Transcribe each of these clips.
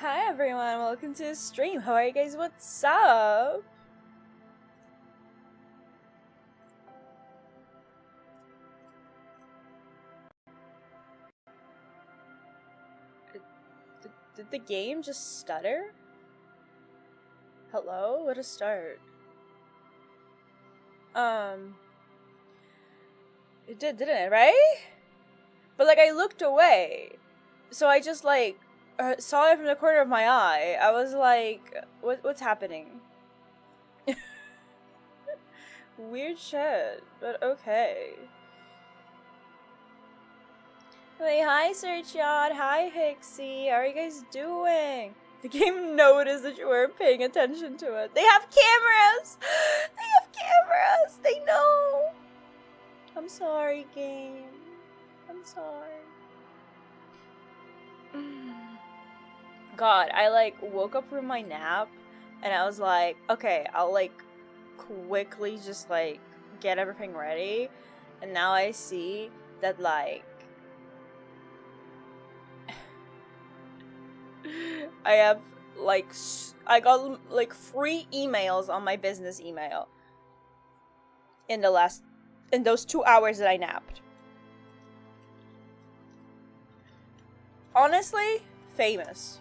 Hi everyone, welcome to the stream. How are you guys? What's up? Did the game just stutter? Hello? What a start. It did, didn't it, right? But like I looked away. So I just like saw it from the corner of my eye. I was like, what's happening? Weird shit, but okay. Hey, hi Searchyard, hi Hixie, how are you guys doing? The game noticed that you weren't paying attention to it. They have cameras! They have cameras! They know! I'm sorry, game. I'm sorry. God, I like woke up from my nap and I was like, okay, I'll like quickly just like get everything ready. And now I see that like I have like I got like 3 emails on my business email in those 2 hours that I napped. Honestly, famous.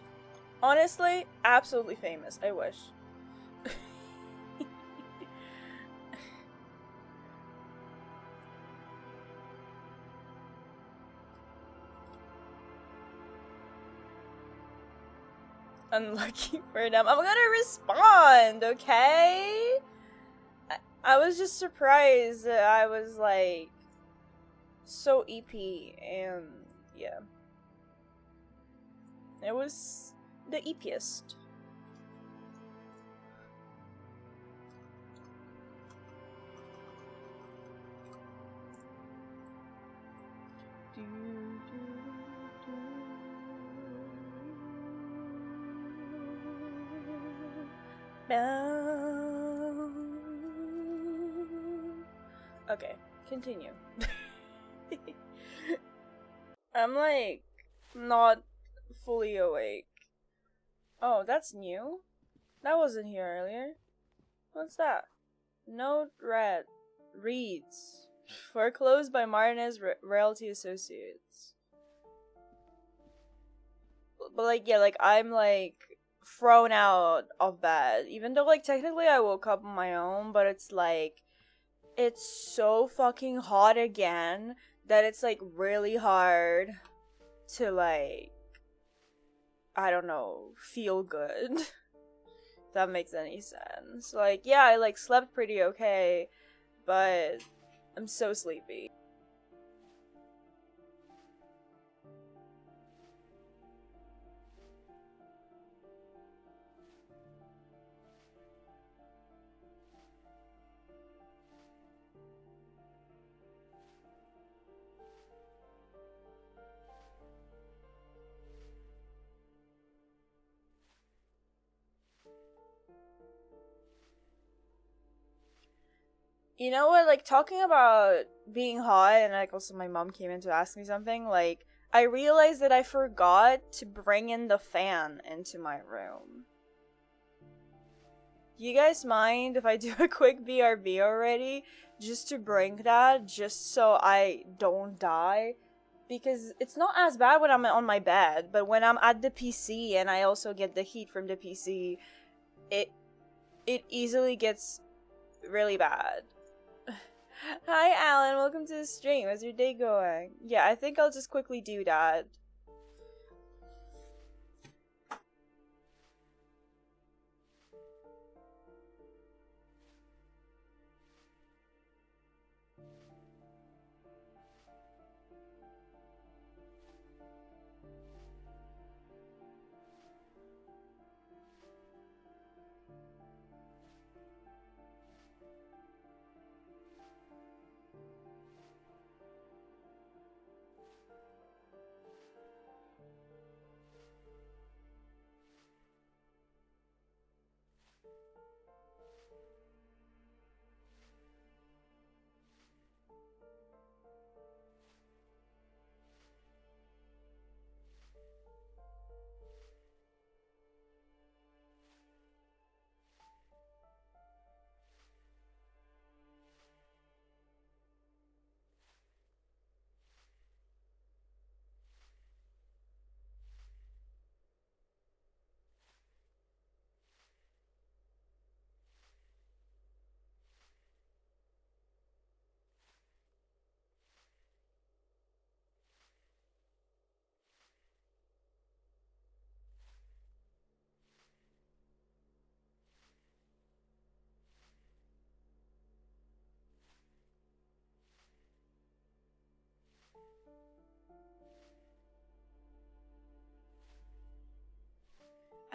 Honestly, absolutely famous. I wish. Unlucky for them. I'm gonna respond, okay? I was just surprised that I was like so EP and yeah. It was the epiest. Okay, continue. I'm like not fully awake. Oh, that's new? That wasn't here earlier. What's that? Note read. Reads. Foreclosed by Martinez Realty Associates. But like, yeah, like I'm like thrown out of bed. Even though like technically I woke up on my own, but it's like it's so fucking hot again that it's like really hard to like I don't know, feel good. If that makes any sense. Like, yeah, I like slept pretty okay, but I'm so sleepy. You know what, like talking about being hot and like also my mom came in to ask me something, like I realized that I forgot to bring in the fan into my room. You guys mind if I do a quick BRB already? Just to bring that, just so I don't die? Because it's not as bad when I'm on my bed, but when I'm at the PC and I also get the heat from the PC, it easily gets really bad. Hi Alan, welcome to the stream. How's your day going? Yeah, I think I'll just quickly do that.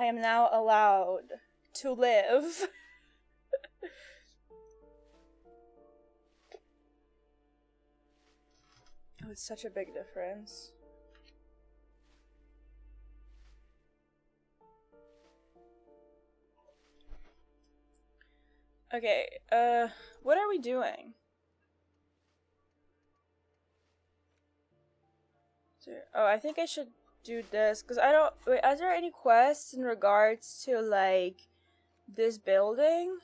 I am now allowed to live. Oh, it's such a big difference. Okay, what are we doing? Oh, I think I should do this, because I don't... Wait, are there any quests in regards to, like, this building?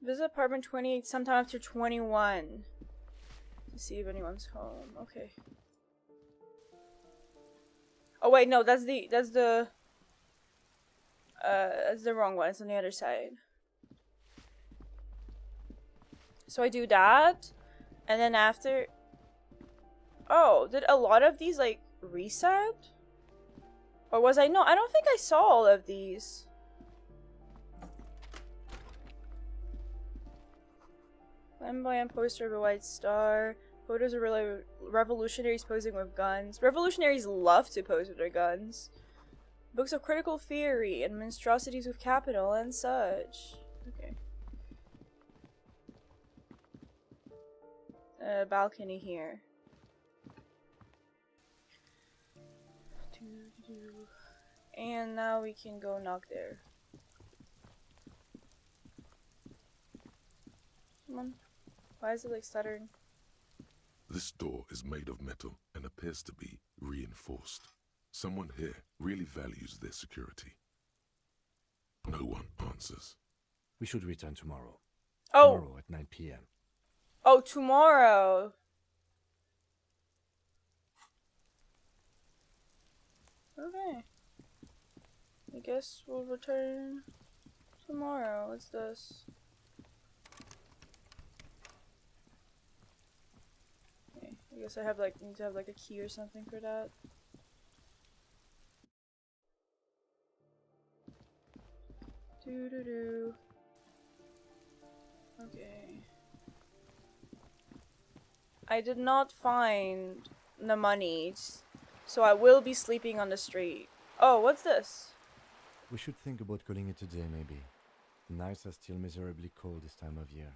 Visit apartment 28 sometime after 21. To see if anyone's home. Okay. Oh wait, no, that's the wrong one. It's on the other side. So I do that, and then after... Oh, did a lot of these, like, reset? Or was I... No, I don't think I saw all of these. Flamboyant poster of a white star. Photos of really revolutionaries posing with guns. Revolutionaries love to pose with their guns. Books of critical theory and monstrosities with capital and such. Okay. Balcony here. And now we can go knock there. Come on. Why is it like stuttering? This door is made of metal and appears to be reinforced. Someone here really values their security. No one answers. We should return tomorrow. Oh! Tomorrow at 9 p.m. Oh, tomorrow! Okay. I guess we'll return tomorrow. What's this? Okay, I guess I have like need to have like a key or something for that. Doo-doo-doo. Okay. I did not find the money, so I will be sleeping on the street. Oh, what's this? We should think about calling it a day, maybe. The nights are still miserably cold this time of year.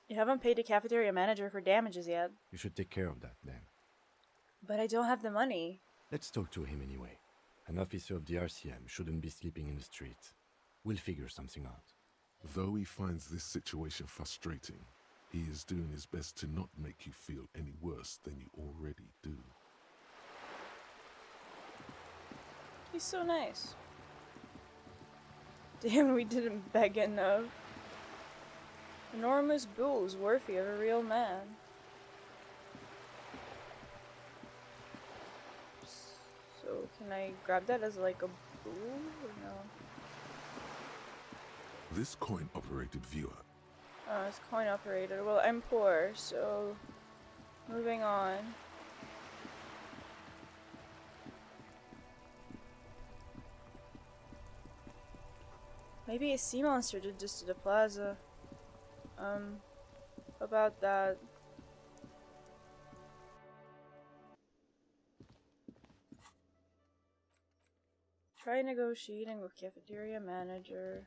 You haven't paid the cafeteria manager for damages yet. You should take care of that, then. But I don't have the money. Let's talk to him anyway. An officer of the RCM shouldn't be sleeping in the street. We'll figure something out. Though he finds this situation frustrating, he is doing his best to not make you feel any worse than you already do. He's so nice. Damn, we didn't beg enough. Enormous bulls worthy of a real man. So, can I grab that as like a bull or no? This coin-operated viewer. Oh, it's coin operated. Well, I'm poor, so moving on. Maybe a sea monster did this to the plaza. About that. Try negotiating with cafeteria manager.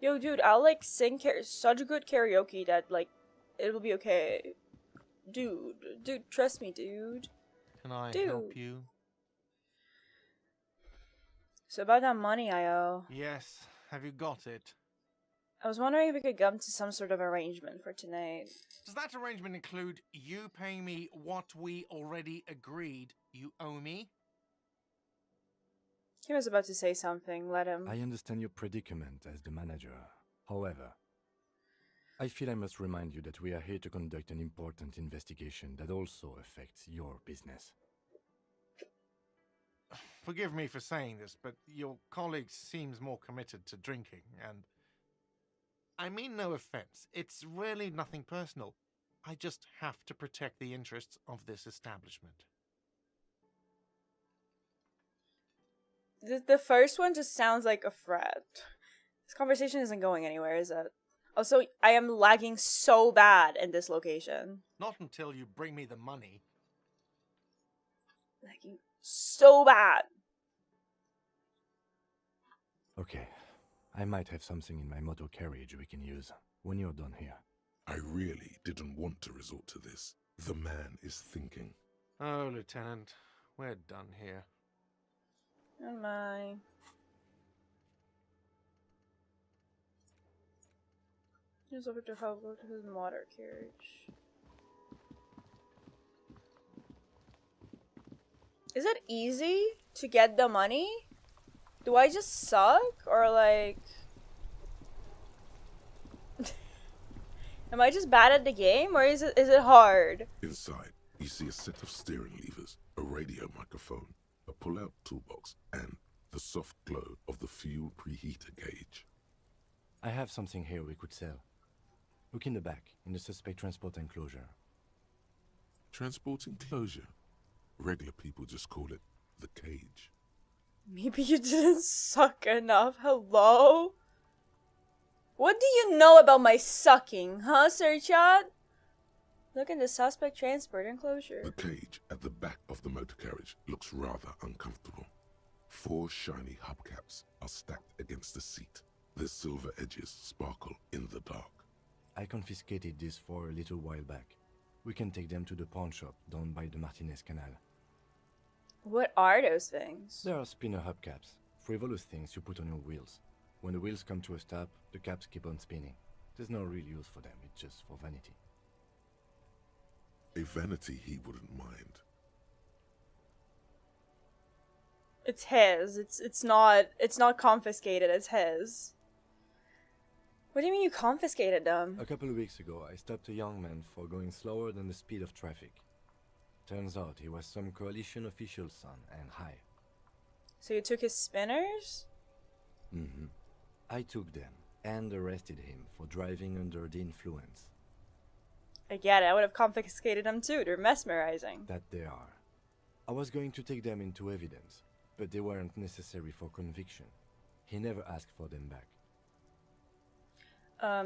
Yo, dude, I'll like sing such good karaoke that like it'll be okay. Dude, trust me, dude. Can I Dude. help you? So about that money I owe. Yes. Have you got it? I was wondering if we could come to some sort of arrangement for tonight. Does that arrangement include you paying me what we already agreed you owe me? He was about to say something, let him. I understand your predicament as the manager. However, I feel I must remind you that we are here to conduct an important investigation that also affects your business. Forgive me for saying this, but your colleague seems more committed to drinking, and... I mean no offense. It's really nothing personal. I just have to protect the interests of this establishment. The first one just sounds like a threat. This conversation isn't going anywhere, is it? Also, I am lagging so bad in this location. Not until you bring me the money. Lagging so bad. Okay, I might have something in my motor carriage we can use when you're done here. I really didn't want to resort to this. The man is thinking. Oh, Lieutenant, we're done here. Oh my. Just looking to help go to his motor carriage. Is it easy to get the money? Do I just suck? Or like... Am I just bad at the game? Or is it hard? Inside, you see a set of steering levers, a radio microphone, a pull-out toolbox, and the soft glow of the fuel preheater gauge. I have something here we could sell. Look in the back, in the suspect transport enclosure. Transport enclosure? Regular people just call it the cage. Maybe you didn't suck enough. Hello? What do you know about my sucking, huh, Sir Chat? Look in the suspect transport enclosure. The cage at the back of the motor carriage looks rather uncomfortable. 4 shiny hubcaps are stacked against the seat. Their silver edges sparkle in the dark. I confiscated these 4 a little while back. We can take them to the pawn shop down by the Martinez Canal. What are those things? There are spinner hubcaps, frivolous things you put on your wheels. When the wheels come to a stop, the caps keep on spinning. There's no real use for them, it's just for vanity. A vanity he wouldn't mind. It's his. It's not confiscated, it's his. What do you mean you confiscated them? A couple of weeks ago, I stopped a young man for going slower than the speed of traffic. Turns out he was some coalition official's son and high. So you took his spinners? Mm-hmm. I took them and arrested him for driving under the influence. I get it. I would have confiscated them too. They're mesmerizing. That they are. I was going to take them into evidence, but they weren't necessary for conviction. He never asked for them back.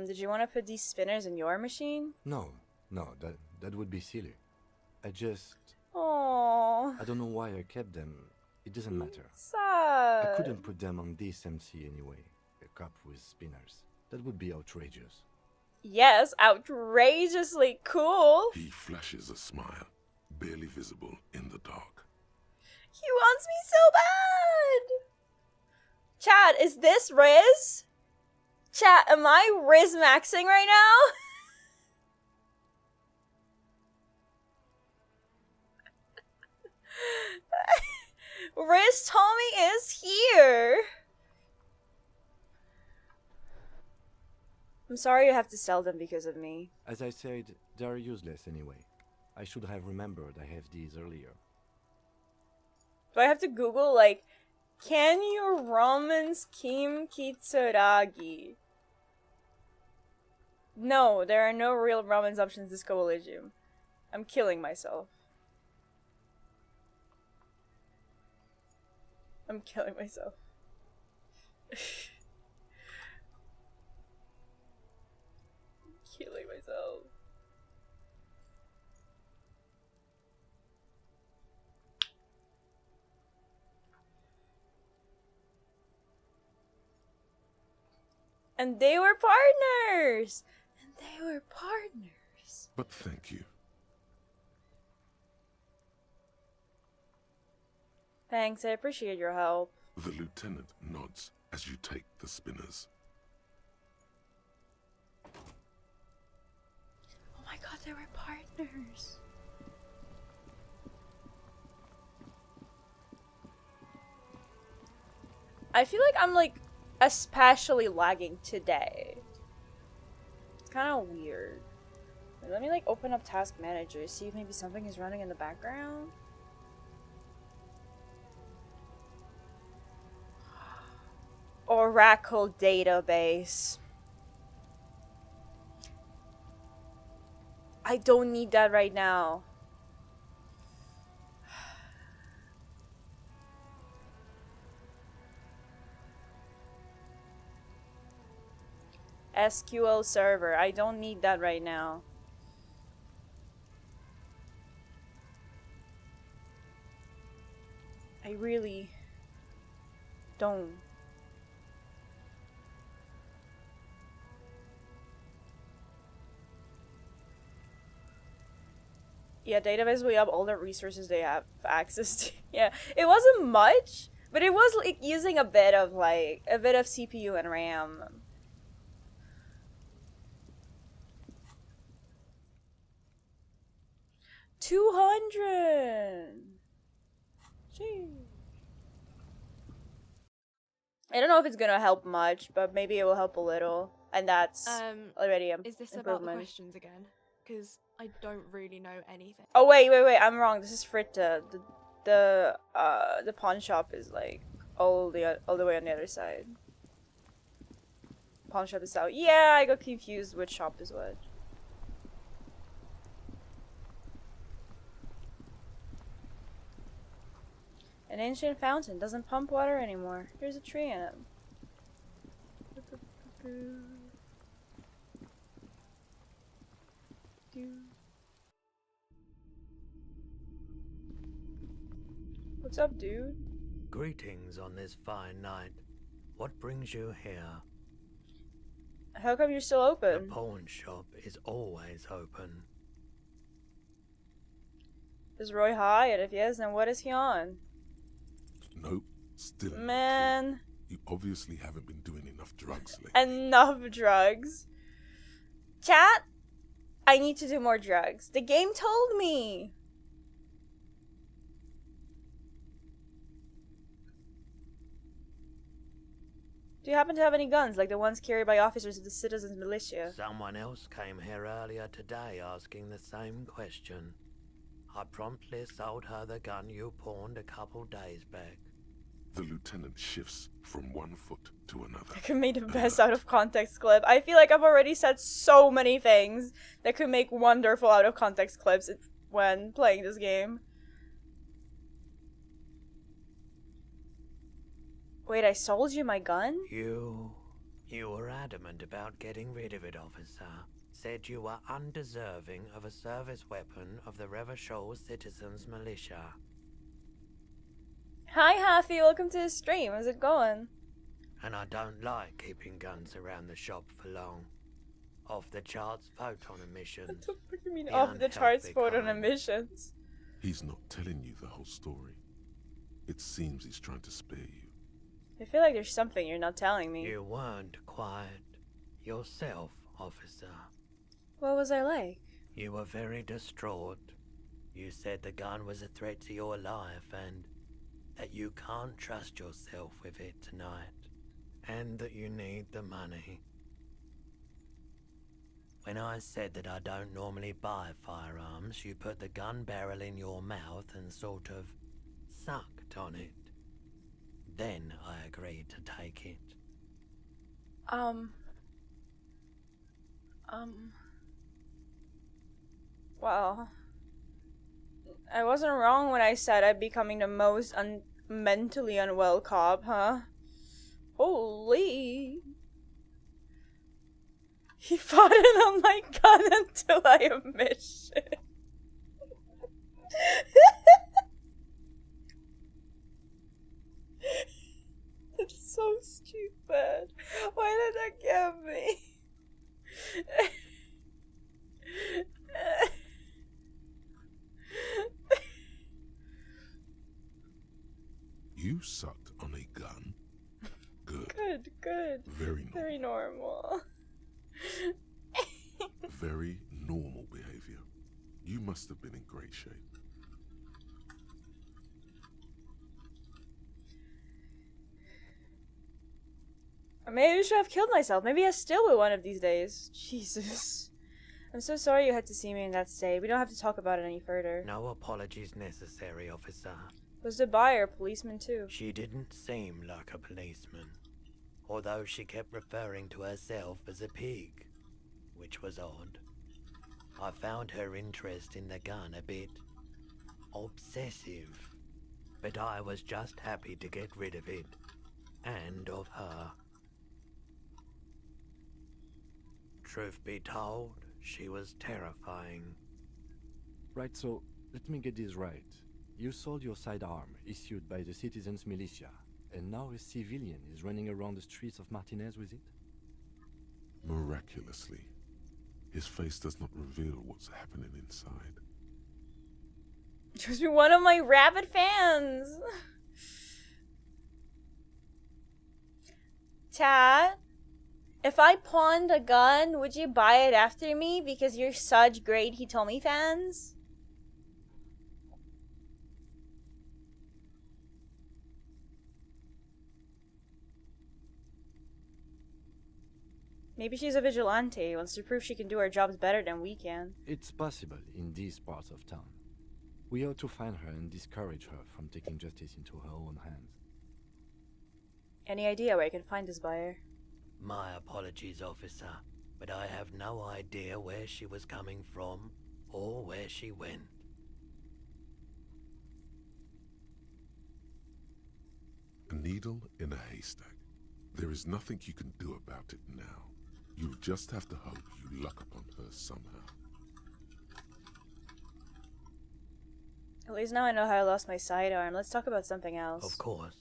Did you want to put these spinners in your machine? No, that would be silly. Aww. I don't know why I kept them. It doesn't matter. Sad. I couldn't put them on this MC anyway. A cup with spinners. That would be outrageous. Yes, outrageously cool. He flashes a smile, barely visible in the dark. He wants me so bad. Chad, is this Riz? Chat, am I Riz maxing right now? Riz Tommy is here. I'm sorry you have to sell them because of me. As I said, they are useless anyway. I should have remembered I have these earlier. Do I have to Google, like, can you ramen skim kitsuragi? No, there are no real ramen options this ELYSIUM. I'm killing myself. I'm killing myself. Killing myself. And they were partners! And they were partners. But thank you. Thanks, I appreciate your help. The lieutenant nods as you take the spinners. Oh my god, they were partners. I feel like I'm like especially lagging today. It's kind of weird. Wait, let me like open up Task Manager, see if maybe something is running in the background. Oracle database. I don't need that right now. SQL server. I don't need that right now. I really don't. Yeah, database will have all the resources they have access to. Yeah, it wasn't much, but it was like using a bit of CPU and RAM. $200. Jeez. I don't know if it's gonna help much, but maybe it will help a little, and that's already an Is this improvement. about the questions again? Because I don't really know anything. Oh wait, I'm wrong. This is Fritta. The pawn shop is like all the way on the other side. Pawn shop is out. Yeah, I got confused which shop is what. An ancient fountain doesn't pump water anymore. There's a tree in it. What's up, dude? Greetings on this fine night. What brings you here? How come you're still The open? pawn shop is always open. Is Roy high? And if yes, then what is he on? Nope, still not. Man, You obviously haven't been doing enough drugs lately. enough drugs. Chat, I need to do more drugs. The game told me. Do you happen to have any guns, like the ones carried by officers of the citizens' militia? Someone else came here earlier today asking the same question. I promptly sold her the gun you pawned a couple days back. The lieutenant shifts from one foot to another. I could make the best out of context clip. I feel like I've already said so many things that could make wonderful out of context clips when playing this game. Wait, I sold you my gun? You were adamant about getting rid of it, officer. Said you were undeserving of a service weapon of the Revachol Citizens Militia. Hi, Haffy. Welcome to the stream. How's it going? And I don't like keeping guns around the shop for long. Off the charts photon emissions. What the fuck you mean The off the charts unhealthy photon kind. emissions? He's not telling you the whole story. It seems he's trying to spare you. I feel like there's something you're not telling me. You weren't quiet yourself, officer. What was I like? You were very distraught. You said the gun was a threat to your life and that you can't trust yourself with it tonight. And that you need the money. When I said that I don't normally buy firearms, you put the gun barrel in your mouth and sort of sucked on it. Then I agreed to take it. Well, I wasn't wrong when I said I'm becoming the most mentally unwell cop, huh? Holy. He fought it on my gun until I admit it. It's so stupid. Why did that get me? You sucked on a gun? Good. Good. Very normal. Very normal. Very normal behavior. You must have been in great shape. Maybe I should have killed myself. Maybe I still will one of these days. Jesus. I'm so sorry you had to see me in that state. We don't have to talk about it any further. No apologies necessary, officer. Was the buyer a policeman too? She didn't seem like a policeman, although she kept referring to herself as a pig, which was odd. I found her interest in the gun a bit obsessive, but I was just happy to get rid of it, and of her. Truth be told, she was terrifying. Right, so let me get this right. You sold your sidearm, issued by the citizens' militia, and now a civilian is running around the streets of Martinez with it? Miraculously, his face does not reveal what's happening inside. Just be one of my rabid fans. Tat, if I pawned a gun, would you buy it after me because you're such great Hitomi fans? Maybe she's a vigilante, wants to prove she can do her jobs better than we can. It's possible in these parts of town. We ought to find her and discourage her from taking justice into her own hands. Any idea where I can find this buyer? My apologies, officer, but I have no idea where she was coming from or where she went. A needle in a haystack. There is nothing you can do about it now. You just have to hope you luck upon her somehow. At least now I know how I lost my sidearm. Let's talk about something else. Of course.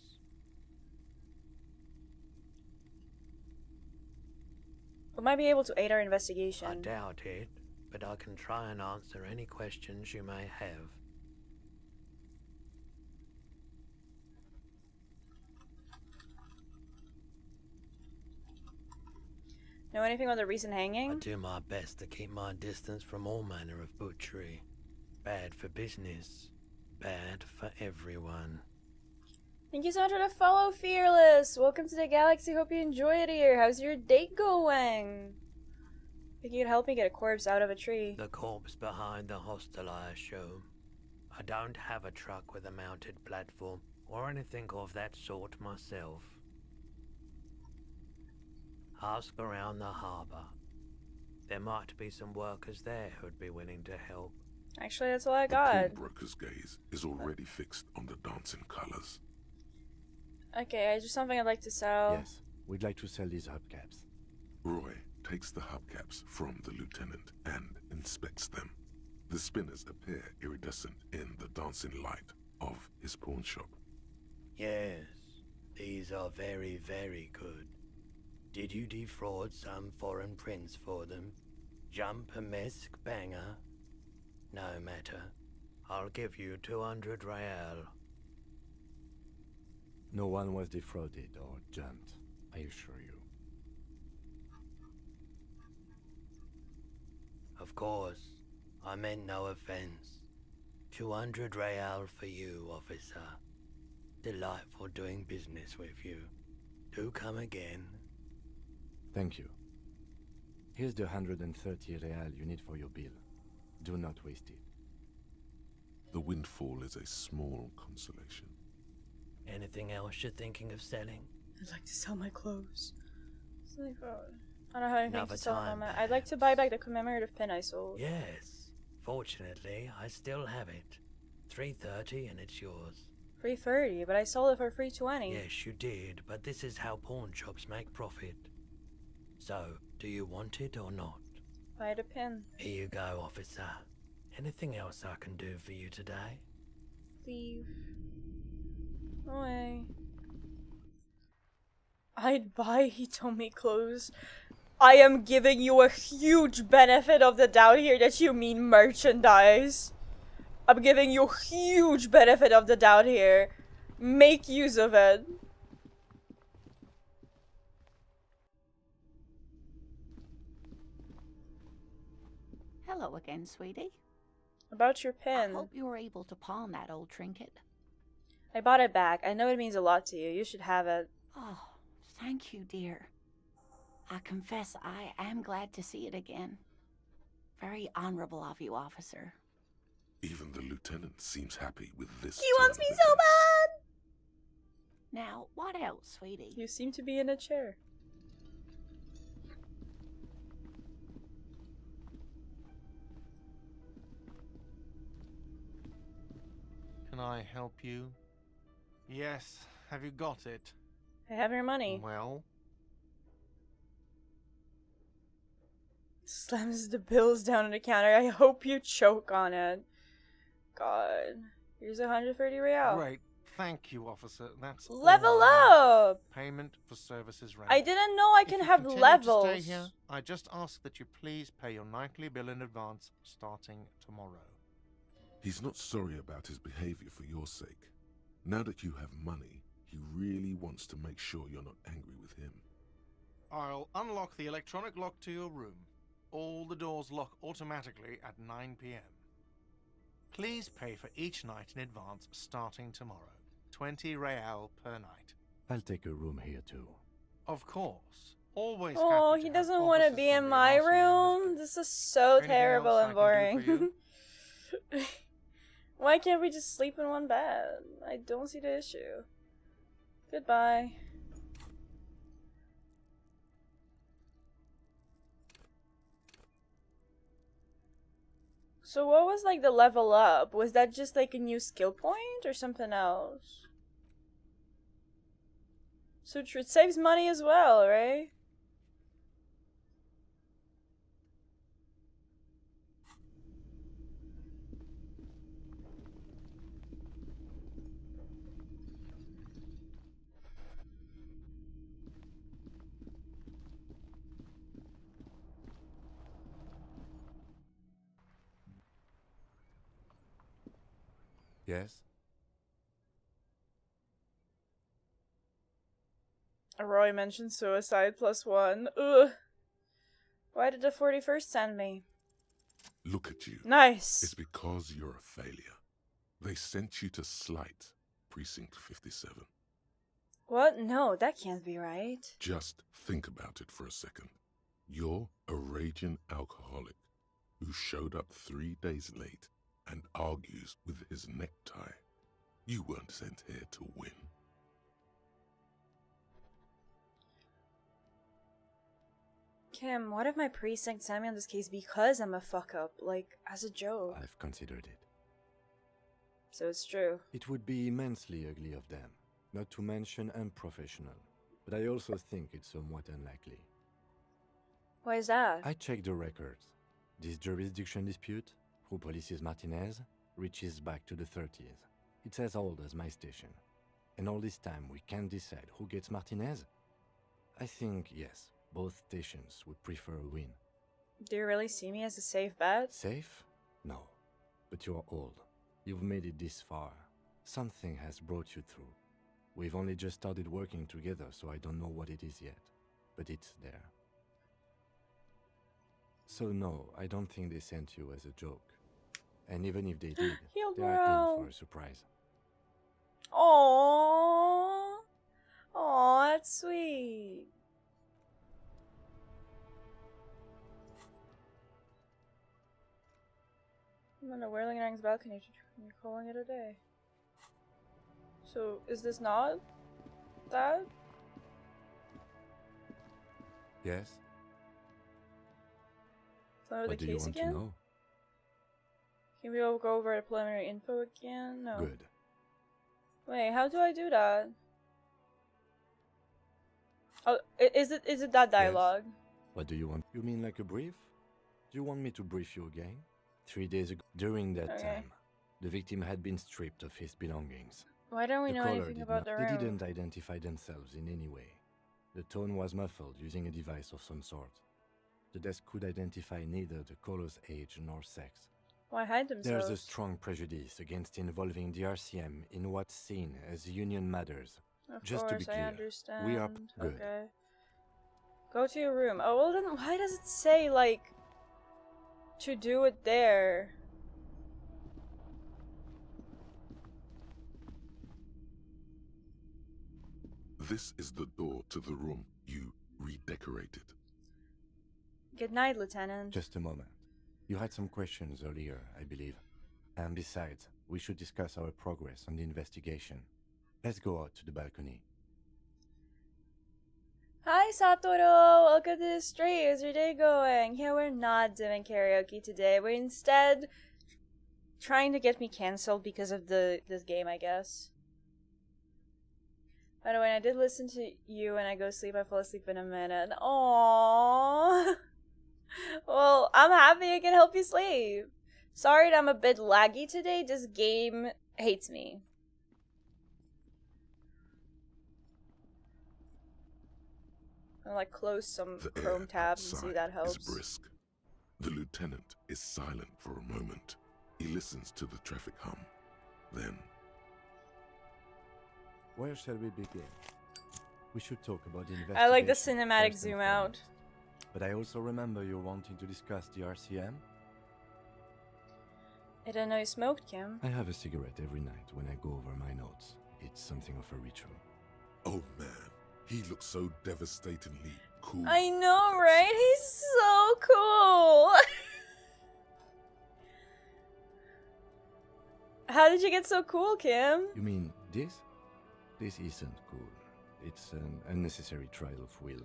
We might be able to aid our investigation. I doubt it, but I can try and answer any questions you may have. Know anything about the recent I hanging? do my best to keep my distance from all manner of butchery. Bad for business, bad for everyone. Thank you so much for the follow, Fearless! Welcome to the galaxy, hope you enjoy it here. How's your date going? Think you could help me get a corpse out of a tree? The corpse behind the hostel, I assume. I don't have a truck with a mounted platform or anything of that sort myself. Ask around the harbour. There might be some workers there who'd be willing to help. Actually, that's all I The got. pawnbroker's gaze is already fixed on the dancing colors. Okay, just something I'd like to sell. Yes, we'd like to sell these hubcaps. Roy takes the hubcaps from the lieutenant and inspects them. The spinners appear iridescent in the dancing light of his pawn shop. Yes, these are very, very good. Did you defraud some foreign prince for them? Jump-a-mesque banger? No matter. I'll give you 200 real. No one was defrauded or jumped, I assure you. Of course, I meant no offense. 200 real for you, officer. Delightful doing business with you. Do come again. Thank you. Here's the 130 real you need for your bill. Do not waste it. The windfall is a small consolation. Anything else you're thinking of selling? I'd like to sell my clothes. It's like, I don't have anything Another to sell at the time, moment. I'd like to buy back the commemorative pin I sold. Yes. Fortunately, I still have it. 330 and it's yours. 330, but I sold it for 320. Yes, you did, but this is how pawn shops make profit. So, do you want it or not? Buy the pin. Here you go, officer. Anything else I can do for you today? Leave. Away. I'd buy Hitomi clothes. I am giving you a huge benefit of the doubt here that you mean merchandise. I'm giving you huge benefit of the doubt here. Make use of it. Hello again, sweetie. About your I pin. hope you were able to pawn that old trinket. I bought it back. I know it means a lot to you. You should have it. Oh, thank you, dear. I confess I am glad to see it again. Very honorable of you, officer. Even the lieutenant seems happy with this. He wants turn me of so events. bad! Now, what else, sweetie? You seem to be in a chair. can I help you? Yes, have you got it? I have your money. Well, Slams the bills down on the counter. I hope you choke on it. God. Here's 130 real. great. Thank you, officer. That's all Level I wanted. up! Payment for services rendered. I didn't know I If can you have continue levels. to stay here, I just ask that you please pay your nightly bill in advance starting tomorrow. He's not sorry about his behavior for your sake. Now that you have money, he really wants to make sure you're not angry with him. I'll unlock the electronic lock to your room. All the doors lock automatically at 9 p.m. Please pay for each night in advance starting tomorrow. 20 real per night. I'll take a room here too. Of course. Always Oh, happy he to have doesn't want to officers be in from the my ELYSIUM room. this This is so Anything terrible else and I can do for boring. Why can't we just sleep in one bed? I don't see the issue. Goodbye. So what was like the level up? Was that just like a new skill point or something else? So it saves money as well, right? Yes? Roy mentioned suicide +1. Ugh. Why did the 41st send me? Look at you. Nice. It's because you're a failure. They sent you to Slight, Precinct 57. What? No, that can't be right. Just think about it for a second. You're a raging alcoholic who showed up 3 days late and argues with his necktie. You weren't sent here to win. Kim, what if my precinct sent me on this case because I'm a fuck up? Like, as a joke. I've considered it. So it's true. It would be immensely ugly of them, not to mention unprofessional. But I also think it's somewhat unlikely. Why is that? I checked the records. This jurisdiction dispute, who polices Martinez, reaches back to the 30s. It's as old as my station. And all this time we can't decide who gets Martinez? I think, yes, both stations would prefer a win. Do you really see me as a safe bet? Safe? No. But you're old. You've made it this far. Something has brought you through. We've only just started working together, so I don't know what it is yet. But it's there. So no, I don't think they sent you as a joke. And even if they did, Healed they are morale. in for a surprise. Aww. Aww, that's sweet. I'm on the Whirling balcony. You're calling it a day. So, is this not that? Yes? Is that What the do you case want again? to know? Can we all go over the preliminary info again? No. Good. Wait, how do I do that? Oh, is it that dialogue? What do you want? You mean like a brief? Do you want me to brief you again? 3 days ago, during that Okay. time, the victim had been stripped of his belongings. Why don't we The know caller anything did about not- the They room? didn't identify themselves in any way. The tone was muffled using a device of some sort. The desk could identify neither the caller's age nor sex. Why hide themselves? There's a strong prejudice against involving the RCM in what's seen as union matters. Of Just course, to be clear, I understand. we are good. Okay. Go to your room. Oh, well then why does it say, like, to do it there? This is the door to the room you redecorated. Good night, Lieutenant. Just a moment. You had some questions earlier, I believe. And besides, we should discuss our progress on the investigation. Let's go out to the balcony. Hi, Satoru! Welcome to the street. How's your day going? Yeah, we're not doing karaoke today. We're instead trying to get me cancelled because of this game, I guess. By the way, I did listen to you and I go to sleep. I fall asleep in a minute. Aww. Well, I'm happy I can help you sleep. Sorry that I'm a bit laggy today. This game hates me. I'll like close some The Chrome air tabs and see if that outside helps. is brisk. The lieutenant is silent for a moment. He listens to the traffic hum. Then, Where shall we begin? We should talk about the investigation. I like the cinematic first and zoom out. foremost. But I also remember you wanting to discuss the RCM. I don't know you smoked, Kim. I have a cigarette every night when I go over my notes. It's something of a ritual. oh man, he looks so devastatingly cool. I know, right? He's so cool. How did you get so cool, Kim? You mean this? This isn't cool. It's an unnecessary trial of will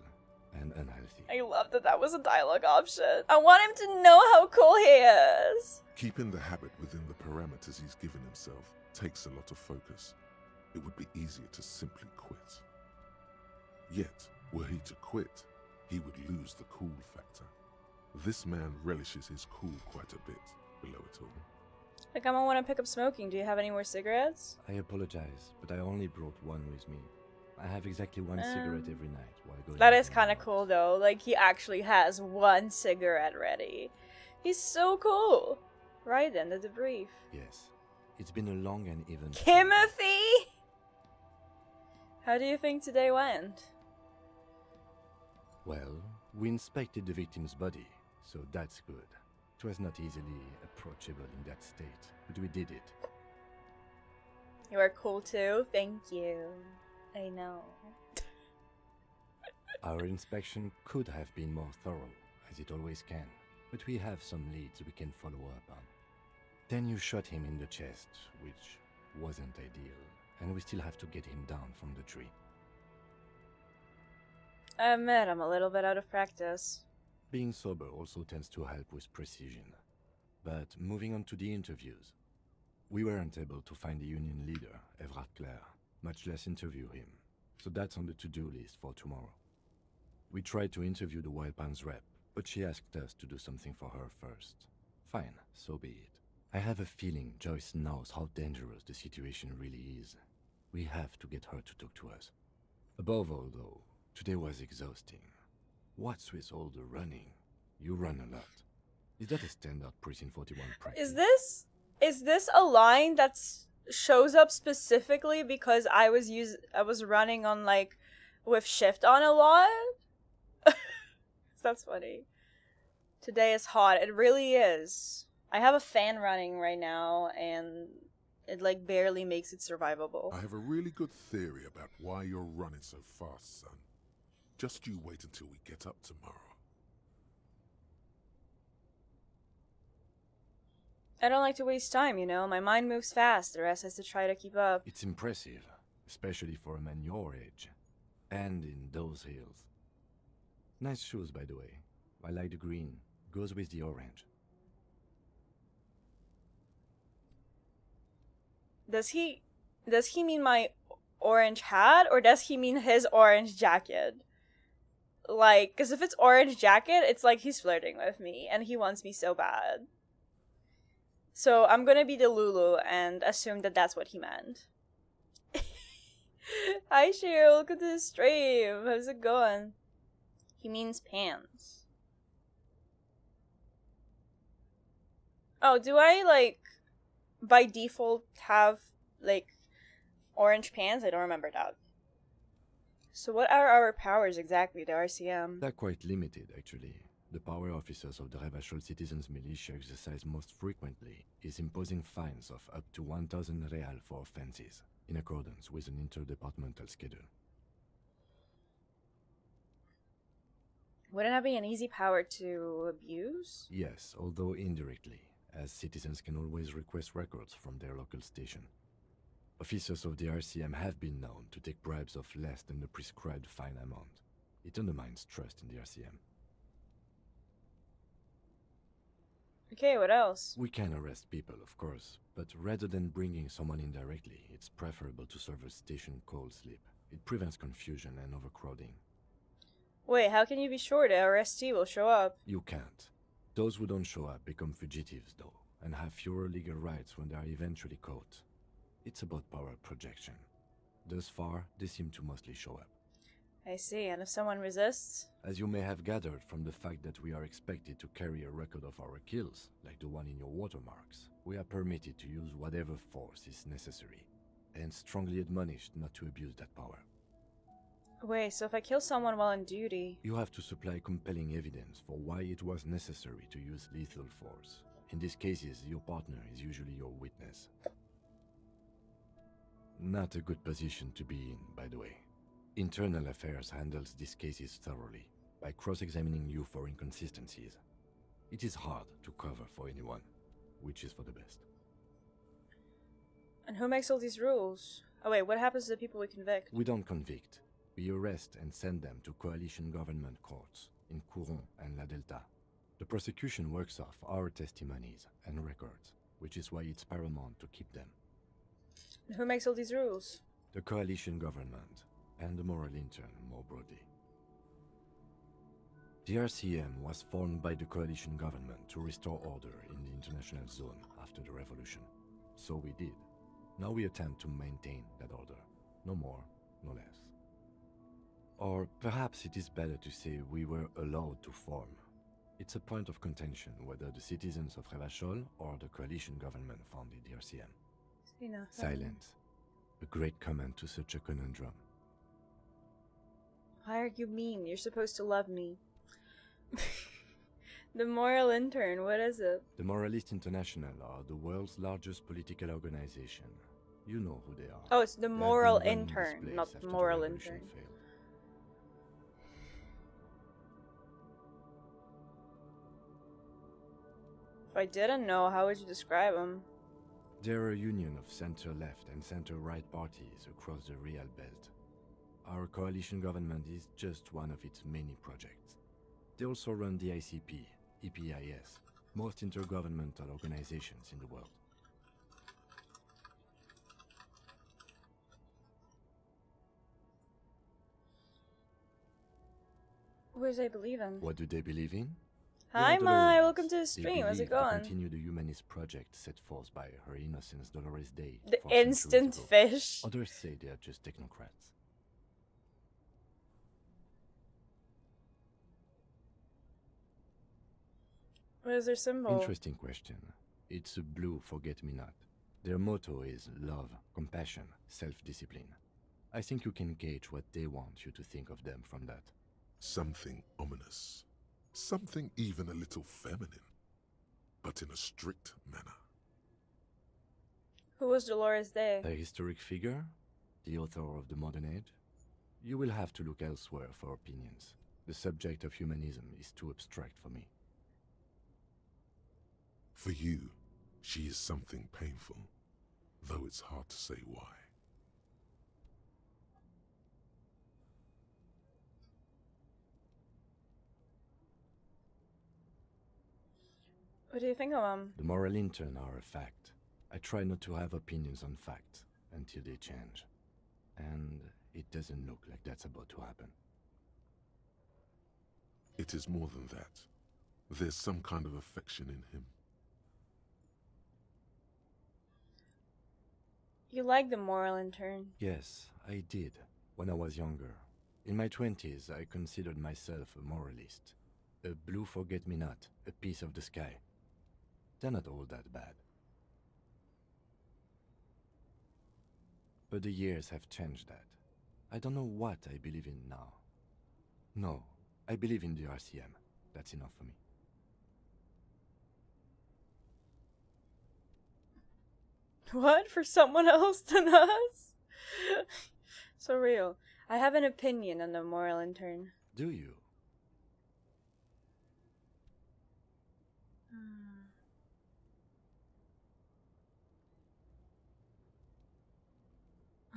and unhealthy. I love that that was a dialogue option. I want him to know how cool he is. Keeping the habit within the parameters he's given himself takes a lot of focus. It would be easier to simply quit. Yet, were he to quit, he would lose the cool factor. This man relishes his cool quite a bit below it all. Like, I don't want to pick up smoking. Do you have any more cigarettes? I apologize, but I only brought one with me. I have exactly one cigarette every night while going. That is over my kind of notes. cool, though. Like, he actually has one cigarette ready. He's so cool. Right then, the debrief. Yes. It's been a long and even. Timothy! How do you think today went? Well, we inspected the victim's body, so that's good. It was not easily approachable in that state, but we did it. You are cool, too. Thank you. I know. Our inspection could have been more thorough, as it always can, but we have some leads we can follow up on. Then you shot him in the chest, which wasn't ideal, and we still have to get him down from the tree. I admit I'm a little bit out of practice. Being sober also tends to help with precision. But moving on to the interviews. We weren't able to find the union leader, Everard Clare, much less interview him, so that's on the to-do list for tomorrow. We tried to interview the Wild Pines rep, but she asked us to do something for her first. Fine, so be it. I have a feeling Joyce knows how dangerous the situation really is. We have to get her to talk to us. Above all, though, today was exhausting. What's with all the running? You run a lot. Is that a standard Precinct 41 practice? Is this a line that shows up specifically because I was running on like with shift on a lot? That's funny. Today is hot. It really is. I have a fan running right now and it like barely makes it survivable. I have a really good theory about why you're running so fast, son. Just you wait until we get up tomorrow. I don't like to waste time, you know? My mind moves fast. The rest has to try to keep up. It's impressive, especially for a man your age. And in those hills. Nice shoes, by the way. I like the green. Goes with the orange. Does he mean my orange hat or does he mean his orange jacket? Like, because if it's orange jacket, it's like he's flirting with me and he wants me so bad. So I'm gonna be the Lulu and assume that that's what he meant. Hi Shiro, welcome to the stream. How's it going? He means pants. Oh, do I like by default have like orange pants? I don't remember that. So what are our powers exactly, the RCM? They're quite limited, actually. The power officers of the Revachol Citizens Militia exercise most frequently is imposing fines of up to 1,000 real for offenses, in accordance with an interdepartmental schedule. Wouldn't that be an easy power to abuse? Yes, although indirectly, as citizens can always request records from their local station. Officers of the RCM have been known to take bribes of less than the prescribed fine amount. It undermines trust in the RCM. Okay, what else? We can arrest people, of course, but rather than bringing someone in directly, it's preferable to serve a station cold sleep. It prevents confusion and overcrowding. Wait, how can you be sure the arrestee will show up? You can't. Those who don't show up become fugitives, though, and have fewer legal rights when they are eventually caught. It's about power projection. Thus far, they seem to mostly show up. I see, and if someone resists? As you may have gathered from the fact that we are expected to carry a record of our kills, like the one in your watermarks, we are permitted to use whatever force is necessary, and strongly admonished not to abuse that power. Wait, so if I kill someone while on duty... You have to supply compelling evidence for why it was necessary to use lethal force. In these cases, your partner is usually your witness. Not a good position to be in, by the way. Internal Affairs handles these cases thoroughly, by cross-examining you for inconsistencies. It is hard to cover for anyone, which is for the best. And who makes all these rules? Oh wait, what happens to the people we convict? We don't convict. We arrest and send them to coalition government courts in Couron and La Delta. The prosecution works off our testimonies and records, which is why it's paramount to keep them. And who makes all these rules? The coalition government, and the moral intern more broadly. The RCM was formed by the coalition government to restore order in the international zone after the revolution. So we did. Now we attempt to maintain that order. No more, no less. Or perhaps it is better to say we were allowed to form. It's a point of contention whether the citizens of Revachol or the coalition government founded the RCM. Silence. A great comment to such a conundrum. Why are you mean? You're supposed to love me. The moral intern, what is it? The Moralist International are the world's largest political organization. You know who they are. Oh, it's the They have been moral running intern, displays not after the the moral revolution intern. failed. If I didn't know, how would you describe them? They're a union of center-left and center-right parties across the Real Belt. Our coalition government is just one of its many projects. They also run the ICP, EPIS, most intergovernmental organizations in the world. What do they believe in? What do they believe in? Hi, They are Mai, Dolores. welcome to the They stream. How's it believe to going? continue the humanist project set forth by Her Innocence Dolores Day. The 4 centuries instant ago. fish. Others say they are just technocrats. What is their symbol? Interesting question. It's a blue forget-me-not. Their motto is love, compassion, self-discipline. I think you can gauge what they want you to think of them from that. Something ominous. Something even a little feminine. But in a strict manner. Who was Dolores Day? A historic figure? The author of the modern age? You will have to look elsewhere for opinions. The subject of humanism is too abstract for me. For you, she is something painful, though it's hard to say why. What do you think of them? The moral intern are a fact. I try not to have opinions on facts until they change. And it doesn't look like that's about to happen. It is more than that. There's some kind of affection in him. You like the moral intern. Yes, I did, when I was younger. In my 20s, I considered myself a moralist. A blue forget-me-not, a piece of the sky. They're not all that bad. But the years have changed that. I don't know what I believe in now. No, I believe in the RCM. That's enough for me. What? For someone else than us? So real. I have an opinion on the moral intern. Do you?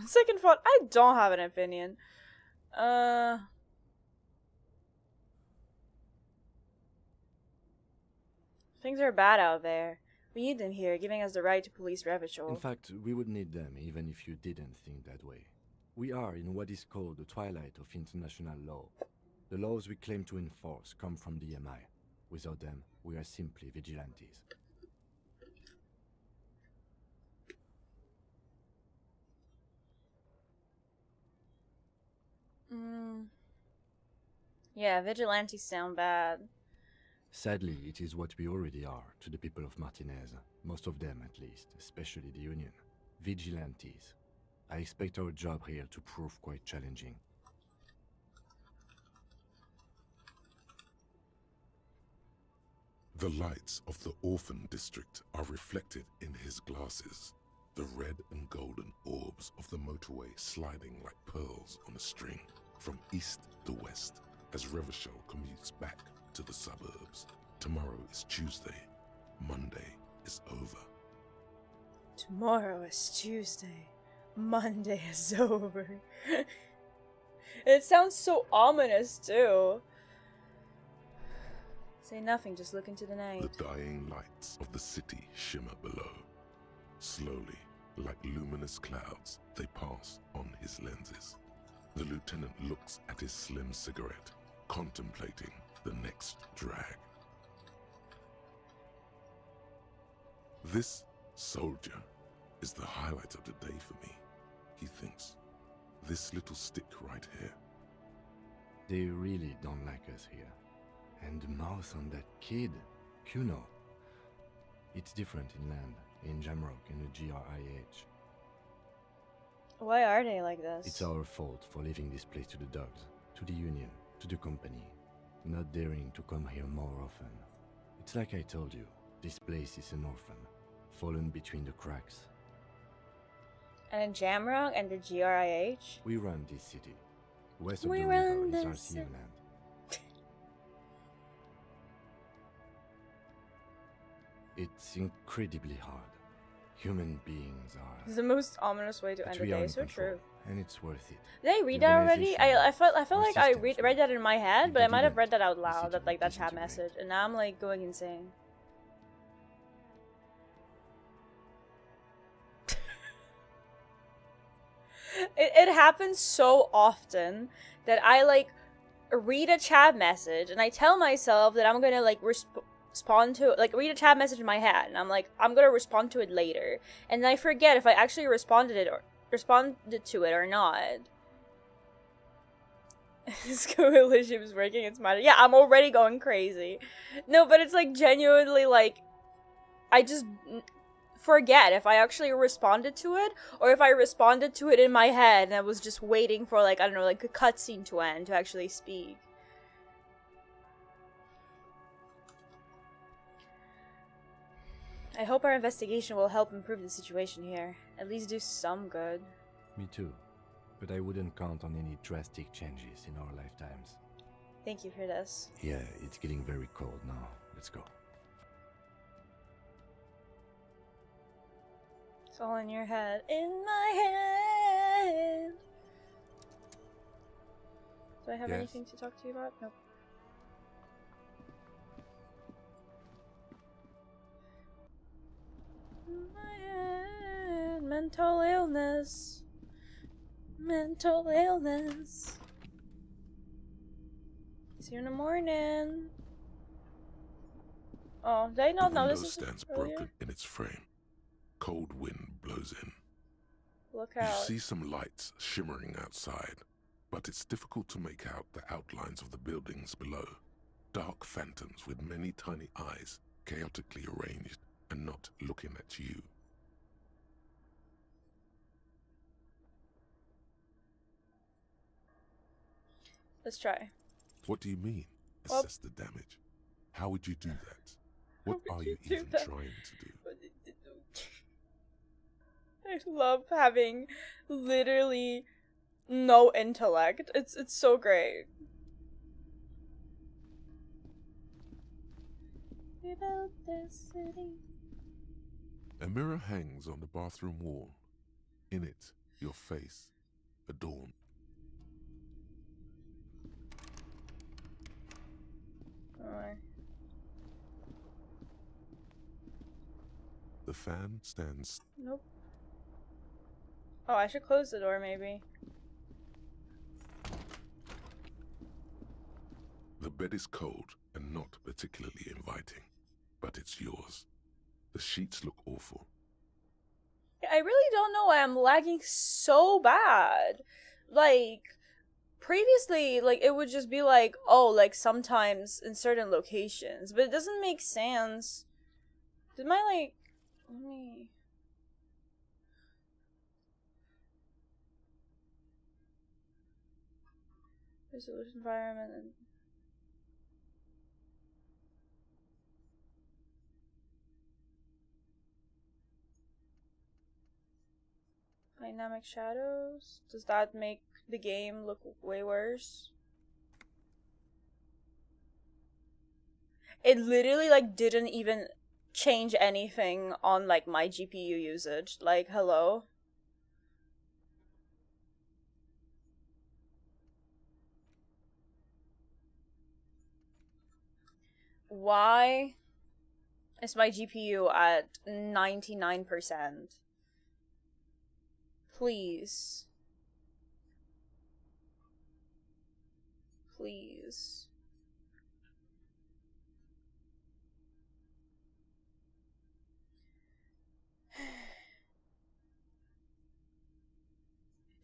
On second thought, I don't have an opinion. Things are bad out there. We need them here, giving us the right to police Revachol. In fact, we would need them even if you didn't think that way. We are in what is called the twilight of international law. The laws we claim to enforce come from the MI. Without them, we are simply vigilantes. Yeah, vigilantes sound bad. Sadly, it is what we already are to the people of Martinez. Most of them, at least, especially the Union. Vigilantes. I expect our job here to prove quite challenging. The lights of the orphan district are reflected in his glasses, the red and golden orbs of the motorway sliding like pearls on a string from east to west as Revachol commutes back to the suburbs. Tomorrow is Tuesday. Monday is over. Tomorrow is Tuesday. Monday is over. It sounds so ominous, too. Say nothing, just look into the night. The dying lights of the city shimmer below. Slowly, like luminous clouds, they pass on his lenses. The lieutenant looks at his slim cigarette, contemplating the next drag. This soldier is the highlight of the day for me, he thinks. This little stick right here. They really don't like us here. And the mouth on that kid, Kuno. It's different in land, in Jamrock, in the GRIH. Why are they like this? It's our fault for leaving this place to the dogs, to the Union, to the company, not daring to come here more often. It's like I told you, this place is an orphan, fallen between the cracks. And in Jamrock and the GRIH? We run this city. West of We the run river is our this sea and land. It's incredibly hard. Human beings are. It's the most ominous way to But end a we are day, in so control, true. and it's worth it. Did I read that already? I felt like I read that in my head, If but they I might have didn't, read that out the loud, city that like would that chat disintegrate. message, and now I'm like going insane. It happens so often that I like read a chat message and I tell myself that I'm gonna like respond to it, like read a chat message in my head, and I'm like, I'm gonna respond to it later, and then I forget if I actually responded to it or not. This coalition is working its magic. Yeah, I'm already going crazy. No, but it's like genuinely like I just forget if I actually responded to it or if I responded to it in my head and I was just waiting for like, I don't know, like a cutscene to end to actually speak. I hope our investigation will help improve the situation here. At least do some good. Me too. But I wouldn't count on any drastic changes in our lifetimes. Thank you for this. Yeah, it's getting very cold now. Let's go. It's all in your head. In my head! Do I have Yes. anything to talk to you about? Nope. In my head. Mental illness. Mental illness. See you in the morning. Oh, did I not The window notice this stands earlier? broken in its frame. Cold wind blows in. Look You out. see some lights shimmering outside, but it's difficult to make out the outlines of the buildings below. Dark phantoms with many tiny eyes, chaotically arranged and not looking at you. Let's try. What do you mean? Well- Assess the damage. How would you do that? What would are you you do even that? trying to do? I love having literally no intellect. It's so great. We built this city. A mirror hangs on the bathroom wall. In it, your face, adorned. Oh, The fan stands. Nope. Oh, I should close the door, maybe. The bed is cold and not particularly inviting, but it's yours. The sheets look awful. I really don't know why I'm lagging so bad. Like, previously, like, it would just be like, oh, like, sometimes in certain locations, but it doesn't make sense. Did my, like, let me... Resolution environment and... Dynamic shadows? Does that make the game look way worse? It literally, like, didn't even change anything on, like, my GPU usage. Like, hello? Why is my GPU at 99%? Please. Please. I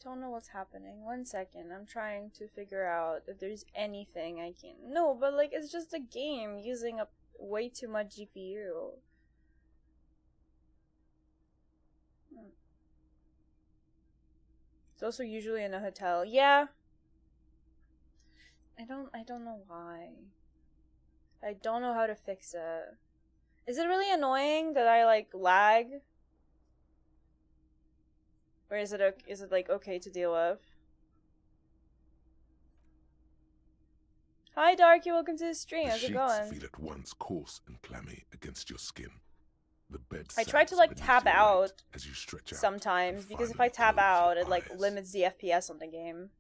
don't know what's happening. 1 second. I'm trying to figure out if there's anything I can... No, but like, it's just a game using up way too much GPU. It's also usually in a hotel. Yeah. I don't know why. I don't know how to fix it. Is it really annoying that I like lag? Or is it like okay to deal with? Hi Darky, welcome to the stream. How's it going? Feel at once coarse and clammy against your skin. The bed I try to like tap out as you stretch out sometimes because if I tap out, it like limits the FPS on the game,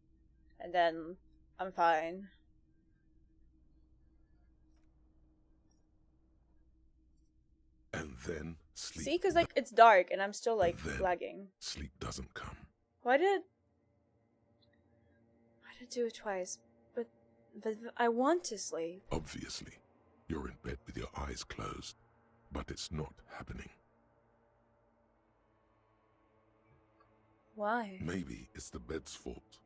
and then I'm fine. And then sleep. See, because like it's dark and I'm still like lagging. Sleep doesn't come. Why did I do it twice? But I want to sleep. Obviously, you're in bed with your eyes closed, but it's not happening. Why? Maybe it's the bed's fault.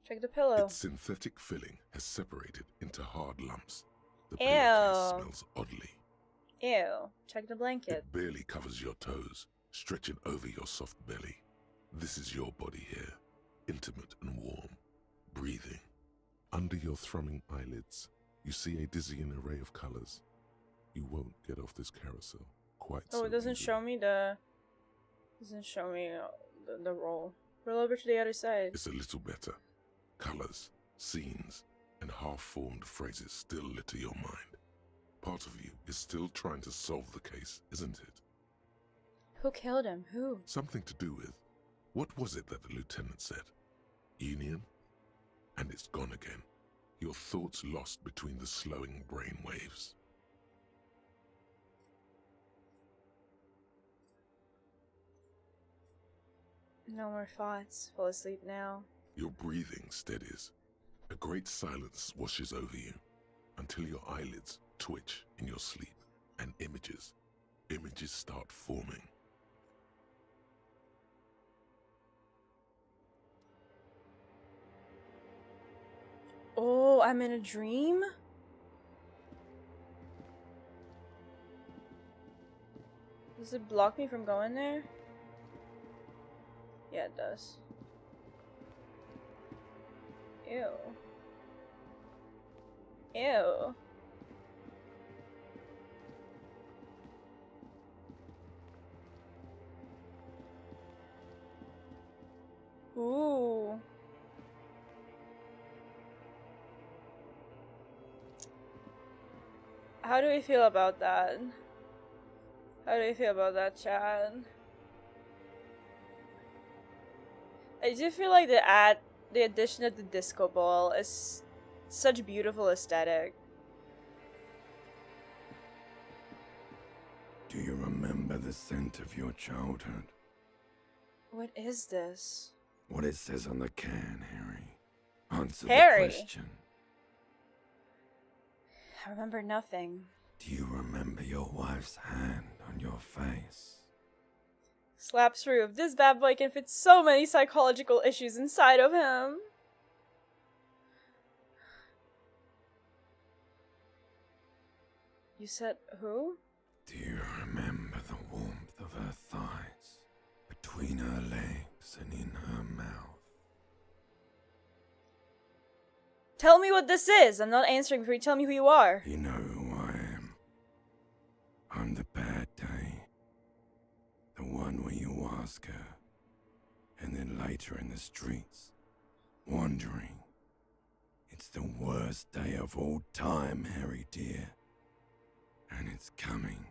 Check the pillow. Its synthetic filling has separated into hard lumps. The Ew. pillowcase smells oddly. Ew. Check the blanket. It barely covers your toes, stretching over your soft belly. This is your body here, intimate and warm, breathing. Under your thrumming eyelids, you see a dizzying array of colors. You won't get off this carousel quite so Oh, it doesn't easily. show me the... Doesn't show me the roll. Roll over to the other side. It's a little better. Colors, scenes, and half-formed phrases still litter your mind. Part of you is still trying to solve the case, isn't it? Who killed him? Who? Something to do with... What was it that the lieutenant said? Union? And it's gone again. Your thoughts lost between the slowing brain waves. No more thoughts. Fall asleep now. Your breathing steadies. A great silence washes over you until your eyelids twitch in your sleep and images start forming. Oh, I'm in a dream? Does it block me from going there? Yeah, it does. Ew. Ew. Ooh. How do we feel about that? How do you feel about that, Chad? I do feel like the addition of the disco ball is such a beautiful aesthetic. the scent of your childhood. What is this? What it says on the can, Harry. Answer Harry. the question. I remember nothing. Do you remember your wife's hand on your face? Slaps through. This bad boy can fit so many psychological issues inside of him. You said who? Do you remember the warmth of her thighs, between her legs and in her mouth? Tell me what this is. I'm not answering before you tell me who you are. You know who I am. I'm the bad day. The one where you ask her, and then later in the streets, wandering. It's the worst day of all time, Harry dear. And it's coming.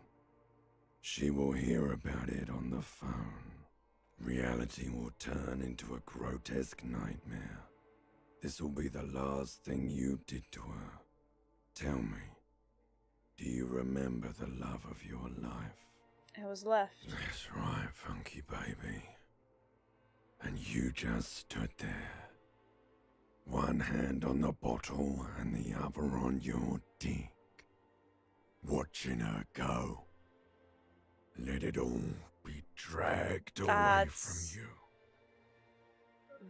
She will hear about it on the phone. Reality will turn into a grotesque nightmare. This will be the last thing you did to her. Tell me, do you remember the love of your life? I was left. That's right, funky baby. And you just stood there. One hand on the bottle and the other on your dick. Watching her go. Let it all be dragged away from you.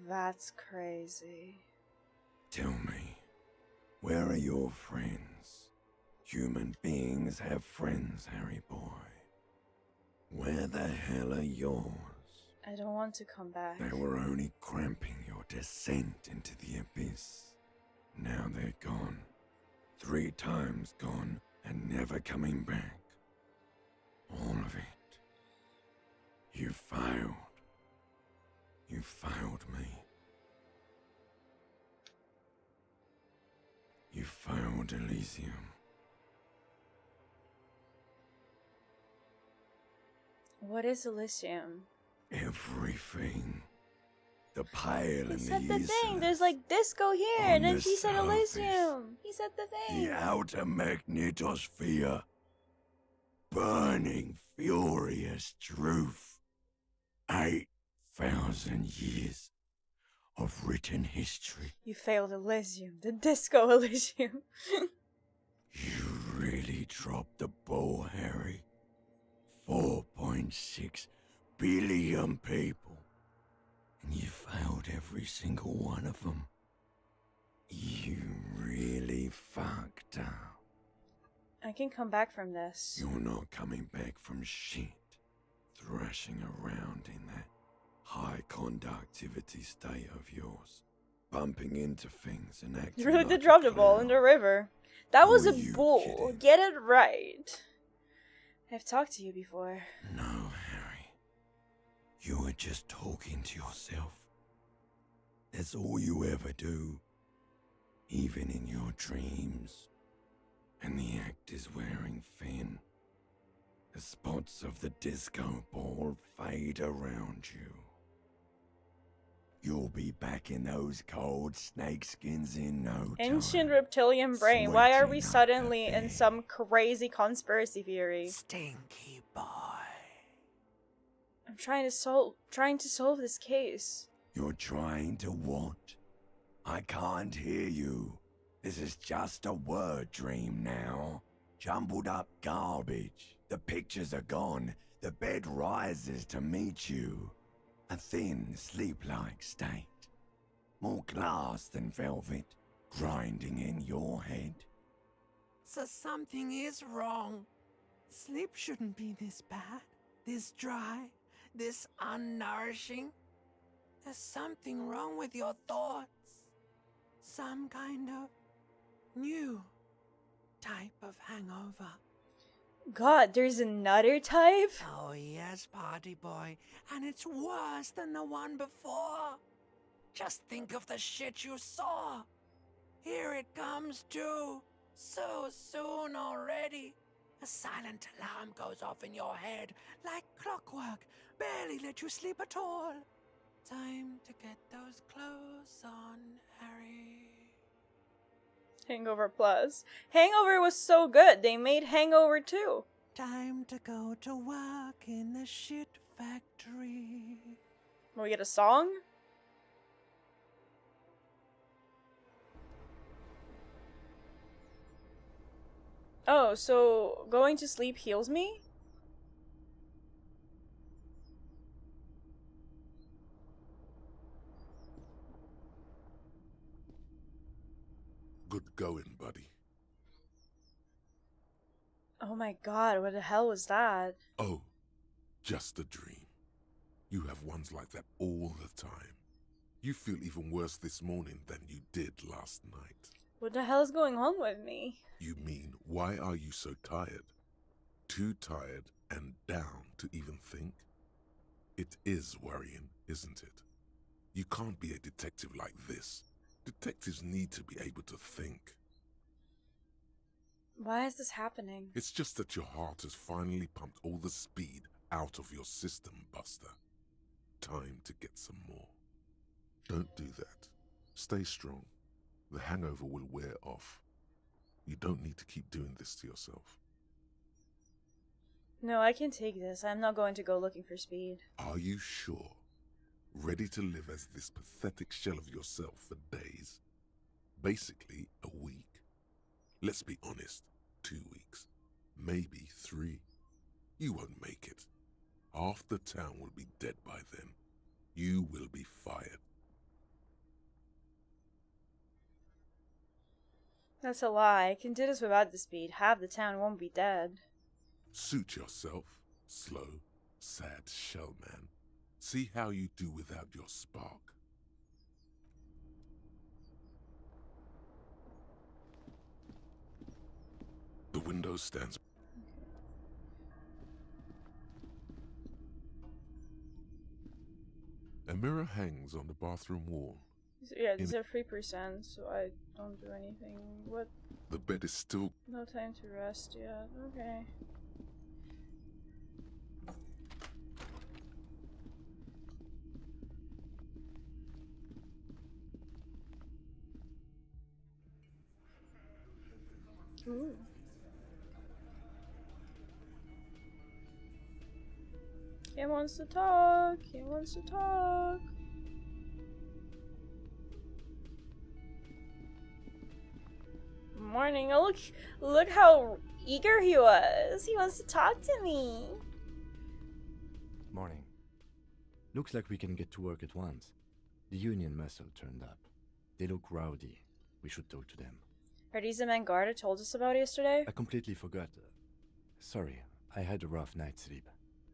That's crazy. Tell me, where are your friends? Human beings have friends, Harry boy. Where the hell are yours? I don't want to come back. They were only cramping your descent into the abyss. Now they're gone. 3 times gone and never coming back. All of it. You failed. You failed me. You failed Elysium. What is Elysium? Everything. The pale and He said the the thing. useless. There's like disco here, On and then the he said surface. Elysium. He said the thing. The outer magnetosphere. Burning, furious truth. 8,000 years of written history. You failed Elysium. The disco Elysium. You really dropped the ball, Harry. 4.6 billion people. And you failed every single one of them. You really fucked up. I can come back from this. You're not coming back from shit. Thrashing around in that high conductivity state of yours. Bumping into things and acting You really like did a drop the ball in the clown. river. That was Who a are you bull. kidding? Get it right. I've talked to you before. No, Harry. You were just talking to yourself. That's all you ever do. Even in your dreams. And the act is wearing thin. The spots of the disco ball fade around you. You'll be back in those cold snakeskins in no Ancient time. reptilian brain. Why are we Sweating up suddenly the in bed. some crazy conspiracy theory? Stinky boy. I'm trying to solve this case. You're trying to what? I can't hear you. This is just a word dream now. Jumbled up garbage. The pictures are gone. The bed rises to meet you. A thin, sleep-like state. More glass than velvet, grinding in your head. So something is wrong. Sleep shouldn't be this bad, this dry, this unnourishing. There's something wrong with your thoughts. Some kind of new type of hangover. God, there's another type? Oh yes, party boy, and it's worse than the one before. Just think of the shit you saw. Here it comes too. So soon already. A silent alarm goes off in your head like clockwork. Barely let you sleep at all. Time to get those clothes on, Harry. Hangover Plus. Hangover was so good, they made Hangover 2. Time to go to work in the shit factory. Will we get a song? Oh, so going to sleep heals me? Good going, buddy. Oh my god, what the hell was that? Oh, just a dream. You have ones like that all the time. You feel even worse this morning than you did last night. What the hell is going on with me? You mean, why are you so tired? Too tired and down to even think? It is worrying, isn't it? You can't be a detective like this. Detectives need to be able to think. Why is this happening? It's just that your heart has finally pumped all the speed out of your system, Buster. Time to get some more. Don't do that. Stay strong. The hangover will wear off. You don't need to keep doing this to yourself. No, I can take this. I'm not going to go looking for speed. Are you sure? Ready to live as this pathetic shell of yourself for days? Basically, a week. Let's be honest, 2 weeks. Maybe 3. You won't make it. Half the town will be dead by then. You will be fired. That's a lie. I can do this without the speed. Half the town won't be dead. Suit yourself, slow, sad shell man. See how you do without your spark. The window stands. A mirror hangs on the bathroom wall. Yeah, these are 3%, so I don't do anything. What? The bed is still. No time to rest yet. Okay. Ooh. He wants to talk. He wants to talk. Morning. Oh, look how eager he was. He wants to talk to me. Morning. Looks like we can get to work at once. The union muscle turned up. They look rowdy. We should talk to them. Are these the men Garda told us about yesterday? I completely forgot. Sorry, I had a rough night's sleep.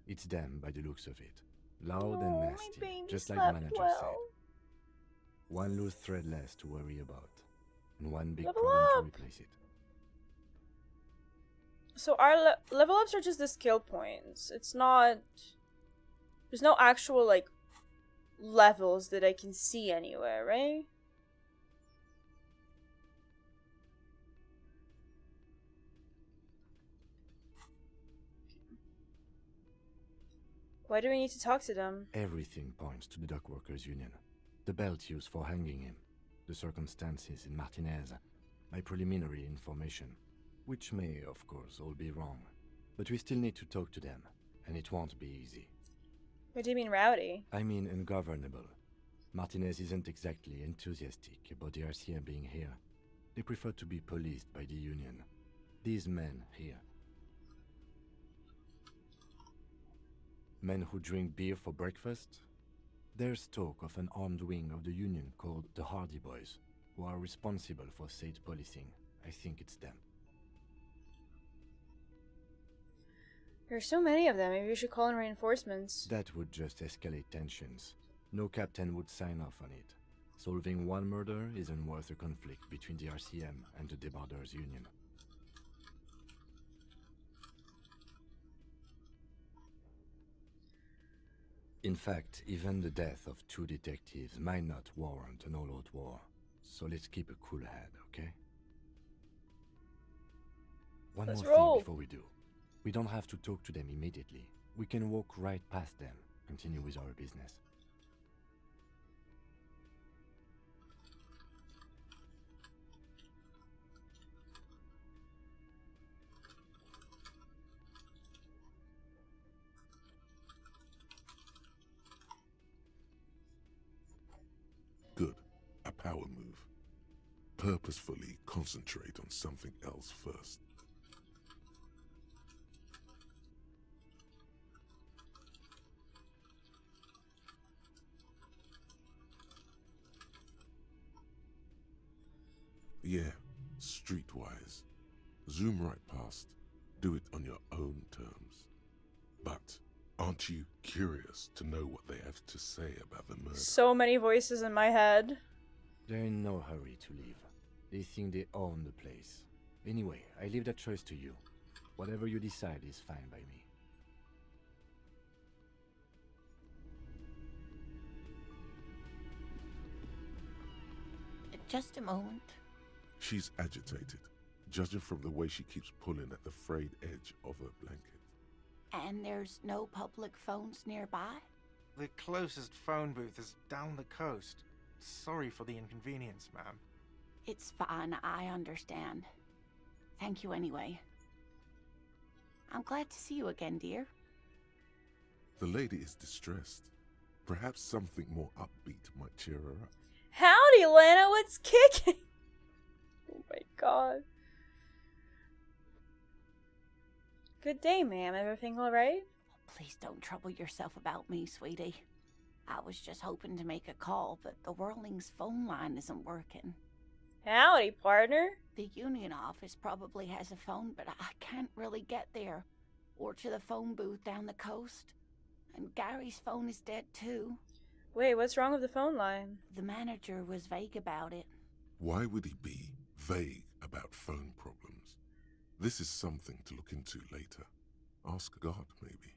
It's them by the looks of it. Loud and my nasty, baby just like the slept manager well. said. One loose thread less to worry about, and one big Level problem up! to replace it. So our level ups are just the skill points. It's not... There's no actual, like, levels that I can see anywhere, right? Why do we need to talk to them? Everything points to the dock workers' union. The belt used for hanging him, the circumstances in Martinez, my preliminary information, which may, of course, all be wrong. But we still need to talk to them, and it won't be easy. What do you mean rowdy? I mean ungovernable. Martinez isn't exactly enthusiastic about the RCM being here. They prefer to be policed by the union. These men here. Men who drink beer for breakfast? There's talk of an armed wing of the union called the Hardy Boys, who are responsible for state policing. I think it's them. There's so many of them, maybe we should call in reinforcements. That would just escalate tensions. No captain would sign off on it. Solving one murder isn't worth a conflict between the RCM and the Debarders Union. In fact, even the death of 2 detectives might not warrant an all-out war. So let's keep a cool head, okay? One Let's more roll. thing before we do. We don't have to talk to them immediately. We can walk right past them, continue with our business. power move. Purposefully concentrate on something else first. Yeah, streetwise. Zoom right past. Do it on your own terms. But aren't you curious to know what they have to say about the murder? So many voices in my head. They're in no hurry to leave. They think they own the place. Anyway, I leave that choice to you. Whatever you decide is fine by me. Just a moment. She's agitated, judging from the way she keeps pulling at the frayed edge of her blanket. And there's no public phones nearby? The closest phone booth is down the coast. Sorry for the inconvenience, ma'am. It's fine, I understand. Thank you anyway. I'm glad to see you again, dear. The lady is distressed. Perhaps something more upbeat might cheer her up. Howdy, Lana, what's kicking? Oh my god. Good day, ma'am. Everything alright? Please don't trouble yourself about me, sweetie. I was just hoping to make a call, but the Whirling's phone line isn't working. Howdy, partner. The union office probably has a phone, but I can't really get there. Or to the phone booth down the coast. And Gary's phone is dead too. Wait, what's wrong with the phone line? The manager was vague about it. Why would he be vague about phone problems? This is something to look into later. Ask God, maybe.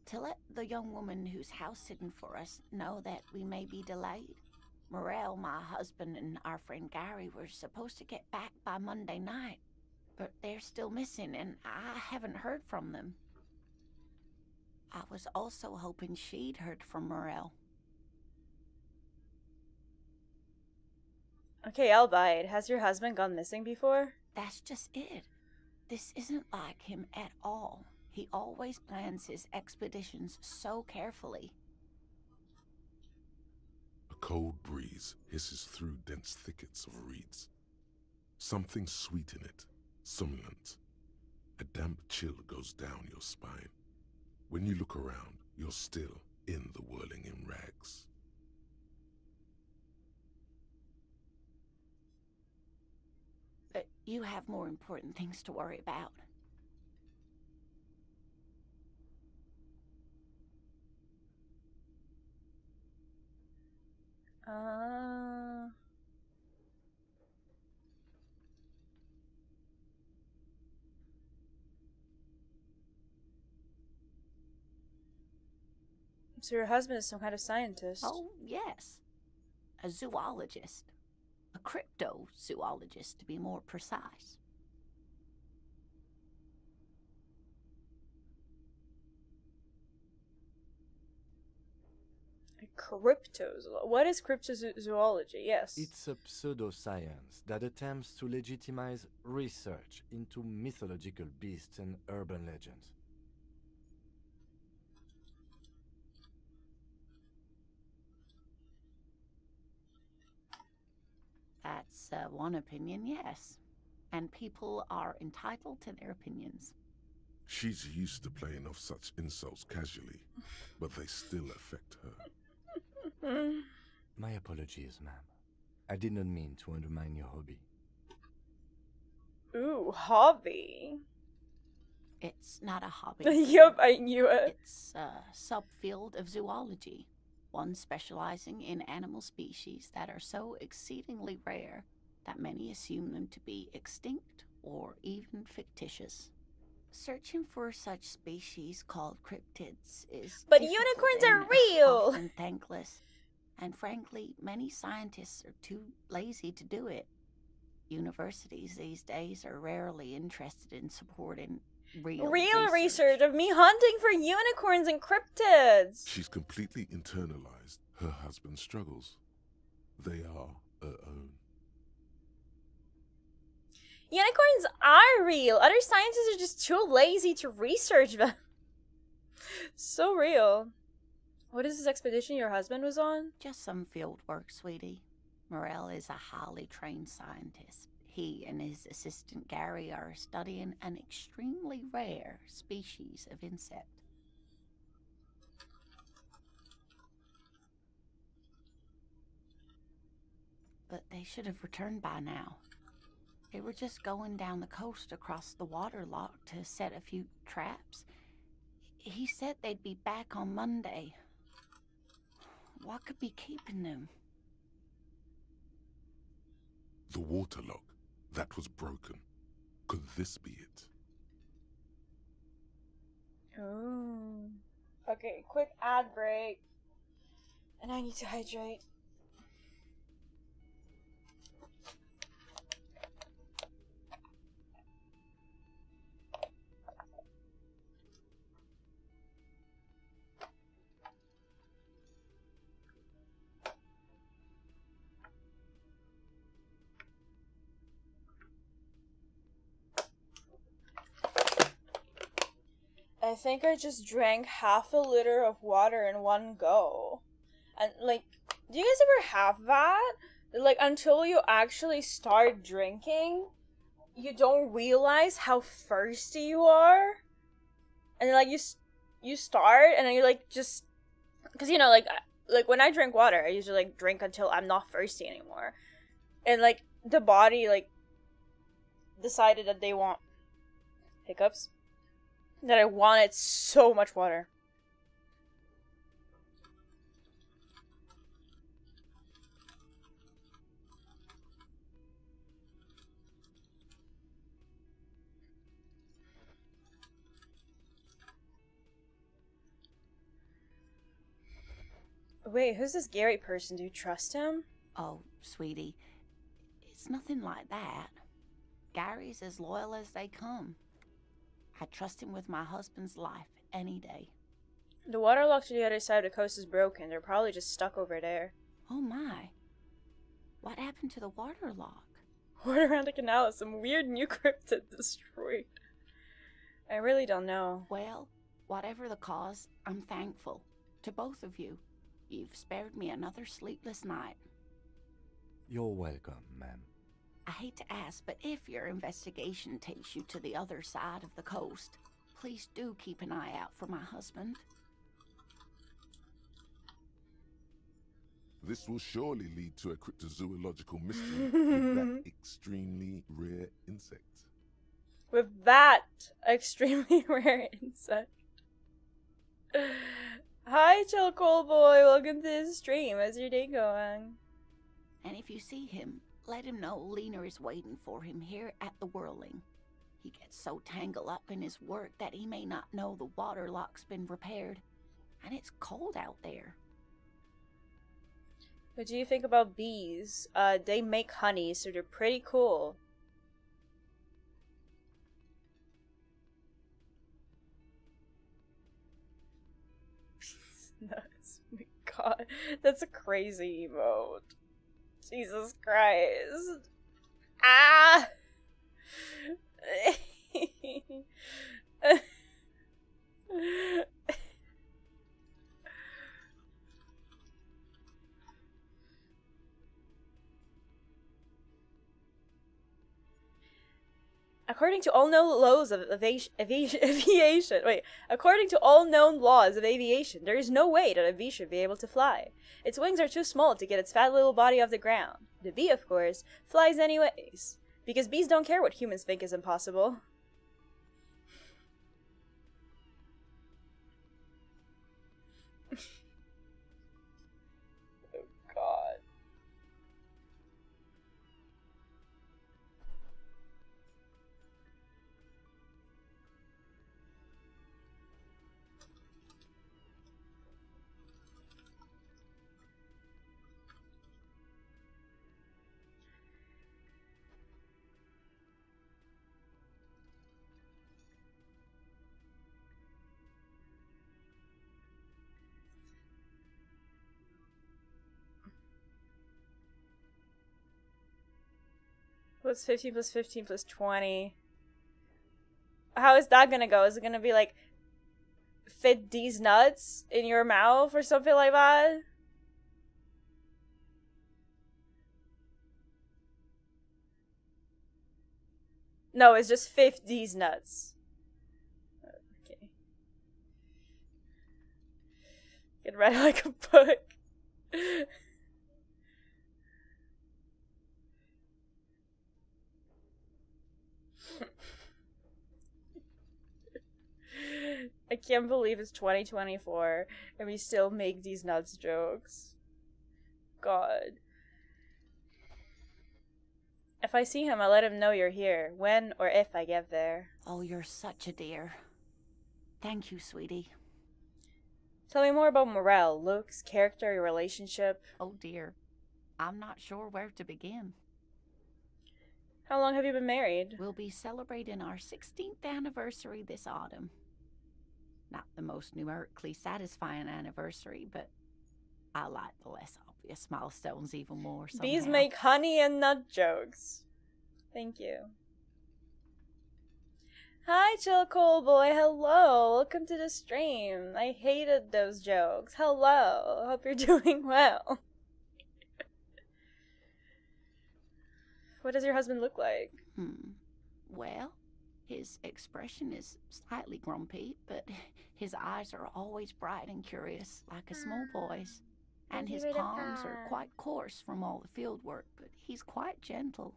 To let the young woman who's house sitting for us know that we may be delayed. Morel, my husband, and our friend Gary were supposed to get back by Monday night, but they're still missing, and I haven't heard from them. I was also hoping she'd heard from Morel. Okay, I'll bite. Has your husband gone missing before? That's just it. This isn't like him at all. He always plans his expeditions so carefully. A cold breeze hisses through dense thickets of reeds. Something sweet in it, somnolent. A damp chill goes down your spine. When you look around, you're still in the whirling in rags. But you have more important things to worry about. So your husband is some kind of scientist. Oh, yes. A zoologist. A cryptozoologist, to be more precise. What is cryptozoology? Yes. It's a pseudoscience that attempts to legitimize research into mythological beasts and urban legends. That's one opinion, yes. And people are entitled to their opinions. She's used to playing off such insults casually, but they still affect her. My apologies, ma'am. I did not mean to undermine your hobby. Ooh, hobby. It's not a hobby. Yup, I knew it. It's a subfield of zoology, one specializing in animal species that are so exceedingly rare that many assume them to be extinct or even fictitious. Searching for such species called cryptids is But difficult unicorns are and real! often thankless. And frankly, many scientists are too lazy to do it. Universities these days are rarely interested in supporting real research of me hunting for unicorns and cryptids. She's completely internalized her husband's struggles. They are her own. Unicorns are real. Other scientists are just too lazy to research them. So real. What is this expedition your husband was on? Just some field work, sweetie. Morel is a highly trained scientist. He and his assistant Gary are studying an extremely rare species of insect. But they should have returned by now. They were just going down the coast across the water lock to set a few traps. He said they'd be back on Monday. What could be keeping them? The water lock. That was broken. Could this be it? Oh. Okay, quick ad break. And I need to hydrate. I think I just drank half a liter of water in one go. And, like, do you guys ever have that? Like, until you actually start drinking, you don't realize how thirsty you are. And, like, you start, and then you, like, just... Because, you know, like, when I drink water, I usually, like, drink until I'm not thirsty anymore. And, like, the body, like, decided that they want... Hiccups? That I wanted so much water. Wait, who's this Gary person? Do you trust him? Oh, sweetie, it's nothing like that. Gary's as loyal as they come. I trust him with my husband's life any day. The water lock to the other side of the coast is broken. They're probably just stuck over there. Oh my. What happened to the water lock? What around the canal is some weird new cryptid destroyed. I really don't know. Well, whatever the cause, I'm thankful. To both of you. You've spared me another sleepless night. You're welcome, ma'am. I hate to ask, but if your investigation takes you to the other side of the coast, please do keep an eye out for my husband. This will surely lead to a cryptozoological mystery with that extremely rare insect. With that extremely rare insect. Hi, Chill Cool Boy. Welcome to the stream. How's your day going? And if you see him, let him know Lena is waiting for him here at the Whirling. He gets so tangled up in his work that he may not know the water lock's been repaired. And it's cold out there. What do you think about bees? They make honey, so they're pretty cool. Nuts. Oh my god. That's a crazy emote. Jesus Christ. Ah! According to all known laws of aviation, according to all known laws of aviation, there is no way that a bee should be able to fly. Its wings are too small to get its fat little body off the ground. The bee, of course, flies anyways, because bees don't care what humans think is impossible. Oh god. What's 15 plus 15 plus 20? How is that gonna go? Is it gonna be like fit these nuts in your mouth or something like that? No, it's just fit these nuts. Okay. Get read like a book. I can't believe it's 2024 and we still make these nuts jokes. God. If I see him, I'll let him know you're here, when or if I get there. Oh, you're such a dear. Thank you, sweetie. Tell me more about Morel, looks, character, your relationship. Oh dear. I'm not sure where to begin. How long have you been married? We'll be celebrating our 16th anniversary this autumn. Not the most numerically satisfying anniversary, but I like the less obvious milestones even more somehow. Bees make honey and nut jokes. Thank you. Hi, Chill Cool Boy. Hello. Welcome to the stream. I hated those jokes. Hello. Hope you're doing well. What does your husband look like? Well, his expression is slightly grumpy, but his eyes are always bright and curious, like a small boy's. And his palms are quite coarse from all the field work, but he's quite gentle.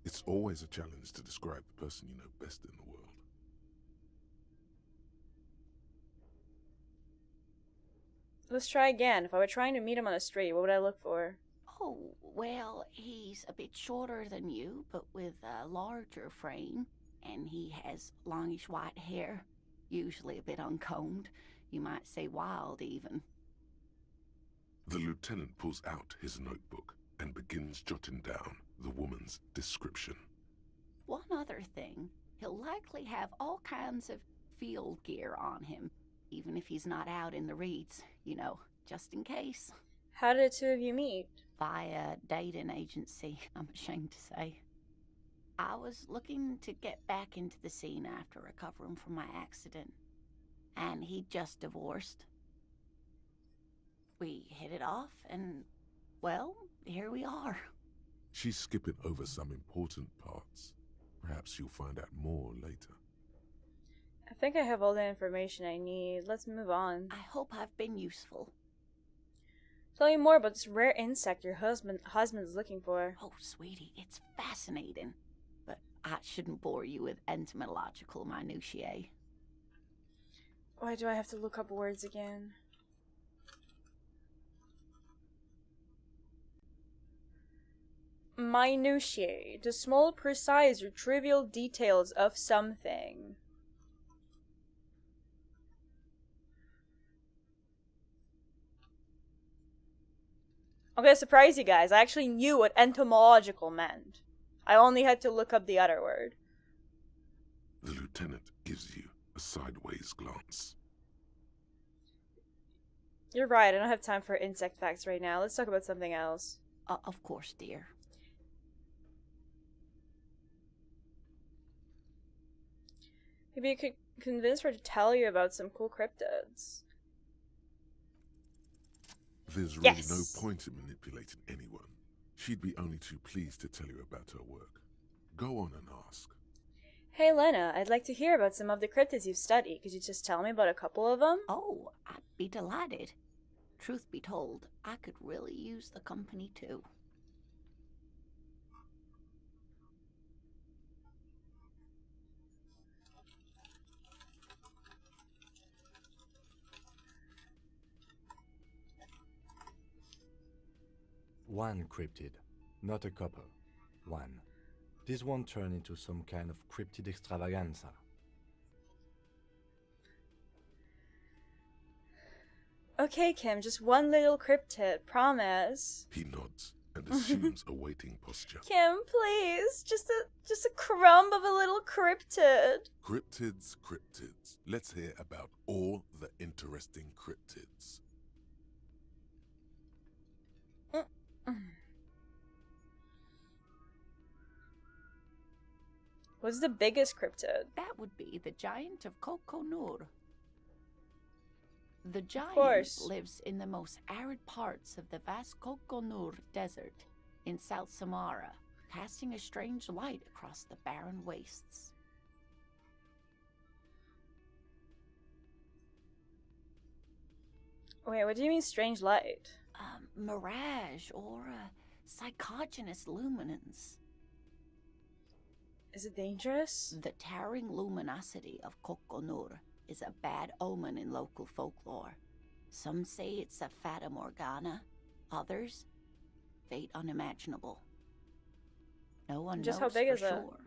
It's always a challenge to describe the person you know best in the world. Let's try again. If I were trying to meet him on the street, what would I look for? Oh, well, he's a bit shorter than you, but with a larger frame. And he has longish white hair, usually a bit uncombed. You might say wild, even. The lieutenant pulls out his notebook and begins jotting down the woman's description. One other thing, he'll likely have all kinds of field gear on him, even if he's not out in the reeds, you know, just in case. How did the two of you meet? Via dating agency, I'm ashamed to say. I was looking to get back into the scene after recovering from my accident, and he'd just divorced. We hit it off, and, well, here we are. She's skipping over some important parts. Perhaps you'll find out more later. I think I have all the information I need. Let's move on. I hope I've been useful. Tell me more about this rare insect your husband's looking for. Oh, sweetie, it's fascinating. But I shouldn't bore you with entomological minutiae. Why do I have to look up words again? Minutiae, the small, precise, or trivial details of something. I'm gonna surprise you guys. I actually knew what entomological meant. I only had to look up the other word. The lieutenant gives you a sideways glance. You're right, I don't have time for insect facts right now. Let's talk about something else. Of course, dear. Maybe you could convince her to tell you about some cool cryptids. There's really Yes. no point in manipulating anyone. She'd be only too pleased to tell you about her work. Go on and ask. Hey Lena, I'd like to hear about some of the cryptids you've studied. Could you just tell me about a couple of them? Oh, I'd be delighted. Truth be told, I could really use the company too. One cryptid, not a couple. One. This won't turn into some kind of cryptid extravaganza. Okay, Kim, just one little cryptid, promise. He nods and assumes a waiting posture. Kim, please, just a crumb of a little cryptid. Cryptids, cryptids. Let's hear about all the interesting cryptids. What's the biggest cryptid? That would be the giant of Kokonur. The giant course. lives in the most arid parts of the vast Kokonur Desert in South Samara, casting a strange light across the barren wastes. Wait, what do you mean strange light? Mirage or psychogenous luminance. Is it dangerous? The towering luminosity of Kokonur is a bad omen in local folklore. Some say it's a fata morgana, others, fate unimaginable. No one Just knows how big for is it? sure.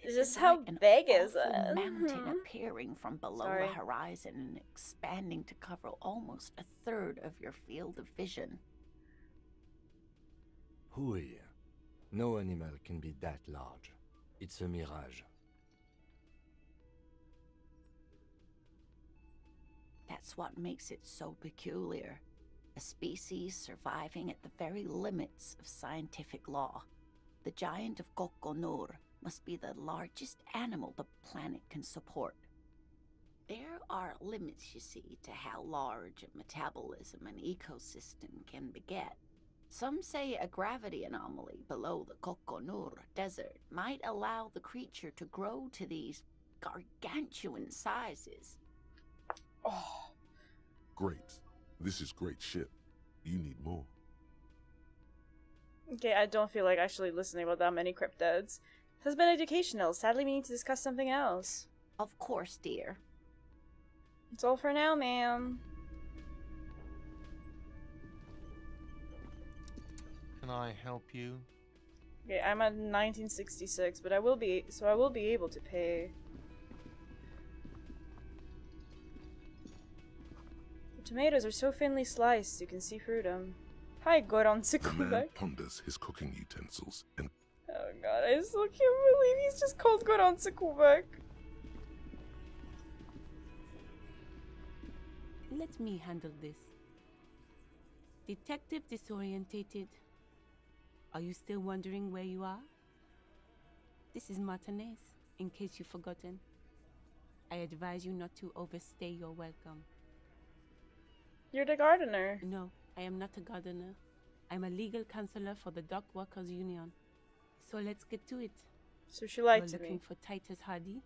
Just It's how like an big is awful it? mountain Mhm. appearing from below Sorry. the horizon and expanding to cover almost a third of your field of vision. Who here? No animal can be that large. It's a mirage. That's what makes it so peculiar. A species surviving at the very limits of scientific law. The giant of Kokonur must be the largest animal the planet can support. There are limits, you see, to how large a metabolism an ecosystem can beget. Some say a gravity anomaly below the Kokonur Desert might allow the creature to grow to these gargantuan sizes. Oh, Great. This is great shit. You need more. okay, I don't feel like actually listening about that many cryptids. This has been educational. Sadly, we need to discuss something else. Of course, dear. That's all for now, ma'am. Can I help you? Okay, I'm at 1966, but I will be able to pay. The tomatoes are so thinly sliced, you can see through them. Hi, Goron The man Sikubek. ponders his cooking utensils and Oh god, I still can't believe he's just called Goron Sikubek. Let me handle this. Detective Disorientated. Are you still wondering where you are? This is Martinez, in case you've forgotten. I advise you not to overstay your welcome. You're the gardener. No, I am not a gardener. I'm a legal counselor for the Dock Workers Union. So let's get to it. So she lied You're to looking me. for Titus Hardy?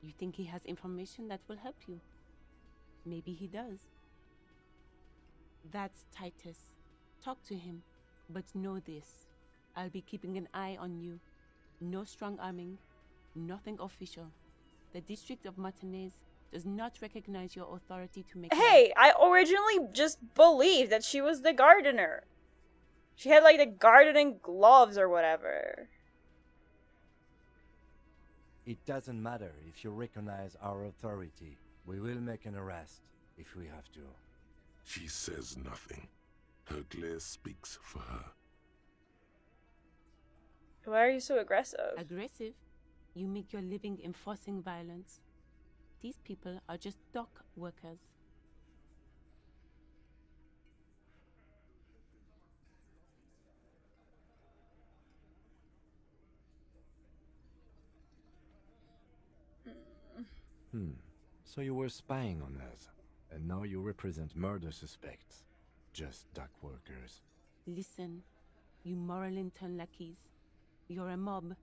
You think he has information that will help you? Maybe he does. That's Titus. Talk to him. But know this. I'll be keeping an eye on you. No strong arming. Nothing official. The District of Martinez does not recognize your authority to make Hey, I originally just believed that she was the gardener. She had like the gardening gloves or whatever. It doesn't matter if you recognize our authority. We will make an arrest if we have to. she says nothing. Her glare speaks for her. Why are you so aggressive? aggressive. You make your living enforcing violence. These people are just dock workers. So you were spying on us, and now you represent murder suspects. Just dock workers. Listen, you moral intern lackeys. You're a mob,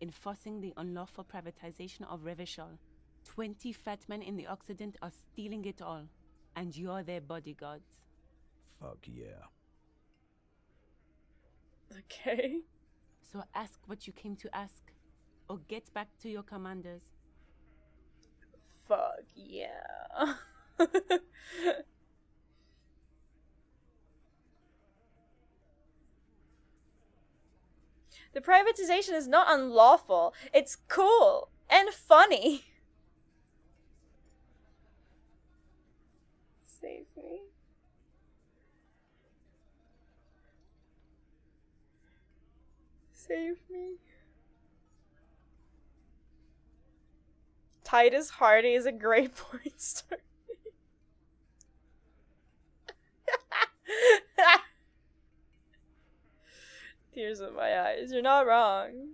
enforcing the unlawful privatization of Revachol. 20 fat men in the Occident are stealing it all, and you're their bodyguards. Fuck yeah. Okay. So ask what you came to ask, or get back to your commanders. Fuck yeah. The privatization is not unlawful. It's cool and funny. Save me. Save me. Titus Hardy is a great porn star. Tears in my eyes. You're not wrong.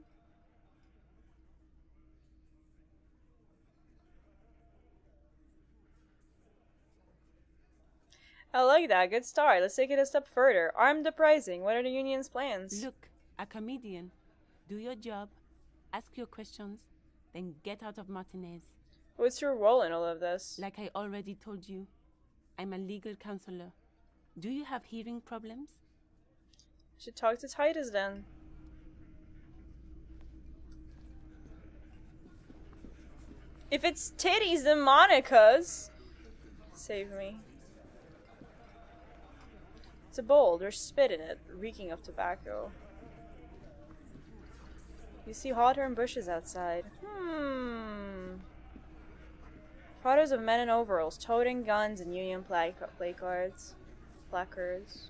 I like that. Good start. Let's take it a step further. Armed uprising. What are the union's plans? Look, a comedian. Do your job, ask your questions, then get out of Martinez. What's your role in all of this? Like I already told you, I'm a legal counselor. Do you have hearing problems? Should talk to Titus then. If it's titties, then Monica's. Save me. It's a bowl. There's spit in it, reeking of tobacco. You see hot and bushes outside. Photos of men in overalls, toting guns and union placards. Placards.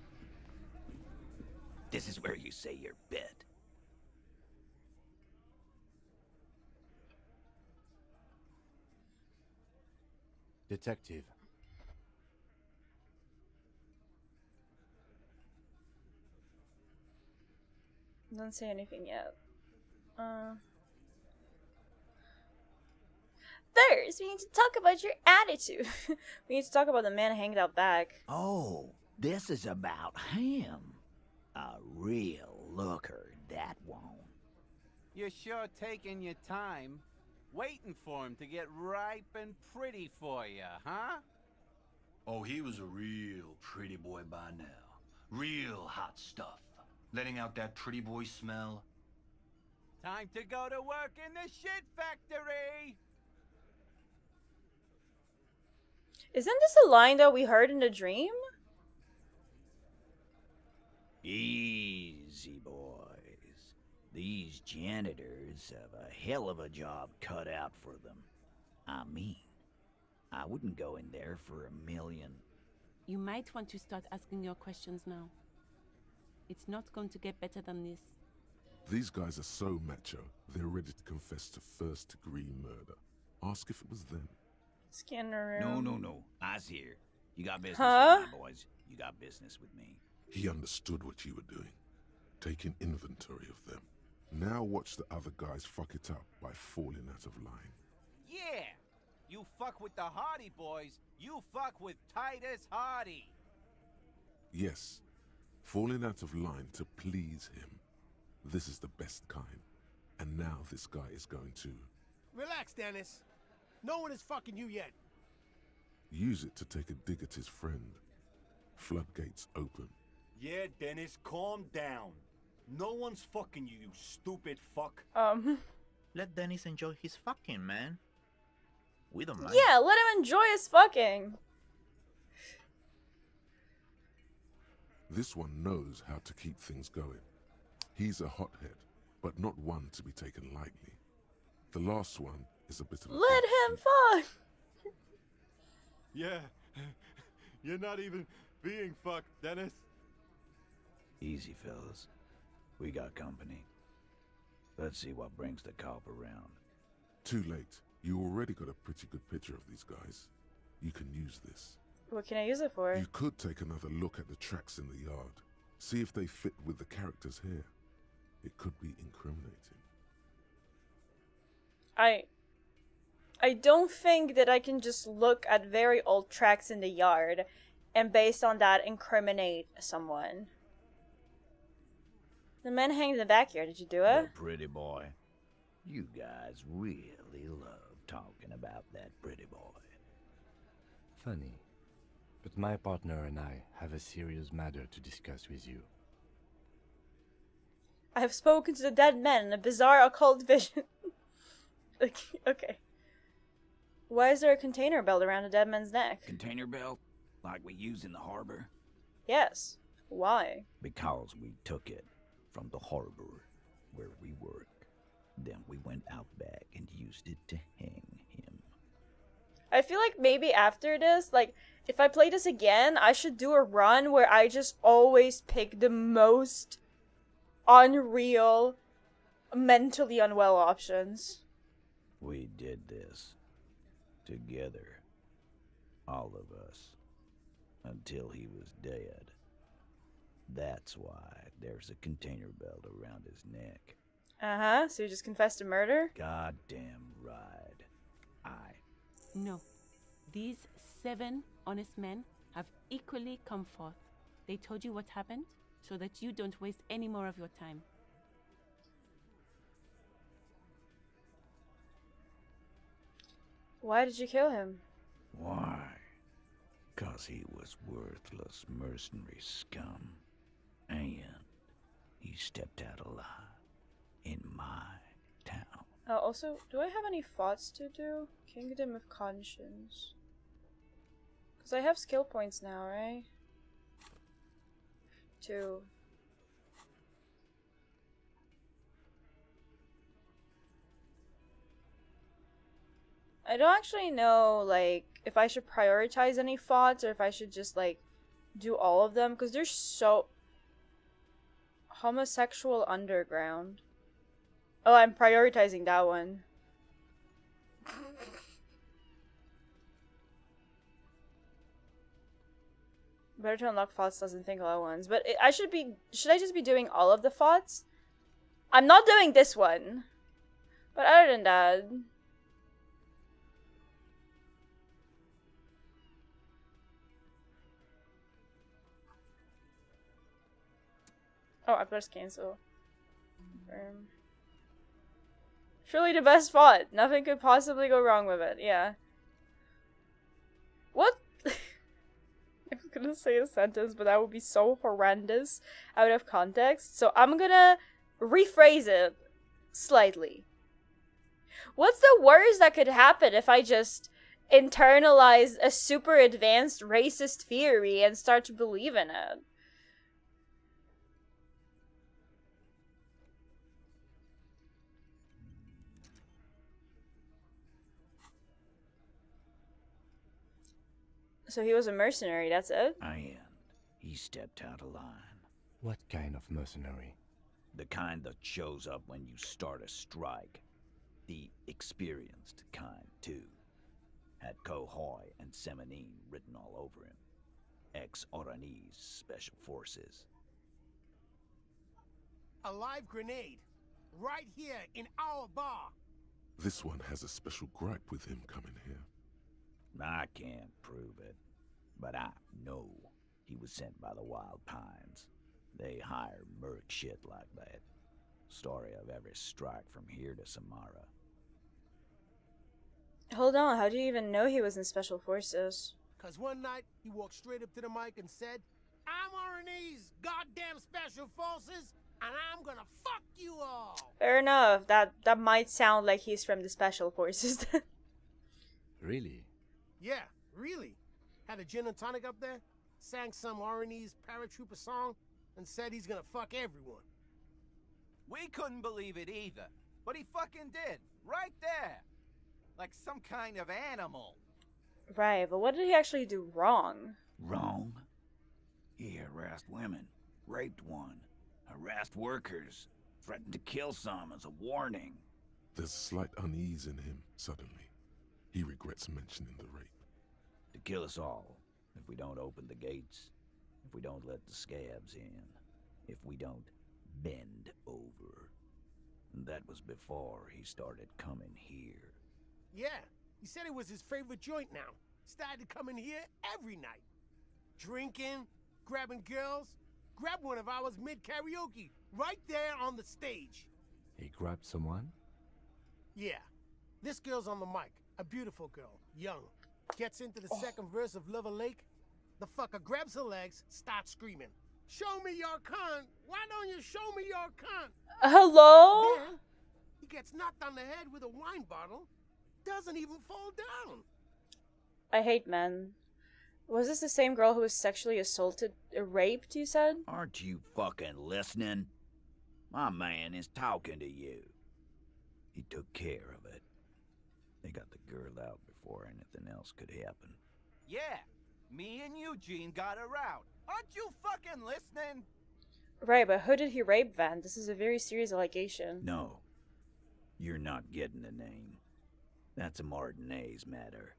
This is where you say your bit. Detective. Don't say anything yet. First, we need to talk about your attitude. We need to talk about the man hanged out back. Oh, this is about him. A real looker, that won't. You're sure taking your time, waiting for him to get ripe and pretty for you, huh? Oh, he was a real pretty boy by now. Real hot stuff. Letting out that pretty boy smell. Time to go to work in the shit factory! Isn't this a line that we heard in the dream? Easy, boys. These janitors have a hell of a job cut out for them. I mean, I wouldn't go in there for $1 million. You might want to start asking your questions now. It's not going to get better than this. These guys are so macho, they're ready to confess to first-degree murder. Ask if it was them. Scanner No, room. no. I's here. You got business Huh? with me, boys. You got business with me. He understood what you were doing, taking inventory of them. Now watch the other guys fuck it up by falling out of line. Yeah! You fuck with the Hardy boys, you fuck with Titus Hardy! Yes, falling out of line to please him. This is the best kind. And now this guy is going to Relax, Dennis. No one is fucking you yet. use it to take a dig at his friend. Floodgates open. Yeah, Dennis, calm down. No one's fucking you, you stupid fuck. Let Dennis enjoy his fucking, man. We don't mind. Yeah, let him enjoy his fucking. This one knows how to keep things going. He's a hothead, but not one to be taken lightly. The last one is a bit of a Let him fuck. Yeah, you're not even being fucked, Dennis. Easy, fellas. We got company. Let's see what brings the cop around. Too late. You already got a pretty good picture of these guys. You can use this. What can I use it for? You could take another look at the tracks in the yard. See if they fit with the characters here. It could be incriminating. I don't think that I can just look at very old tracks in the yard and based on that incriminate someone. The men hanged in the backyard. Did you do it? The pretty boy. You guys really love talking about that pretty boy. Funny. But my partner and I have a serious matter to discuss with you. I have spoken to the dead men in a bizarre occult vision. Okay. Why is there a container belt around a dead man's neck? Container belt? Like we use in the harbor? Yes. Why? Because we took it from the harbor where we work. Then we went out back and used it to hang him. I feel like maybe after this, like, if I play this again, I should do a run where I just always pick the most unreal, mentally unwell options. We did this. Together. All of us. Until he was dead. That's why there's a container belt around his neck. Uh-huh, so you just confessed to murder? Goddamn right. No. These 7 honest men have equally come forth. They told you what happened so that you don't waste any more of your time. Why did you kill him? Why? 'Cause he was worthless mercenary scum. And he stepped out alive in my town. Also, do I have any thoughts to do? Kingdom of Conscience. Because I have skill points now, right? 2. I don't actually know, like, if I should prioritize any thoughts or if I should just, like, do all of them. Because there's so... Homosexual Underground. Oh, I'm prioritizing that one. Better to unlock thoughts doesn't think all at once. But should I just be doing all of the thoughts? I'm not doing this one. But other than that... Oh, I pressed cancel. Confirm. Surely the best thought. Nothing could possibly go wrong with it. Yeah. What? I'm gonna say a sentence, but that would be so horrendous out of context. So I'm gonna rephrase it slightly. What's the worst that could happen if I just internalize a super advanced racist theory and start to believe in it? So he was a mercenary, that's it? And he stepped out of line. What kind of mercenary? The kind that shows up when you start a strike. The experienced kind, too. Had Kohoi and Semenine written all over him. Ex-Oranese Special Forces. A live grenade. Right here in our bar. This one has a special gripe with him coming here. I can't prove it, but I know he was sent by the Wild Pines. They hire merc shit like that. Story of every strike from here to Samara. Hold on, how do you even know he was in Special Forces? Cause one night, he walked straight up to the mic and said, "I'm RNE's goddamn Special Forces, and I'm gonna fuck you all!" Fair enough, that might sound like he's from the Special Forces. Really? Yeah, really. Had a gin and tonic up there, sang some RNE's paratrooper song, and said he's gonna fuck everyone. We couldn't believe it either, but he fucking did, right there. Like some kind of animal. Right, but what did he actually do wrong? Wrong? He harassed women, raped one, harassed workers, threatened to kill some as a warning. There's a slight unease in him, suddenly. He regrets mentioning the rape. To kill us all, if we don't open the gates, if we don't let the scabs in, if we don't bend over. And that was before he started coming here. Yeah, he said it was his favorite joint now. Started coming here every night. Drinking, grabbing girls. Grabbed one of ours mid-karaoke, right there on the stage. He grabbed someone? Yeah. This girl's on the mic. A beautiful girl, young. Gets into the second verse of Lover Lake. The fucker grabs her legs, starts screaming. "Show me your cunt! Why don't you show me your cunt?" Hello? Then, he gets knocked on the head with a wine bottle. Doesn't even fall down. I hate men. Was this the same girl who was sexually assaulted, raped, you said? Aren't you fucking listening? My man is talking to you. He took care of it. They got the girl out before anything else could happen. Yeah, me and Eugene got her out. Aren't you fucking listening? Right, but who did he rape then? This is a very serious allegation. No. You're not getting the name. That's a Martinez matter.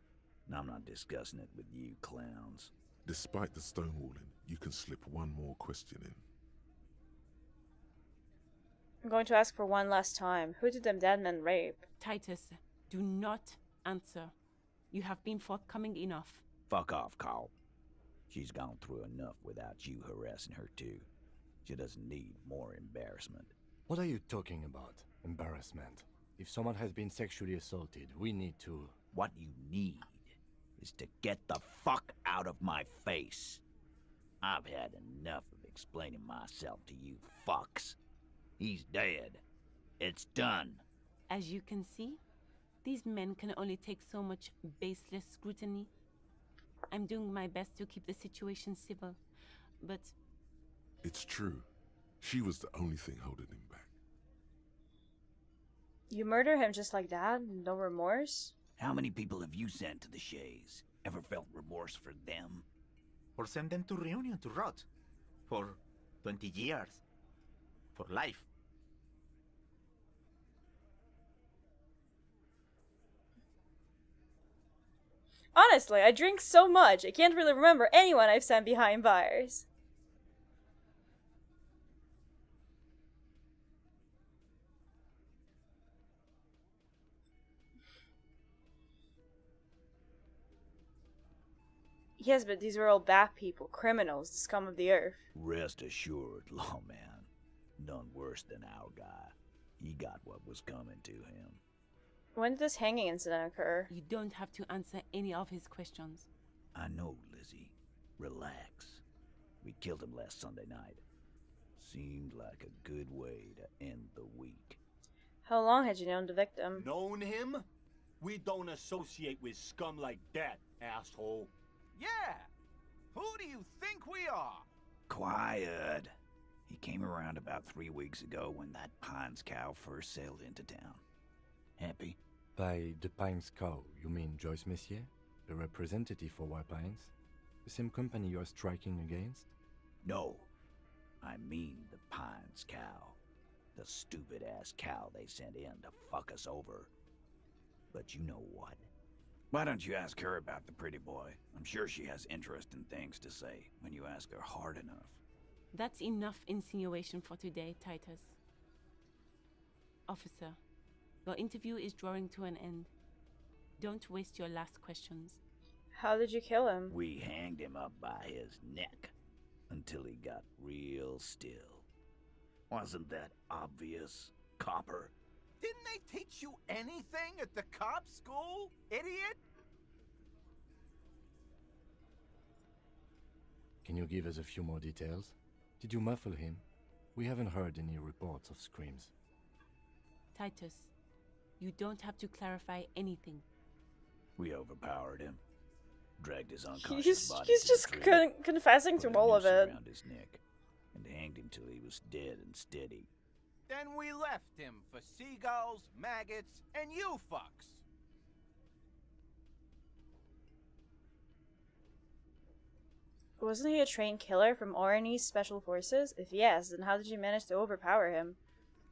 And I'm not discussing it with you clowns. Despite the stonewalling, you can slip one more question in. I'm going to ask for one last time. Who did them dead men rape? Titus, do not answer. You have been forthcoming enough. Fuck off, Carl. She's gone through enough without you harassing her too. She doesn't need more embarrassment. What are you talking about? Embarrassment. If someone has been sexually assaulted, we need to... What you need is to get the fuck out of my face. I've had enough of explaining myself to you fucks. He's dead. It's done. As you can see, these men can only take so much baseless scrutiny. I'm doing my best to keep the situation civil, but... It's true. She was the only thing holding him back. You murder him just like that? No remorse? How many people have you sent to the Shays? Ever felt remorse for them? Or send them to Reunion to rot. For 20 years. For life. Honestly, I drink so much, I can't really remember anyone I've sent behind bars. Yes, but these were all bad people, criminals, the scum of the earth. Rest assured, lawman. None worse than our guy. He got what was coming to him. When did this hanging incident occur? You don't have to answer any of his questions. I know, Lizzie. Relax. We killed him last Sunday night. Seemed like a good way to end the week. How long had you known the victim? Known him? We don't associate with scum like that, asshole. Yeah! Who do you think we are? Quiet. He came around about 3 weeks ago when that Pines cow first sailed into town. Happy? By the Pines cow, you mean Joyce Messier? The representative for White Pines? The same company you are striking against? No. I mean the Pines cow. The stupid-ass cow they sent in to fuck us over. But you know what? Why don't you ask her about the pretty boy? I'm sure she has interesting things to say when you ask her hard enough. That's enough insinuation for today, Titus. Officer, your interview is drawing to an end. Don't waste your last questions. How did you kill him? We hanged him up by his neck until he got real still. Wasn't that obvious, copper? Didn't they teach you anything at the cop school, idiot? Can you give us a few more details? Did you muffle him? We haven't heard any reports of screams. Titus, you don't have to clarify anything. We overpowered him. Dragged his unconscious body He's to the just tree, confessing put to a all of noose it. around his neck, and hanged him till he was dead and steady. Then we left him for seagulls, maggots, and you fucks. Wasn't he a trained killer from Orani's Special Forces? If yes, then how did you manage to overpower him?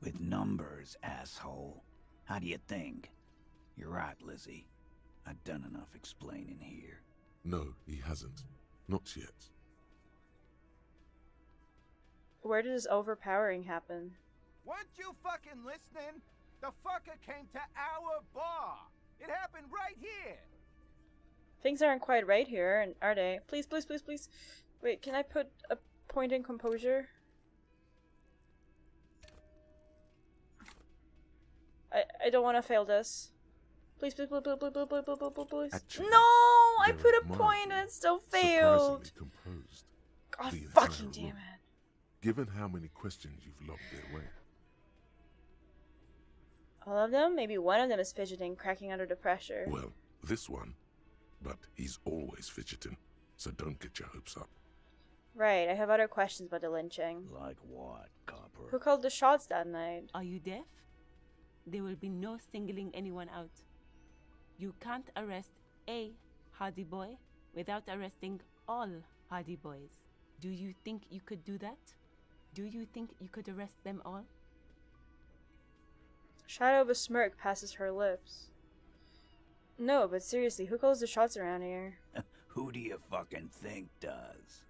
With numbers, asshole. How do you think? You're right, Lizzie. I've done enough explaining here. No, he hasn't. Not yet. Where did this overpowering happen? Weren't you fucking listening? The fucker came to our bar. It happened right here. Things aren't quite right here, are they? Please, please, please, please. Wait, can I put a point in composure? I don't want to fail this. Please, please, please, please, please, please, please, please, please, please. Actually, No! I they're put a admirable, point and it still failed. surprisingly composed. God the fucking entire damn room. it. Given how many questions you've lobbed their way. All of them? Maybe one of them is fidgeting, cracking under the pressure. Well, this one. But he's always fidgeting, so don't get your hopes up. Right, I have other questions about the lynching. Like what, copper? Who called the shots that night? Are you deaf? There will be no singling anyone out. You can't arrest a Hardy Boy without arresting all Hardy Boys. Do you think you could do that? Do you think you could arrest them all? Shadow of a smirk passes her lips. No, but seriously, who calls the shots around here? Who do you fucking think does?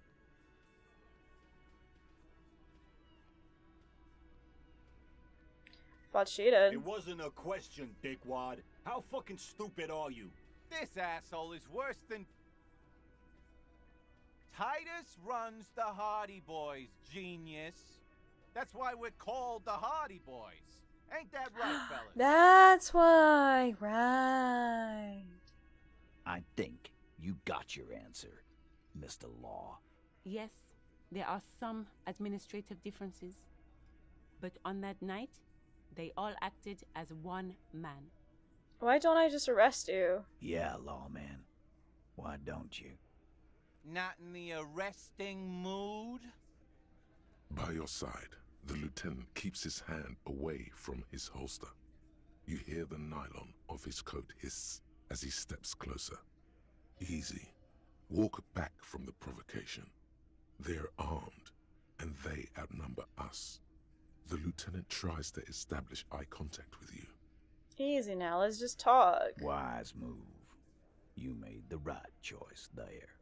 Thought she did. It wasn't a question, dickwad. How fucking stupid are you? This asshole is worse than... Titus runs the Hardy Boys, genius. That's why we're called the Hardy Boys. Ain't that right, fellas? That's why, right. I think you got your answer, Mr. Law. Yes, there are some administrative differences. But on that night, they all acted as one man. Why don't I just arrest you? Yeah, lawman. Why don't you? Not in the arresting mood? By your side, the lieutenant keeps his hand away from his holster. You hear the nylon of his coat hiss as he steps closer. Easy. Walk back from the provocation. They're armed, and they outnumber us. The lieutenant tries to establish eye contact with you. Easy now, let's just talk. Wise move. You made the right choice there.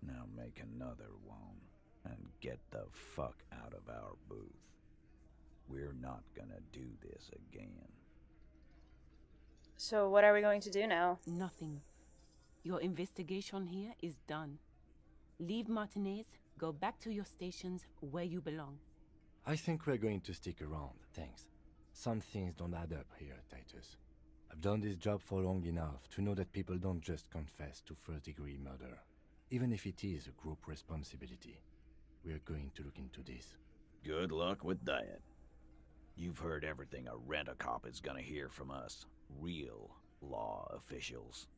Now make another one and get the fuck out of our booth. We're not gonna do this again. So what are we going to do now? Nothing. Your investigation here is done. Leave Martinez, go back to your stations where you belong. I think we're going to stick around, thanks. Some things don't add up here, Titus. I've done this job for long enough to know that people don't just confess to first-degree murder, even if it is a group responsibility. We're going to look into this. Good luck with that. You've heard everything a rent-a-cop is gonna hear from us, real law officials.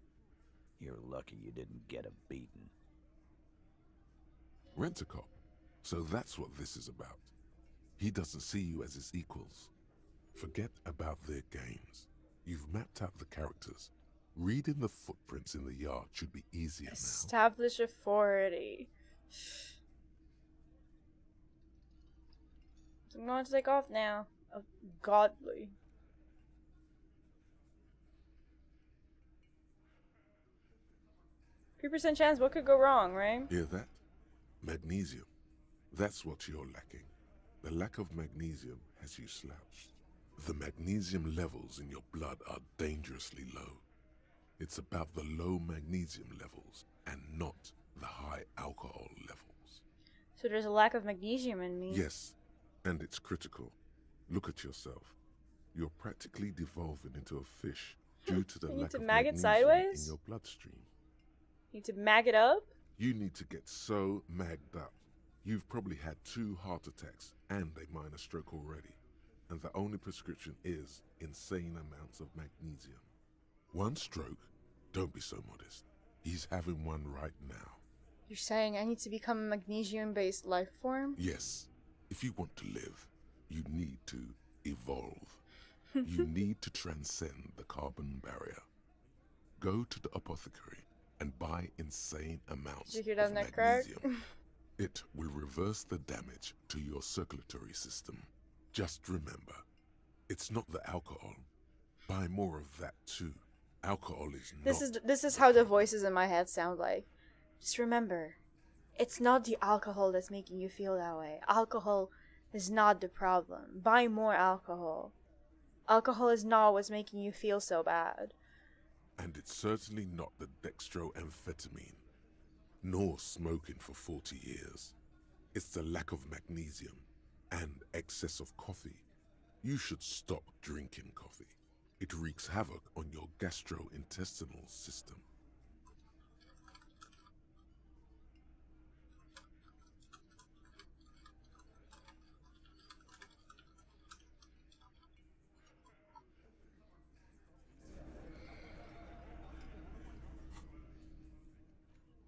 You're lucky you didn't get a beating. Rent-a-cop. So that's what this is about. He doesn't see you as his equals. Forget about their games. You've mapped out the characters. Reading the footprints in the yard should be easier now. Establish authority. I'm going to take off now. Oh, godly. %% chance, what could go wrong, right? Hear that? Magnesium. That's what you're lacking. The lack of magnesium has you slouched. The magnesium levels in your blood are dangerously low. It's about the low magnesium levels and not the high alcohol levels. So there's a lack of magnesium in me. Yes, and it's critical. Look at yourself. You're practically devolving into a fish due to the You need lack to of mag it magnesium sideways? in your bloodstream. You need to mag it up? You need to get so magged up. You've probably had 2 heart attacks and a minor stroke already. And the only prescription is insane amounts of magnesium. 1 stroke? Don't be so modest. He's having one right now. You're saying I need to become a magnesium-based life form? Yes. If you want to live, you need to evolve. You need to transcend the carbon barrier. Go to the apothecary and buy insane amounts Did you hear that of neck crack? magnesium. It will reverse the damage to your circulatory system. Just remember, it's not the alcohol. Buy more of that too. Alcohol is not... This is how the voices in my head sound like. Just remember, it's not the alcohol that's making you feel that way. Alcohol is not the problem. Buy more alcohol. Alcohol is not what's making you feel so bad. And it's certainly not the dextroamphetamine, nor smoking for 40 years. It's the lack of magnesium and excess of coffee. You should stop drinking coffee. It wreaks havoc on your gastrointestinal system.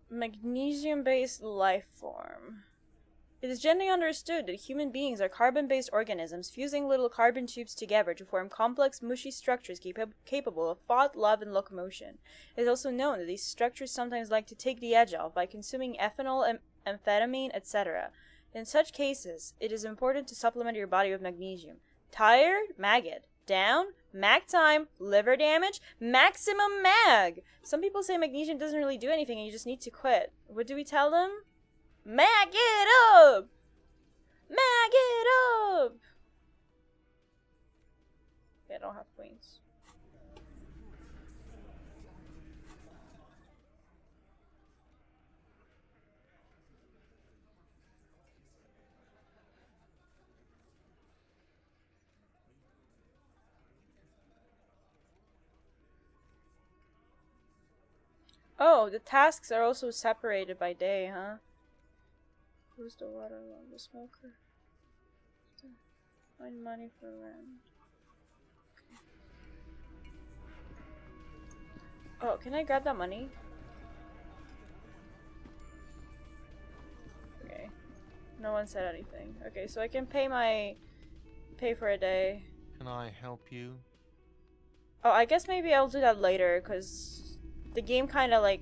Magnesium-based life form. It is generally understood that human beings are carbon-based organisms fusing little carbon tubes together to form complex, mushy structures capable of thought, love, and locomotion. It is also known that these structures sometimes like to take the edge off by consuming ethanol, amphetamine, etc. In such cases, it is important to supplement your body with magnesium. Tired? Maggot. Down? Mag time. Liver damage? Maximum mag! Some people say magnesium doesn't really do anything and you just need to quit. What do we tell them? Mag it up! Mag it up! Yeah, I don't have queens. Oh, the tasks are also separated by day, huh? Who's the water along the smoker? Find money for rent. Okay. Oh, can I grab that money? Okay. No one said anything. Okay, so I can pay for a day. Can I help you? Oh, I guess maybe I'll do that later, because the game kind of like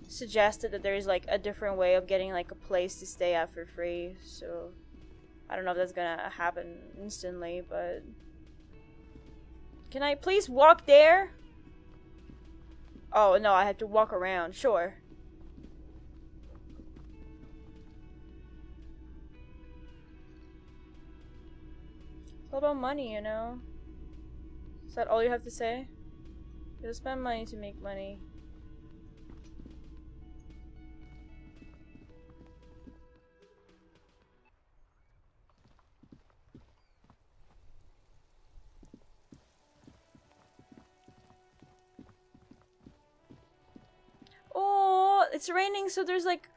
suggested that there's like a different way of getting like a place to stay at for free, so I don't know if that's gonna happen instantly, but can I please walk there? Oh no, I have to walk around, sure. It's all about money, you know? Is that all you have to say? You'll spend money to make money. Oh, it's raining, so there's like...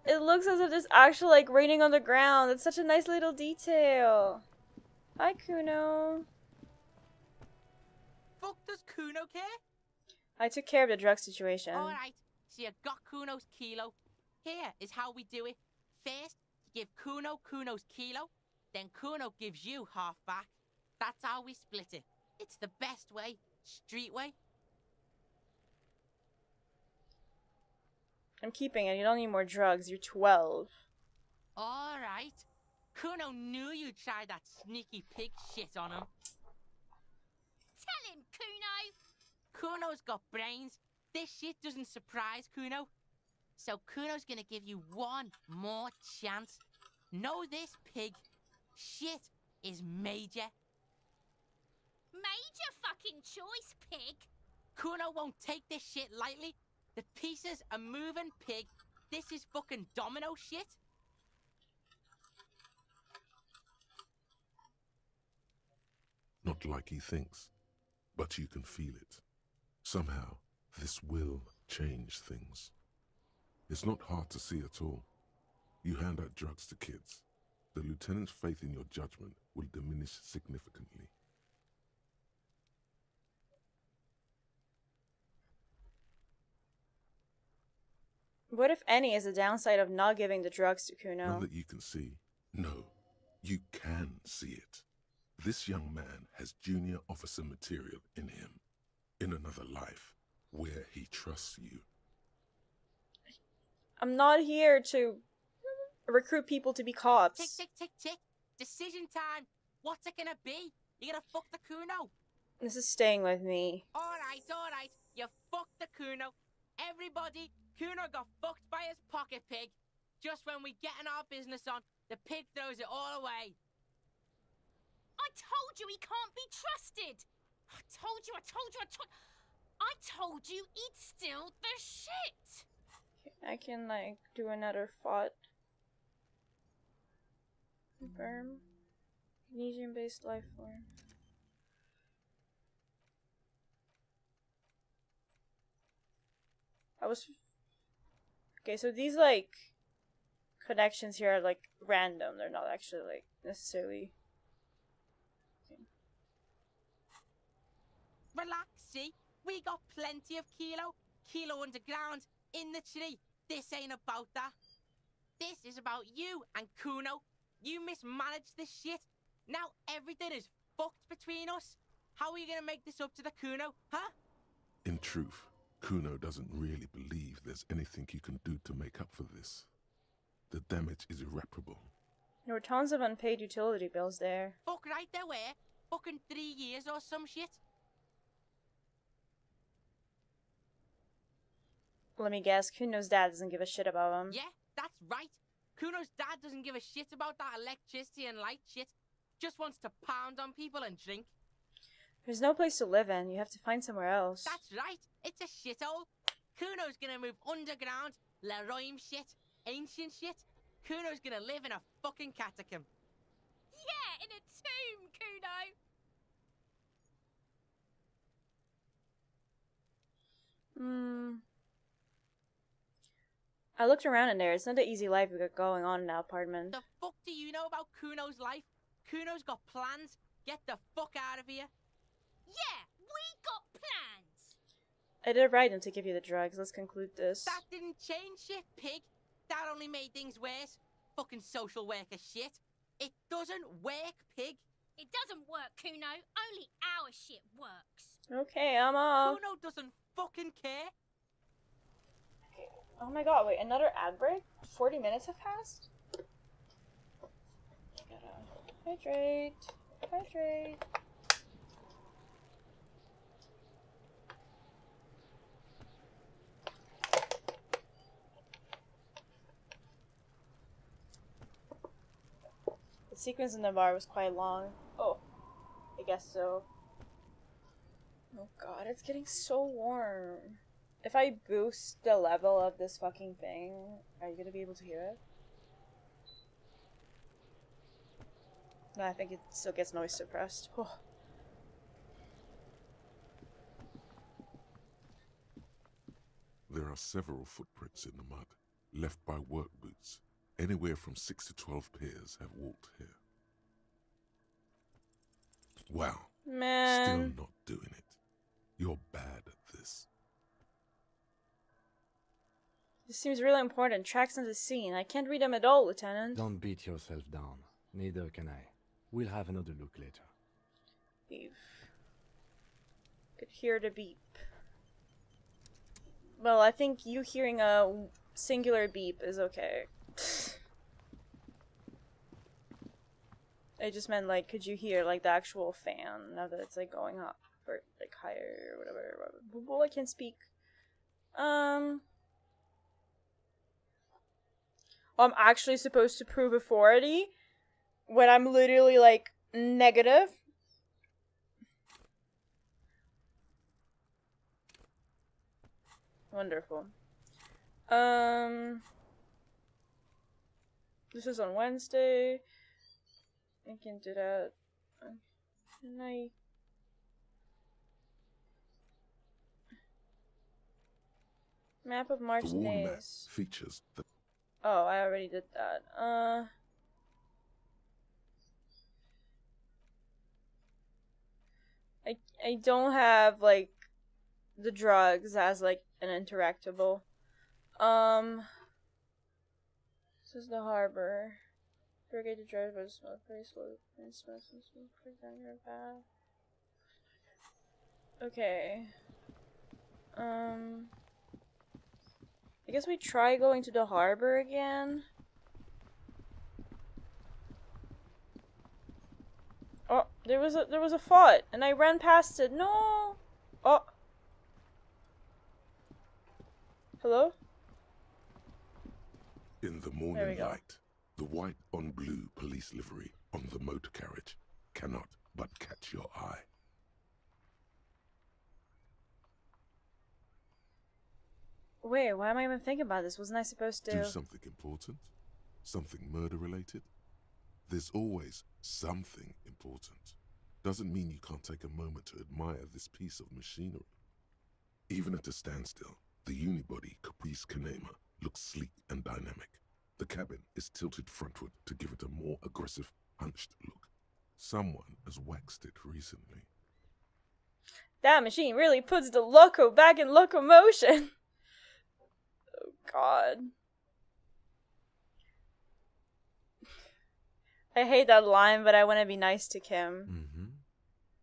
It looks as if there's actually like raining on the ground. It's such a nice little detail. Hi, Kuno. Fuck does Kuno care? I took care of the drug situation. Alright, so you got Kuno's kilo. Here is how we do it. First, you give Kuno Kuno's kilo, then Kuno gives you half back. That's how we split it. It's the best way, street way. I'm keeping it. You don't need more drugs. You're 12. Alright. Kuno knew you'd try that sneaky pig shit on him. Tell him, Kuno! Kuno's got brains. This shit doesn't surprise Kuno. So Kuno's gonna give you one more chance. Know this, pig. Shit is major. Major fucking choice, pig. Kuno won't take this shit lightly. The pieces are moving, pig. This is fucking domino shit. Not like he thinks, but you can feel it. Somehow, this will change things. It's not hard to see at all. You hand out drugs to kids. The lieutenant's faith in your judgment will diminish significantly. What, if any, is the downside of not giving the drugs to Kuno? None that you can see. No, you can see it. This young man has junior officer material in him. In another life, where he trusts you. I'm not here to recruit people to be cops. Tick, tick, tick, tick. Decision time. What's it gonna be? You gonna fuck the Kuno? This is staying with me. Alright, alright. You fucked the Kuno. Everybody, Kuno got fucked by his pocket pig. Just when we getting our business on, the pig throws it all away. I told you he can't be trusted. I told you. I told you he'd steal the shit. I can, like, do another thought. Confirm. Magnesium-based life form. Okay, so these, like, connections here are, like, random. They're not actually, like, necessarily... Okay. Relax, see? We got plenty of kilo underground, in the tree. This ain't about that. This is about you and Kuno. You mismanaged this shit. Now everything is fucked between us. How are you gonna make this up to the Kuno, huh? In truth, Kuno doesn't really believe there's anything you can do to make up for this. The damage is irreparable. There were tons of unpaid utility bills there. Fuck right there were. Fucking 3 years or some shit. Let me guess, Kuno's dad doesn't give a shit about him. Yeah, that's right. Kuno's dad doesn't give a shit about that electricity and light shit. Just wants to pound on people and drink. There's no place to live in. You have to find somewhere else. That's right. It's a shithole. Kuno's gonna move underground. Leroy shit. Ancient shit. Kuno's gonna live in a fucking catacomb. Yeah, in a tomb, Kuno. I looked around in there. It's not an easy life we got going on in that apartment. The fuck do you know about Kuno's life? Kuno's got plans. Get the fuck out of here. Yeah, we got plans. I did right to give you the drugs. Let's conclude this. That didn't change shit, pig. That only made things worse. Fucking social worker shit. It doesn't work, pig. It doesn't work, Kuno. Only our shit works. Okay, I'm off. Kuno doesn't fucking care. Oh my god, wait, another ad break? 40 minutes have passed? I gotta hydrate. Hydrate. The sequence in the bar was quite long. Oh, I guess so. Oh god, it's getting so warm. If I boost the level of this fucking thing, are you gonna be able to hear it? No, I think it still gets noise suppressed. Oh. There are several footprints in the mud, left by work boots. Anywhere from 6 to 12 pairs have walked here. Wow. Man. Still not doing it. You're bad at this. This seems really important. Tracks on the scene. I can't read them at all, Lieutenant. Don't beat yourself down. Neither can I. We'll have another look later. Beep. Could hear the beep. Well, I think you hearing a singular beep is okay. I just meant, like, could you hear, like, the actual fan now that it's, like, going up or, like, higher or whatever. Well, I can't speak. I'm actually supposed to prove authority when I'm literally, like, negative. Wonderful. This is on Wednesday. I can do that. Can I? Map of The wall map Martinez. features the Oh, I already did that. I don't have, like, the drugs as, like, an interactable. This is the harbor. Forget to drive by smoke very slow and smoke some smoke down your path. Okay. I guess we try going to the harbor again. Oh, there was a fight, and I ran past it. No. Oh. Hello? in the There we morning go. light. The white on blue police livery on the motor carriage cannot but catch your eye. Wait, why am I even thinking about this? Wasn't I supposed to? Do something important? Something murder-related? There's always something important. Doesn't mean you can't take a moment to admire this piece of machinery. Even at a standstill, the unibody Caprice Kanema looks sleek and dynamic. The cabin is tilted frontward to give it a more aggressive, hunched look. Someone has waxed it recently. That machine really puts the loco back in locomotion. Oh, God. I hate that line, but I want to be nice to Kim. Mm-hmm.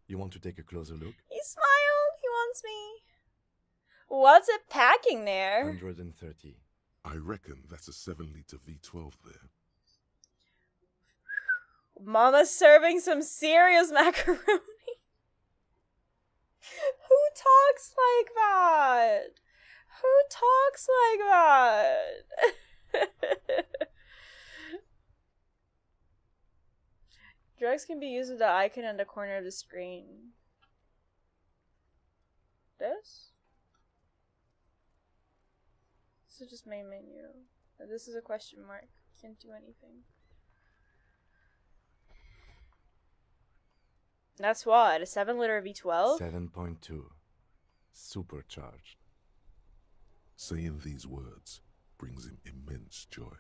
You want to take a closer look? He smiled. He wants me. What's it packing there? 130. I reckon that's a 7-liter V12 there. Mama's serving some serious macaroni. Who talks like that? Who talks like that? Drugs can be used with the icon in the corner of the screen. This? This is just main menu. This is a question mark. Can't do anything. That's what? A 7-liter V12? 7.2. Supercharged. Saying these words brings him immense joy.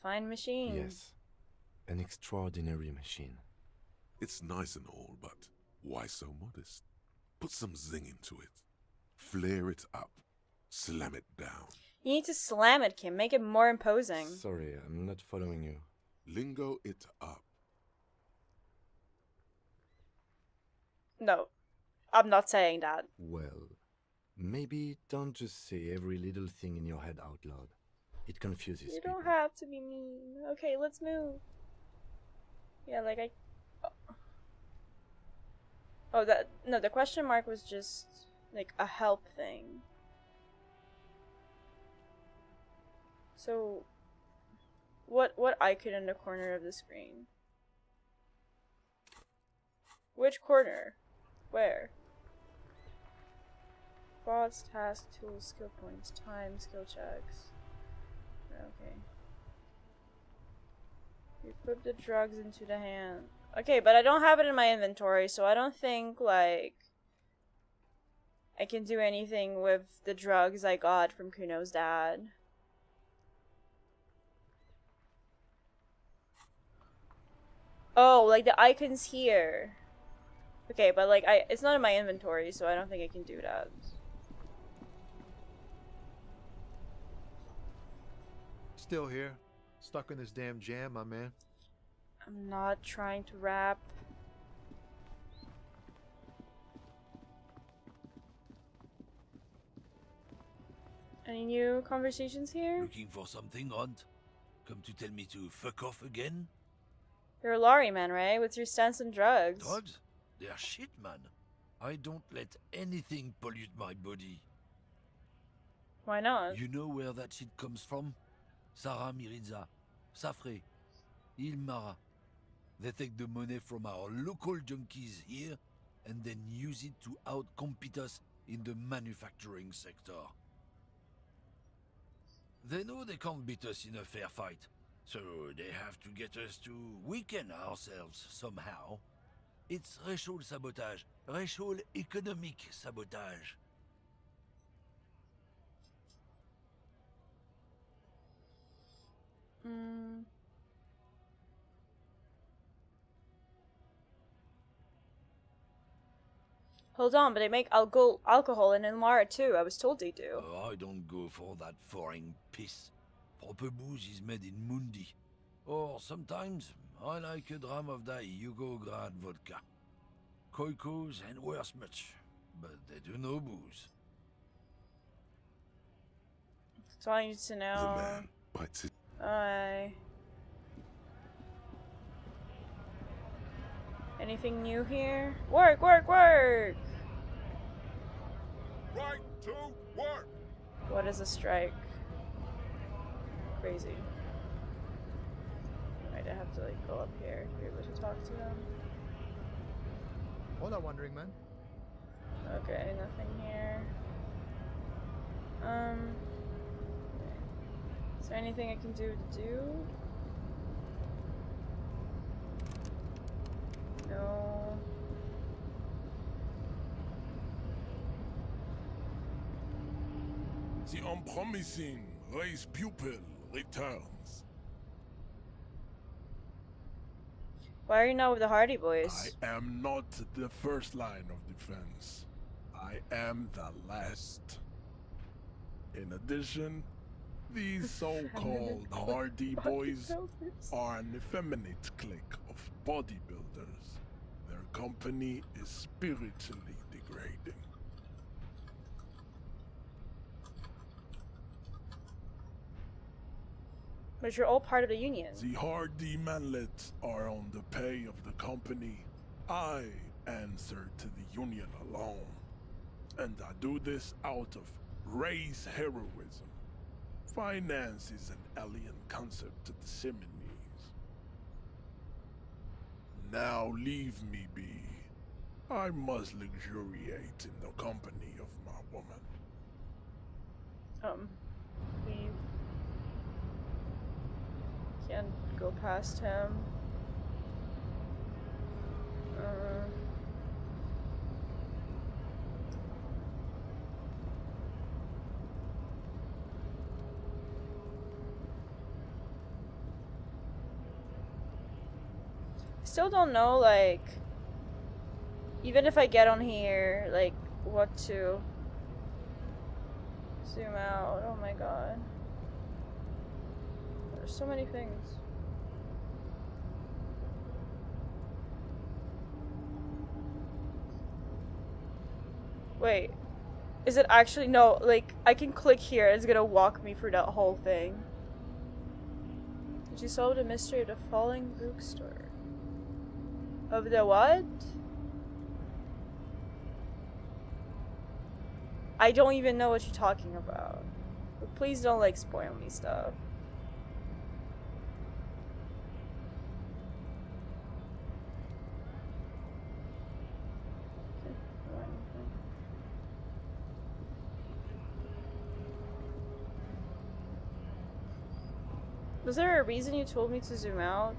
Fine machine. Yes, an extraordinary machine. It's nice and all, but why so modest? Put some zing into it. Flare it up. Slam it down. You need to slam it, Kim. Make it more imposing. Sorry, I'm not following you. Lingo it up. No, I'm not saying that. Well, maybe don't just say every little thing in your head out loud. It confuses You people. don't have to be mean. Okay, let's move. Yeah, like I... Oh, that... No, the question mark was just, like, a help thing. So... What icon in the corner of the screen? Which corner? Where? Thoughts, task, tools, skill points, time, skill checks. Okay. You put the drugs into the hand. Okay, but I don't have it in my inventory, so I don't think, like, I can do anything with the drugs I got from Kuno's dad. Oh, like the icon's here. Okay, but like it's not in my inventory, so I don't think I can do that. Still here. Stuck in this damn jam, my man. I'm not trying to rap. Any new conversations here? Looking for something, Aunt? Come to tell me to fuck off again? You're a lorry man, right? What's your stance on drugs? Drugs? They're shit, man. I don't let anything pollute my body. Why not? You know where that shit comes from? Sarah Miriza, Safre, Ilmara. They take the money from our local junkies here and then use it to outcompete us in the manufacturing sector. They know they can't beat us in a fair fight, so they have to get us to weaken ourselves somehow. It's racial sabotage, racial economic sabotage. Hold on, but they make alcohol in Ilmara too. I was told they do. I don't go for that foreign piss. Proper booze is made in Mundi. Or sometimes I like a dram of that Yugograd vodka. Koikos and worse much, but they do no booze. So I need to know. The man bites it. Anything new here? Work, work, work! Right to work! What is a strike? Crazy. Might have to like go up here to be able to talk to them. Hola, wandering man. Okay, nothing here. Is there anything I can do to do? No. The unpromising race pupil returns. Why are you not with the Hardy Boys? I am not the first line of defense. I am the last. In addition, these so-called Hardy Boys are an effeminate clique of bodybuilders. Their company is spiritually degrading. But you're all part of the union. The Hardy manlets are on the pay of the company. I answer to the union alone. And I do this out of race heroism. Finance is an alien concept to the Simonees. Now leave me be. I must luxuriate in the company of my woman. Leave. Can't go past him. still don't know, like, even if I get on here, like, what to zoom out. Oh my god. There's so many things. Wait. Is it actually? No, like, I can click here. It's gonna walk me through that whole thing. Did you solve the mystery of the falling bookstore? Of the what? I don't even know what you're talking about. But please don't, like, spoil me stuff. Was there a reason you told me to zoom out?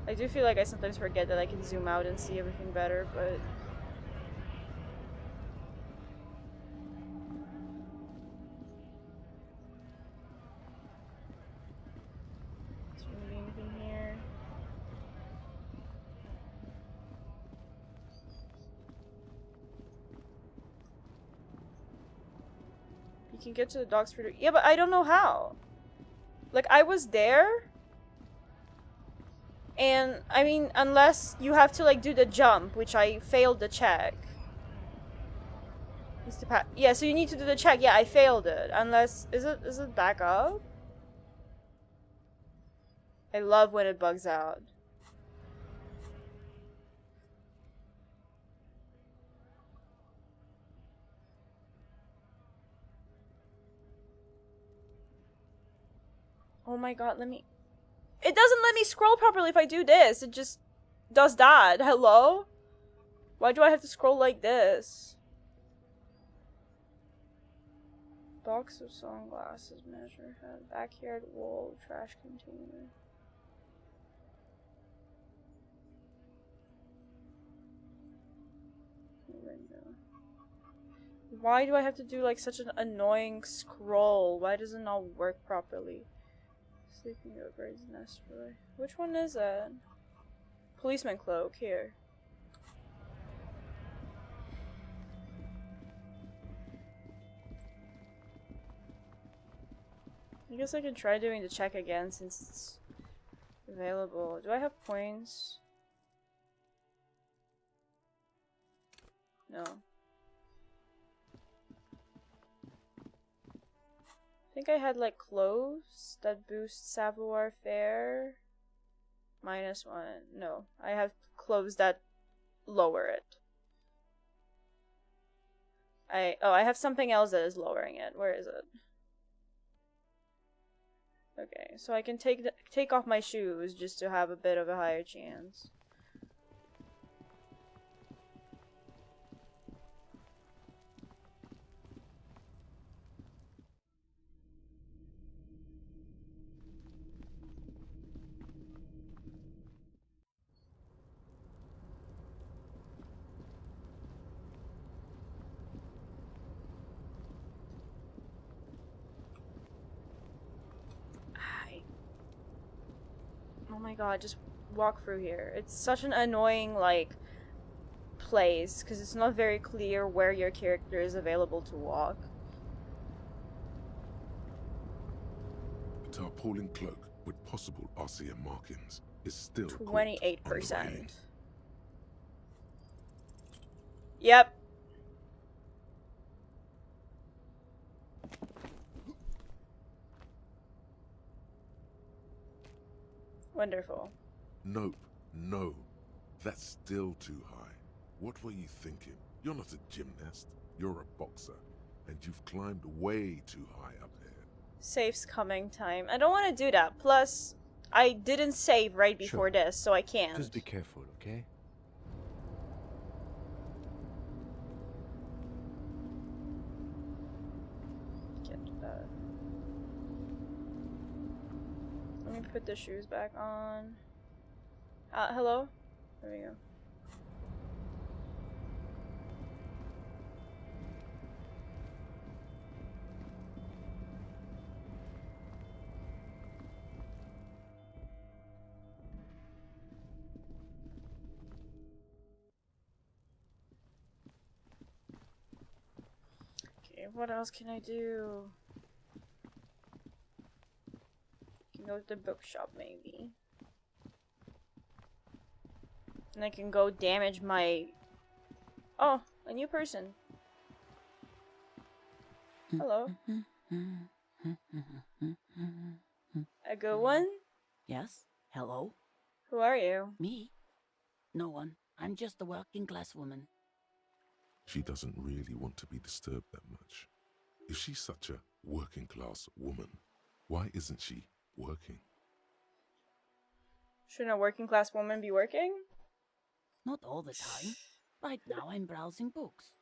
I do feel like I sometimes forget that I can zoom out and see everything better, but... Is there gonna be anything here? You can get to the docks for... Yeah, but I don't know how. Like, I was there... And, I mean, unless you have to, like, do the jump, which I failed the check. Yeah, so you need to do the check. Yeah, I failed it. Unless... Is it back up? I love when it bugs out. Oh my god, let me... It doesn't let me scroll properly if I do this. It just does that. Hello? Why do I have to scroll like this? Box of sunglasses, measure head, backyard wall, trash container. Window. Why do I have to do like such an annoying scroll? Why does it not work properly? Sleeping over bird's nest really. Which one is it? Policeman cloak, here. I guess I can try doing the check again since it's available. Do I have points? No. I think I had like clothes that boost savoir faire. -1. No, I have clothes that lower it. I have something else that is lowering it. Where is it? Okay, so I can take off my shoes just to have a bit of a higher chance. Oh my god, just walk through here. It's such an annoying, like, place, because it's not very clear where your character is available to walk. A tarpaulin cloak with possible RCM markings is still 28%. Yep. Wonderful. Nope, no. That's still too high. What were you thinking? You're not a gymnast. You're a boxer. And you've climbed way too high up here. Safe's coming time. I don't want to do that. Plus, I didn't save right before this, so I can't. Just be careful, okay? Get that. Let me put the shoes back on. Hello? There we go. what else can I do? Can go to the bookshop maybe. And I can go damage my... Oh, a new person. Hello. A good one? Yes? Hello? Who are you? Me? No one. I'm just a working class woman. She doesn't really want to be disturbed that much. If she's such a working class woman, why isn't she working? Shouldn't a working class woman be working? Not all the time. Right now I'm browsing books.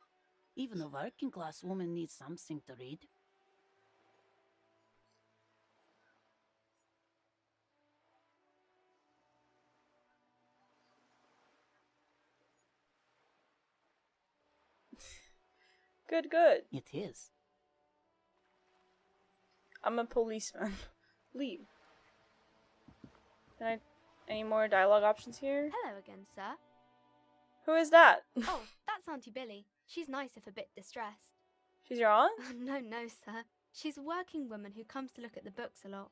Even a working class woman needs something to read. Good, good. It is. I'm a policeman. Leave. Can I... Any more dialogue options here? Hello again, sir. Who is that? Oh, that's Auntie Billy. She's nice if a bit distressed. She's your aunt? No, no, sir. She's a working woman who comes to look at the books a lot.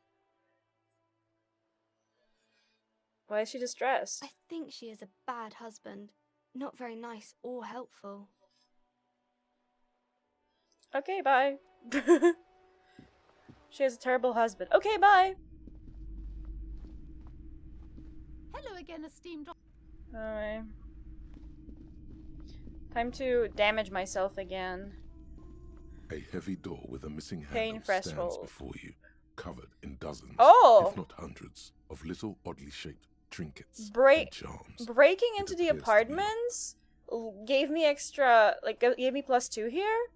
Why is she distressed? I think she is a bad husband. Not very nice or helpful. Okay, bye. She has a terrible husband. Okay, bye. Hello again, esteemed. Alright. Time to damage myself again. A heavy door with a missing Pain handle stands threshold. before you, covered in dozens, Oh! if not hundreds, of little oddly shaped trinkets Break and charms. breaking into the apartments gave me extra, like, gave me +2 here.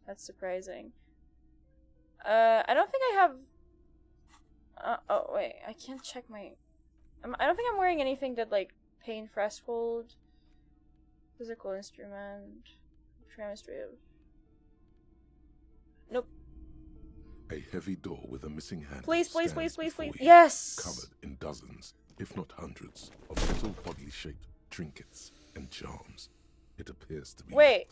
That's surprising. I don't think I have. Oh wait, I can't check my. I don't think I'm wearing anything that like pain threshold, physical instrument, administrative. Nope. A heavy door with a missing handle. Please, please, stands please, please, before please. you, Yes! Covered in dozens, if not hundreds, of little oddly shaped trinkets and charms. It appears to be. Wait.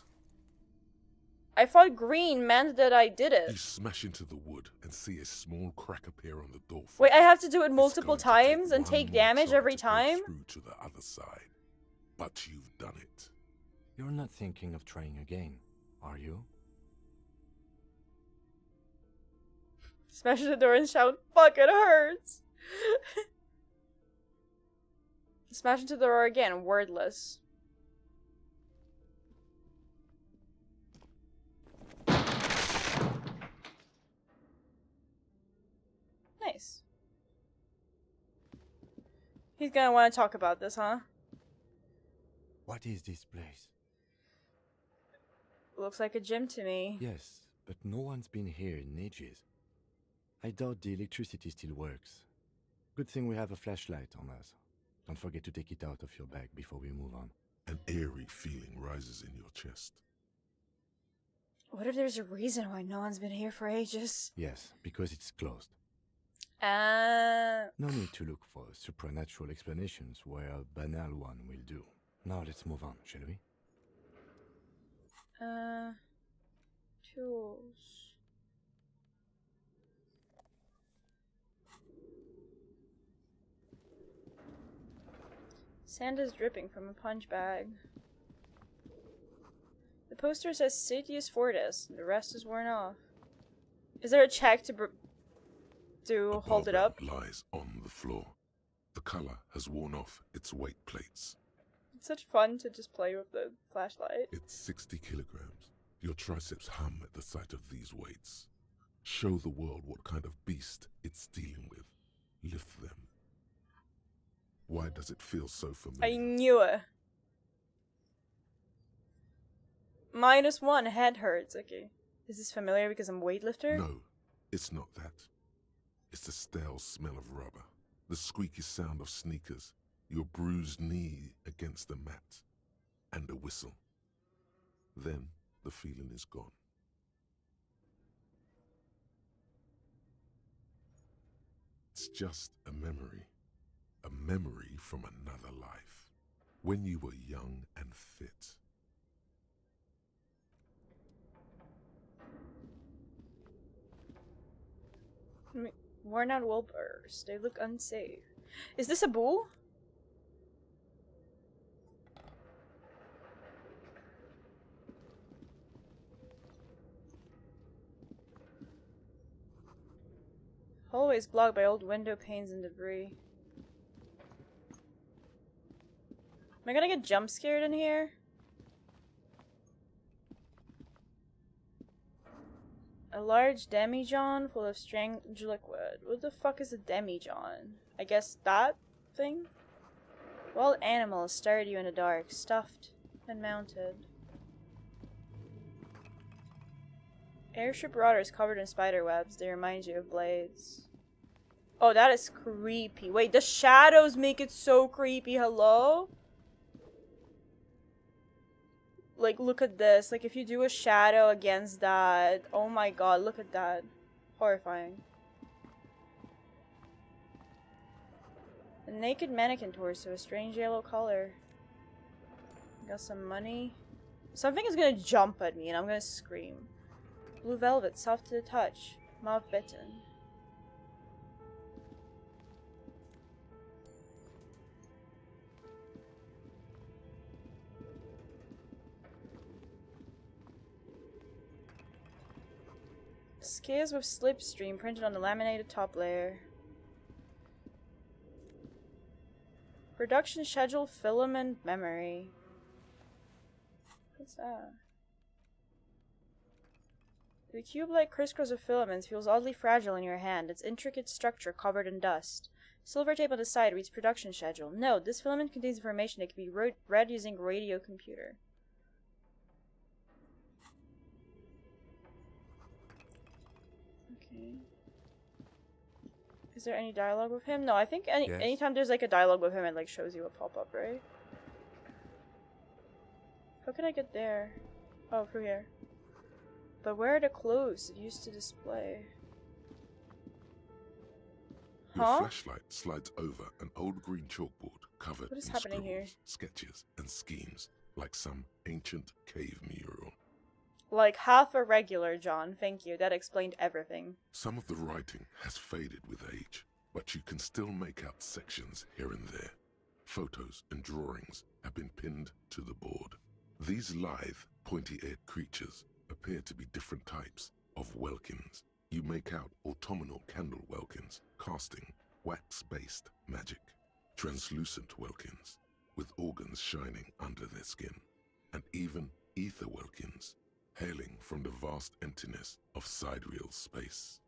I thought green meant that I did You it. smash into the wood and see a small crack appear on the door. Wait, I have to do it multiple times and take damage every time? Through to the other side, but you've done it. You're not thinking of trying again, are you? Smash the door and shout, "Fuck, it hurts!" Smash into the door again, wordless. Nice. He's gonna want to talk about this, huh? What is this place? Looks like a gym to me. Yes, but no one's been here in ages. I doubt the electricity still works. Good thing we have a flashlight on us. Don't forget to take it out of your bag before we move on. An eerie feeling rises in your chest. What if there's a reason why no one's been here for ages? Yes, because it's closed. Uh... No need to look for supernatural explanations where a banal one will do. Now let's move on, shall we? Tools. Sand is dripping from a punch bag. The poster says Sitius Fortis, and the rest is worn off. Is there a check to hold it up? Lies on the floor. The color has worn off its weight plates. It's such fun to just play with the flashlight. It's 60 kilograms. Your triceps hum at the sight of these weights. Show the world what kind of beast it's dealing with. Lift them. Why does it feel so familiar? I knew it. -1, head hurts. Okay. Is this familiar because I'm a weightlifter? No, it's not that. It's the stale smell of rubber, the squeaky sound of sneakers, your bruised knee against the mat, and a whistle. Then the feeling is gone. It's just a memory from another life, when you were young and fit. Worn out Wilbur's. They look unsafe. Is this a bull? Hallway is blocked by old window panes and debris. Am I gonna get jump scared in here? A large demijohn full of strange liquid. What the fuck is a demijohn? I guess that thing? Wild animals stare at you in the dark, stuffed and mounted. Airship routers covered in spider webs. They remind you of blades. Oh, that is creepy. Wait, the shadows make it so creepy. Hello? Like, look at this. Like, if you do a shadow against that... Oh my god, look at that. Horrifying. A naked mannequin torso, a strange yellow color. Got some money. Something is gonna jump at me and I'm gonna scream. Blue velvet, soft to the touch. Mauve bitten. Scales with slipstream printed on the laminated top layer. Production schedule filament memory. What's that? The cube-like crisscross of filaments feels oddly fragile in your hand, its intricate structure covered in dust. Silver tape on the side reads production schedule. Note, this filament contains information that can be read using radio computer. Okay. Is there any dialogue with him? No, I think anytime there's like a dialogue with him, it like shows you a pop-up, right? How can I get there? Oh, through here. But where are the clothes it used to display? Your flashlight slides over an old green chalkboard covered What is in happening scribbles, here? sketches, and schemes, like some ancient cave mural. Like half a regular, John. Thank you. That explained everything. Some of the writing has faded with age, but you can still make out sections here and there. Photos and drawings have been pinned to the board. These lithe, pointy-eared creatures appear to be different types of welkins. You make out autumnal candle welkins, casting wax-based magic. Translucent welkins, with organs shining under their skin. And even ether welkins, hailing from the vast emptiness of sidereal space.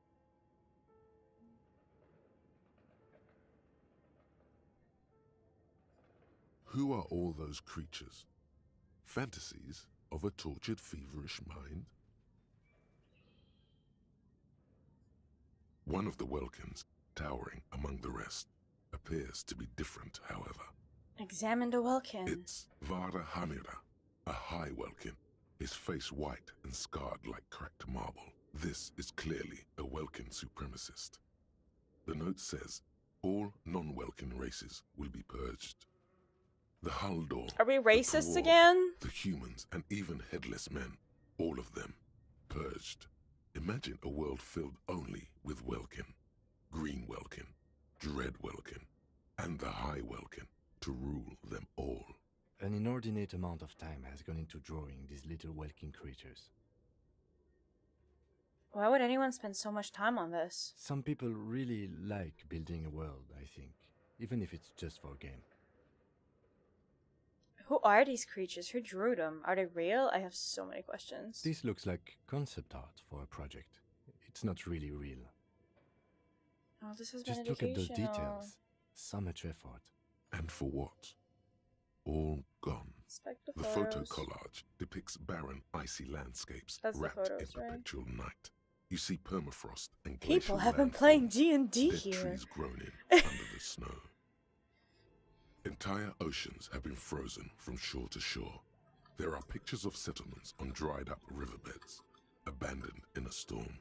Who are all those creatures? Fantasies of a tortured, feverish mind? One of the welkins, towering among the rest, appears to be different, however. Examine the welkin. It's Vara Hamira, a high welkin, his face white and scarred like cracked marble. This is clearly a welkin supremacist. The note says, all non-welkin races will be purged. The Haldor, Are we racist the Tawar, again? the humans, and even headless men, all of them, purged. Imagine a world filled only with welkin, green welkin, dread welkin, and the high welkin to rule them all. An inordinate amount of time has gone into drawing these little welkin creatures. Why would anyone spend so much time on this? Some people really like building a world, I think, even if it's just for a game. Who are these creatures? Who drew them? Are they real? I have so many questions. This looks like concept art for a project. It's not really real. Oh, this has Just been look at those educational. details. So much effort. And for what? All gone. Inspect the The photo photos. collage depicts barren, icy landscapes That's the wrapped photos, in right? perpetual night. You see permafrost and People glacial have been landforms, playing D&D dead here. trees grown in under the snow. Entire oceans have been frozen from shore to shore. There are pictures of settlements on dried up riverbeds, abandoned in a storm.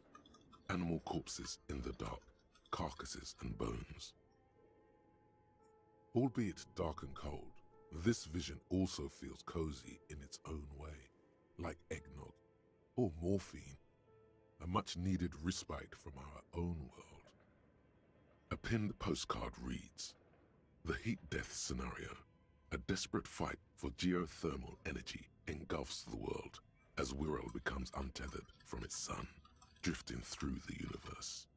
Animal corpses in the dark, carcasses and bones. Albeit dark and cold, this vision also feels cozy in its own way, like eggnog or morphine, a much needed respite from our own world. pinned postcard reads, "The heat death scenario. A desperate fight for geothermal energy engulfs the world as Wirral becomes untethered from its sun, drifting through the universe."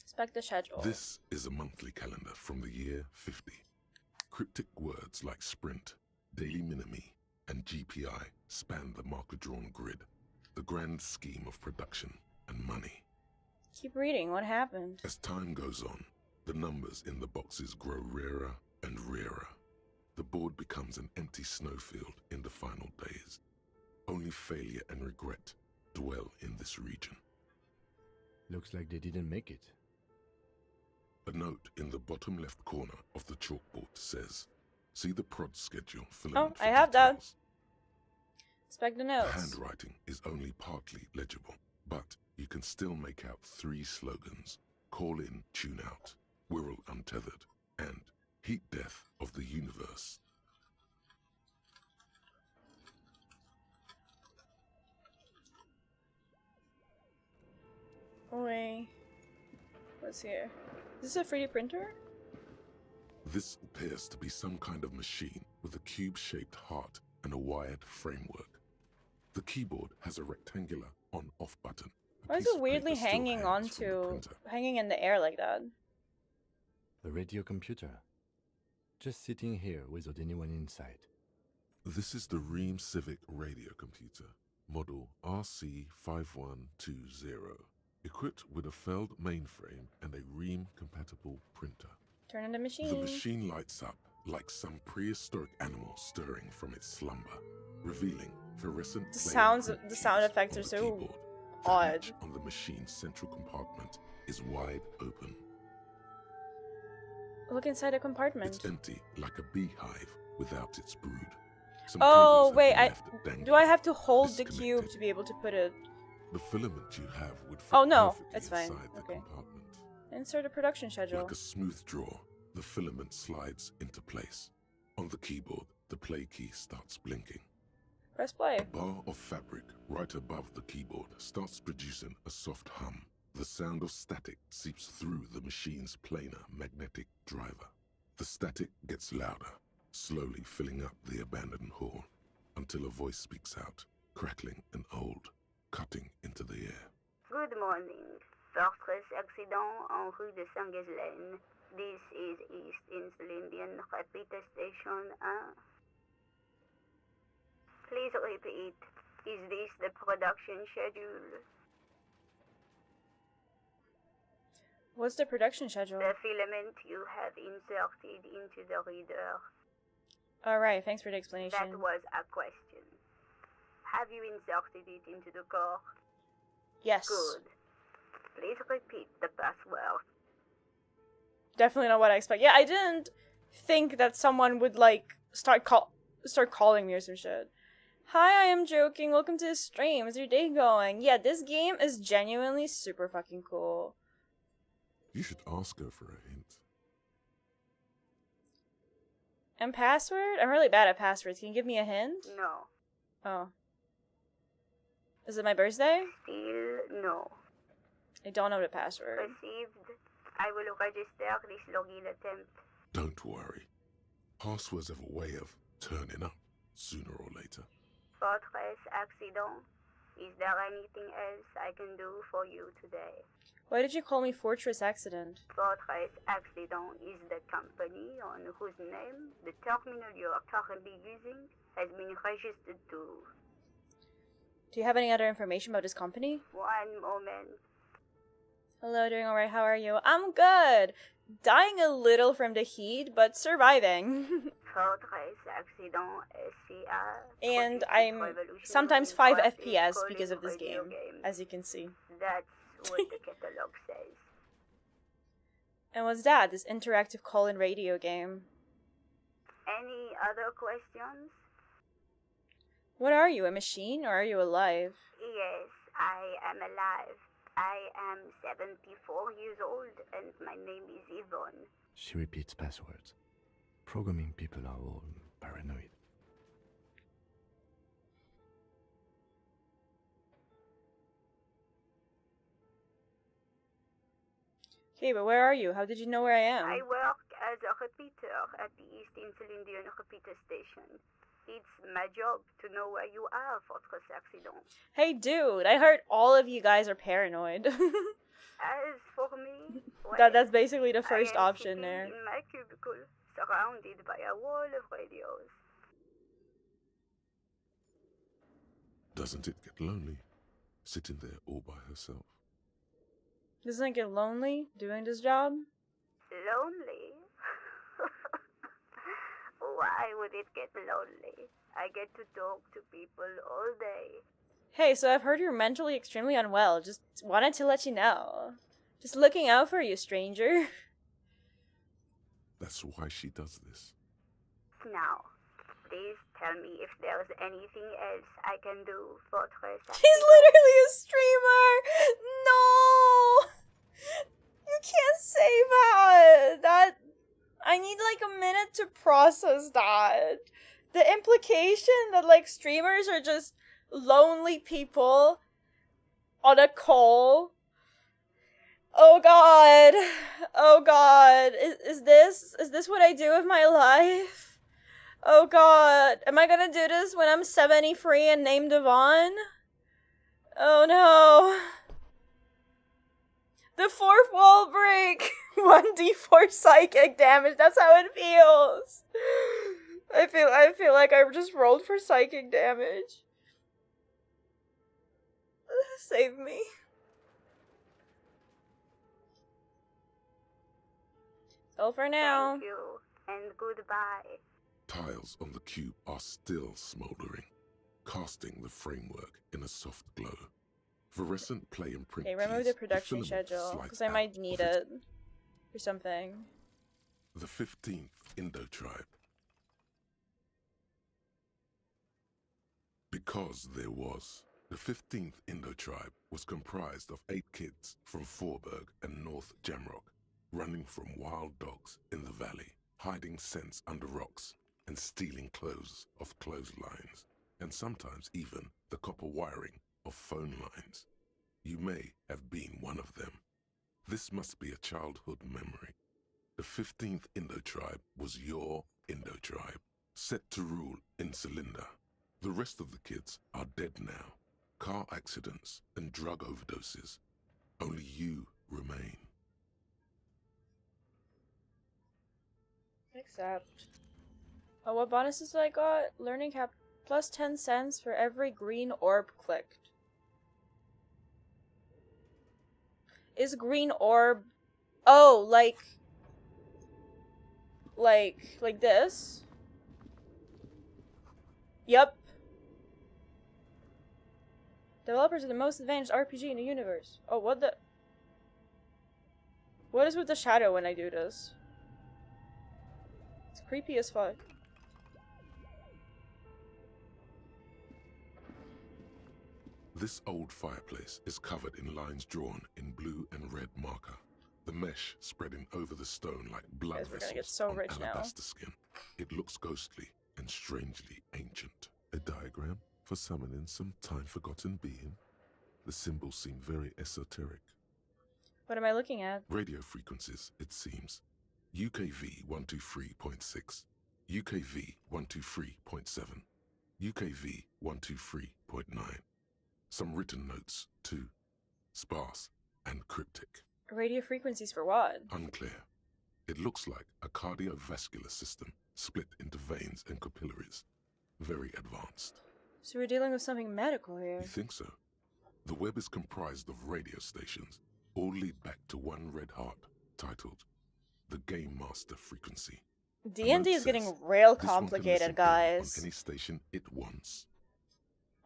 Expect the schedule. This is a monthly calendar from the year 50. Cryptic words like sprint, daily minimi, and GPI span the marker-drawn grid, the grand scheme of production and money. Keep reading. What happened? As time goes on, the numbers in the boxes grow rarer and rarer. The board becomes an empty snowfield in the final days. Only failure and regret dwell in this region. Looks like they didn't make it. A note in the bottom left corner of the chalkboard says, "See the prod schedule filament for I have that. details." Expect the The notes. handwriting is only partly legible, but you can still make out 3 slogans: "Call in, tune out," "Wirral untethered," and "Heat death of the universe." Wait. What's here? Is this a 3D printer? This appears to be some kind of machine with a cube-shaped heart and a wired framework. The keyboard has a rectangular on-off button. Why is it weirdly hanging hanging in the air like that? The radio computer. Just sitting here without anyone inside. This is the Ream Civic radio computer, model RC5120, equipped with a Feld mainframe and a Ream-compatible printer. Turn on the machine. The machine lights up like some prehistoric animal stirring from its slumber, revealing fluorescent The sound effects are so keyboard. odd. The hatch on the machine's central compartment is wide open. Look inside the compartment. It's empty, like a beehive without its brood. Some Oh cables have wait, been left dangling, do I have to hold the cube to be able to put it? The filament you have would fit Oh no, perfectly it's fine. inside the Okay. compartment. Insert a production schedule. Like a smooth draw, the filament slides into place. On the keyboard, the play key starts blinking. Press play. A bar of fabric right above the keyboard starts producing a soft hum. The sound of static seeps through the machine's planar magnetic driver. The static gets louder, slowly filling up the abandoned hall, until a voice speaks out, crackling and old, cutting into the air. Good morning. Fortress accident en rue de Saint-Ghislaine. This is East Insulindian Repeater Station 1. Please repeat. Is this the production schedule? What's the production schedule? The filament you have inserted into the reader. Alright, thanks for the explanation. That was a question. Have you inserted it into the core? Yes. Good. Please repeat the password. Definitely not what I expect. Yeah, I didn't think that someone would like start calling me or some shit. Hi, I am joking. Welcome to the stream. How's your day going? Yeah, this game is genuinely super fucking cool. You should ask her for a hint. And password? I'm really bad at passwords. Can you give me a hint? No. Oh. Is it my birthday? Still no. I don't know the password. Received. I will register this login attempt. Don't worry. Passwords have a way of turning up sooner or later. Fortress accident. Is there anything else I can do for you today? Why did you call me Fortress Accident? Fortress Accident is the company on whose name the terminal you are currently using has been registered to. Do you have any other information about this company? One moment. Hello, doing alright, how are you? I'm good! Dying a little from the heat, but surviving. Fortress Accident SCR. And I'm sometimes 5 FPS because of this game, as you can see. That's what the catalog says. And what's that? This interactive call-in radio game. Any other questions? What are you, a machine, or are you alive? Yes, I am alive. I am 74 years old, and my name is Yvonne. She repeats passwords. Programming people are all paranoid. Okay, but where are you? How did you know where I am? I work as a repeater at the East Insulindian repeater station. It's my job to know where you are, Fortress Accident. Hey, dude, I heard all of you guys are paranoid. As for me, That's basically the first I am option sitting there. in my cubicle, surrounded by a wall of radios. Doesn't it get lonely, sitting there all by herself? Doesn't it get lonely doing this job? Lonely? Why would it get lonely? I get to talk to people all day. Hey, so I've heard you're mentally extremely unwell. Just wanted to let you know. Just looking out for you, stranger. That's why she does this. Now, please tell me if there's anything else I can do, Fortress. She's literally a streamer! No! You can't say that! I need like a minute to process that. The implication that like streamers are just lonely people on a call. Oh god. Oh god. Is this what I do with my life? Oh god. Am I gonna do this when I'm 73 and named Devon? Oh no. The fourth wall break! 1d4 psychic damage, that's how it feels! I feel like I just rolled for psychic damage. Save me. So for now. Thank you, and goodbye. Tiles on the cube are still smoldering, casting the framework in a soft glow. Fluorescent play and print Okay, remove keys, the production filament schedule, slides because I might out need of it for something. The 15th Indo-Tribe. Because there was. The 15th Indo-Tribe was comprised of 8 kids from Forberg and North Jamrock, running from wild dogs in the valley, hiding scents under rocks, and stealing clothes off clotheslines, and sometimes even the copper wiring of phone lines. You may have been one of them. This must be a childhood memory. The 15th Indo-Tribe was your Indo-Tribe, set to rule in Cylinder. The rest of the kids are dead now. Car accidents and drug overdoses. Only you remain. Accept. Oh, what bonuses I got? Learning cap plus 10 cents for every green orb clicked. Is green orb... Oh, like this? Yep. Developers are the most advanced RPG in the universe. Oh, what the... What is with the shadow when I do this? It's creepy as fuck. This old fireplace is covered in lines drawn in blue and red marker. The mesh spreading over the stone like blood Guys, we're gonna vessels get so on rich now. alabaster skin. It looks ghostly and strangely ancient. A diagram for summoning some time-forgotten being. The symbols seem very esoteric. What am I looking at? Radio frequencies, it seems. UKV 123.6, UKV 123.7, UKV 123.9. Some written notes, too. Sparse and cryptic. Radio frequencies for what? Unclear. It looks like a cardiovascular system split into veins and capillaries. Very advanced. So we're dealing with something medical here. You think so? The web is comprised of radio stations, all lead back to one red heart, titled The Game Master Frequency. D&D is getting real This one can complicated, listen in guys. on any station it wants.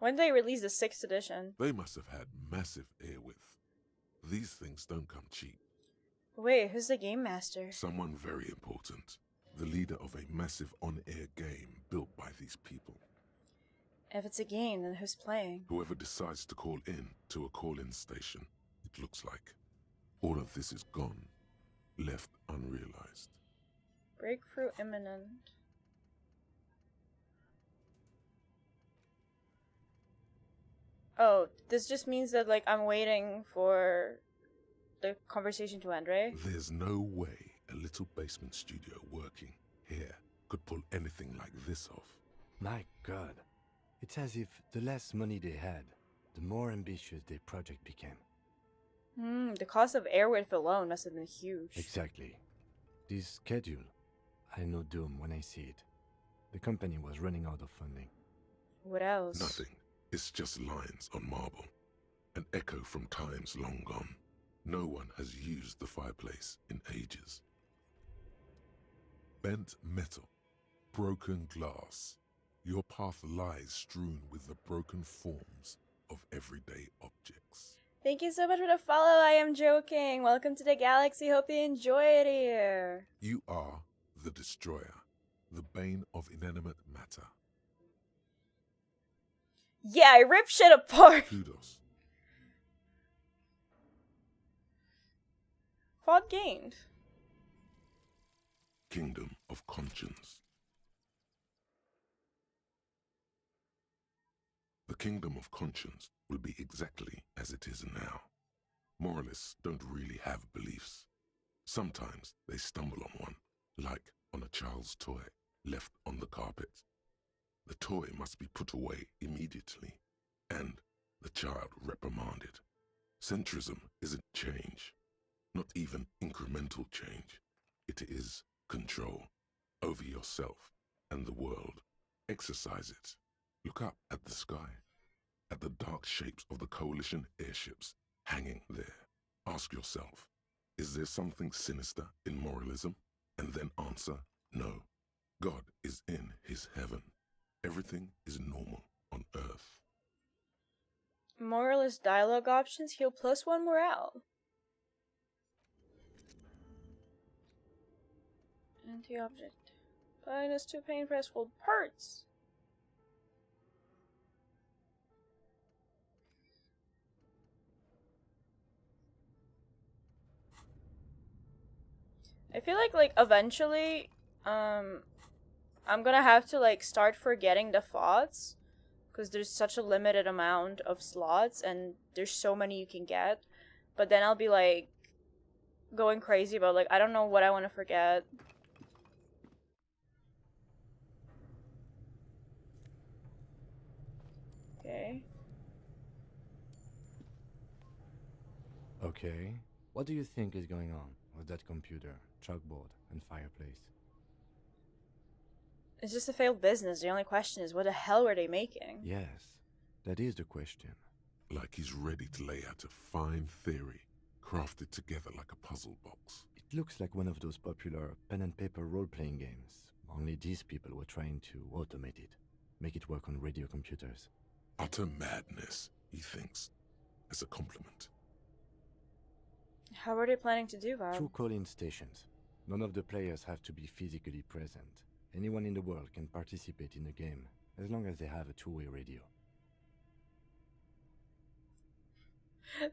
When did they release the 6th edition? They must have had massive airwidth. These things don't come cheap. Wait, who's the game master? Someone very important. The leader of a massive on-air game built by these people. If it's a game, then who's playing? Whoever decides to call in to a call-in station, it looks like. All of this is gone, left unrealized. Breakthrough imminent. Oh, this just means that, like, I'm waiting for the conversation to end, right? There's no way a little basement studio working here could pull anything like this off. My God. It's as if the less money they had, the more ambitious their project became. The cost of airwidth alone must have been huge. Exactly. This schedule, I know doom when I see it. The company was running out of funding. What else? Nothing. It's just lines on marble. An echo from times long gone. No one has used the fireplace in ages. Bent metal. Broken glass. Your path lies strewn with the broken forms of everyday objects. Thank you so much for the follow. I am joking. Welcome to the galaxy. Hope you enjoy it here. You are the destroyer, the bane of inanimate matter. Yeah, I rip shit apart. Kudos. Fought gained. Kingdom of Conscience. The Kingdom of Conscience will be exactly as it is now. Moralists don't really have beliefs. Sometimes they stumble on one, like on a child's toy left on the carpet. The toy must be put away immediately, and the child reprimanded. Centrism isn't change, not even incremental change. It is control over yourself and the world. Exercise it. Look up at the sky, at the dark shapes of the coalition airships hanging there. Ask yourself, is there something sinister in moralism? And then answer, no. God is in his heaven. Everything is normal on earth. Moralist dialogue options heal +1 morale. Anti-object. -2 pain threshold parts. I feel like eventually, I'm gonna have to like start forgetting the thoughts, because there's such a limited amount of slots and there's so many you can get. But then I'll be like going crazy about like I don't know what I want to forget. Okay. Okay. What do you think is going on with that computer, chalkboard, and fireplace? It's just a failed business. The only question is, what the hell were they making? Yes, that is the question. Like he's ready to lay out a fine theory, crafted together like a puzzle box. It looks like one of those popular pen and paper role-playing games. Only these people were trying to automate it, make it work on radio computers. Utter madness, he thinks, as a compliment. How are they planning to do that? Through call-in stations. None of the players have to be physically present. Anyone in the world can participate in the game, as long as they have a two-way radio.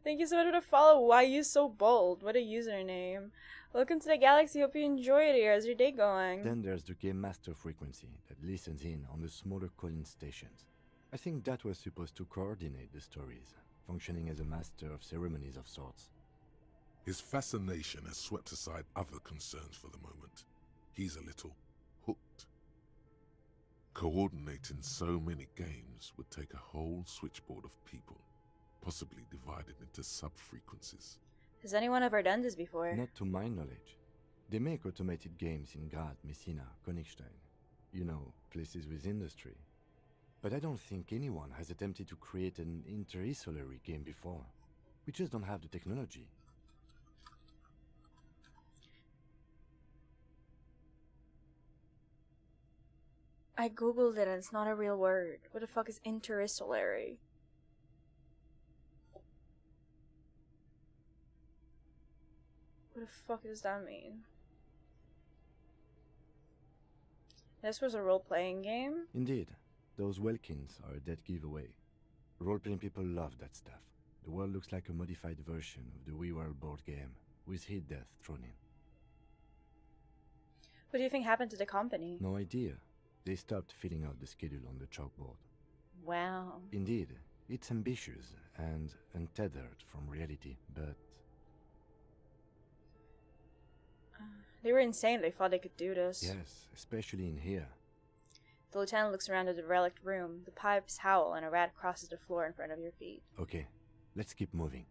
Thank you so much for the follow. Why you so bold? What a username. Welcome to the galaxy. Hope you enjoy it here. How's your day going? Then there's the game master frequency that listens in on the smaller call-in stations. I think that was supposed to coordinate the stories, functioning as a master of ceremonies of sorts. His fascination has swept aside other concerns for the moment. He's a little hooked. Coordinating so many games would take a whole switchboard of people, possibly divided into sub-frequencies. Has anyone ever done this before? Not to my knowledge. They make automated games in Grad, Messina, Königstein. You know, places with industry. But I don't think anyone has attempted to create an inter-isolary game before. We just don't have the technology. I googled it and it's not a real word. What the fuck is interistolary? What the fuck does that mean? This was a role-playing game? Indeed. Those Welkins are a dead giveaway. Role-playing people love that stuff. The world looks like a modified version of the We World board game, with hit death thrown in. What do you think happened to the company? No idea. They stopped filling out the schedule on the chalkboard. Wow. Indeed, it's ambitious and untethered from reality, but... They were insane. They thought they could do this. Yes, especially in here. The lieutenant looks around at the relic room. The pipes howl and a rat crosses the floor in front of your feet. Okay, let's keep moving.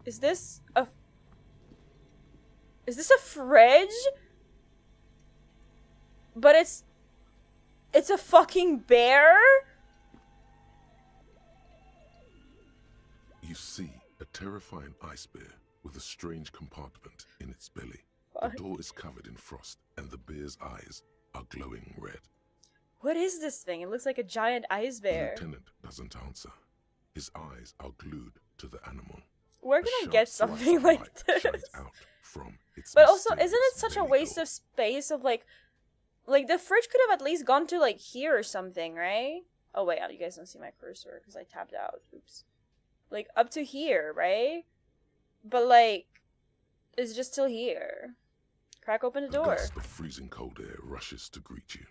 Is this a fridge? But it's a fucking bear? You see a terrifying ice bear with a strange compartment in its belly. What? The door is covered in frost, and the bear's eyes are glowing red. What is this thing? It looks like a giant ice bear. The lieutenant doesn't answer. His eyes are glued to the animal. Where can I get something like this? Out from its But also, isn't mysterious it such a belly waste door. of space of like the fridge could have at least gone to like here or something, right? Oh wait, you guys don't see my cursor because I tapped out. Oops. Like up to here, right? But like, it's just till here. Crack open the A door. gust of freezing cold air rushes to greet you.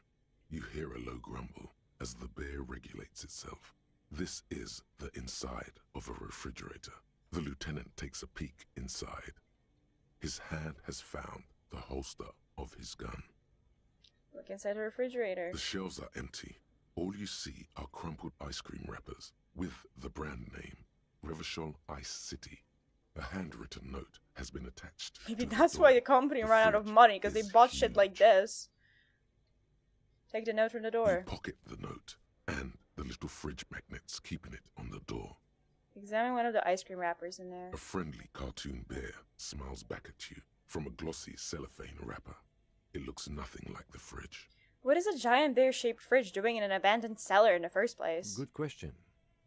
You hear a low grumble as the bear regulates itself. This is the inside of a refrigerator. The lieutenant takes a peek inside. His hand has found the holster of his gun. Look inside the refrigerator. The shelves are empty. All you see are crumpled ice cream wrappers with the brand name, Revachol Ice City. A handwritten note has been attached. Maybe to the that's door. why the company ran out of money because they bought shit like this. Take the note from the You door. pocket the note and the little fridge magnets keeping it on the door. Examine one of the ice cream wrappers in there. A friendly cartoon bear smiles back at you from a glossy cellophane wrapper. It looks nothing like the fridge. What is a giant bear-shaped fridge doing in an abandoned cellar in the first place? Good question.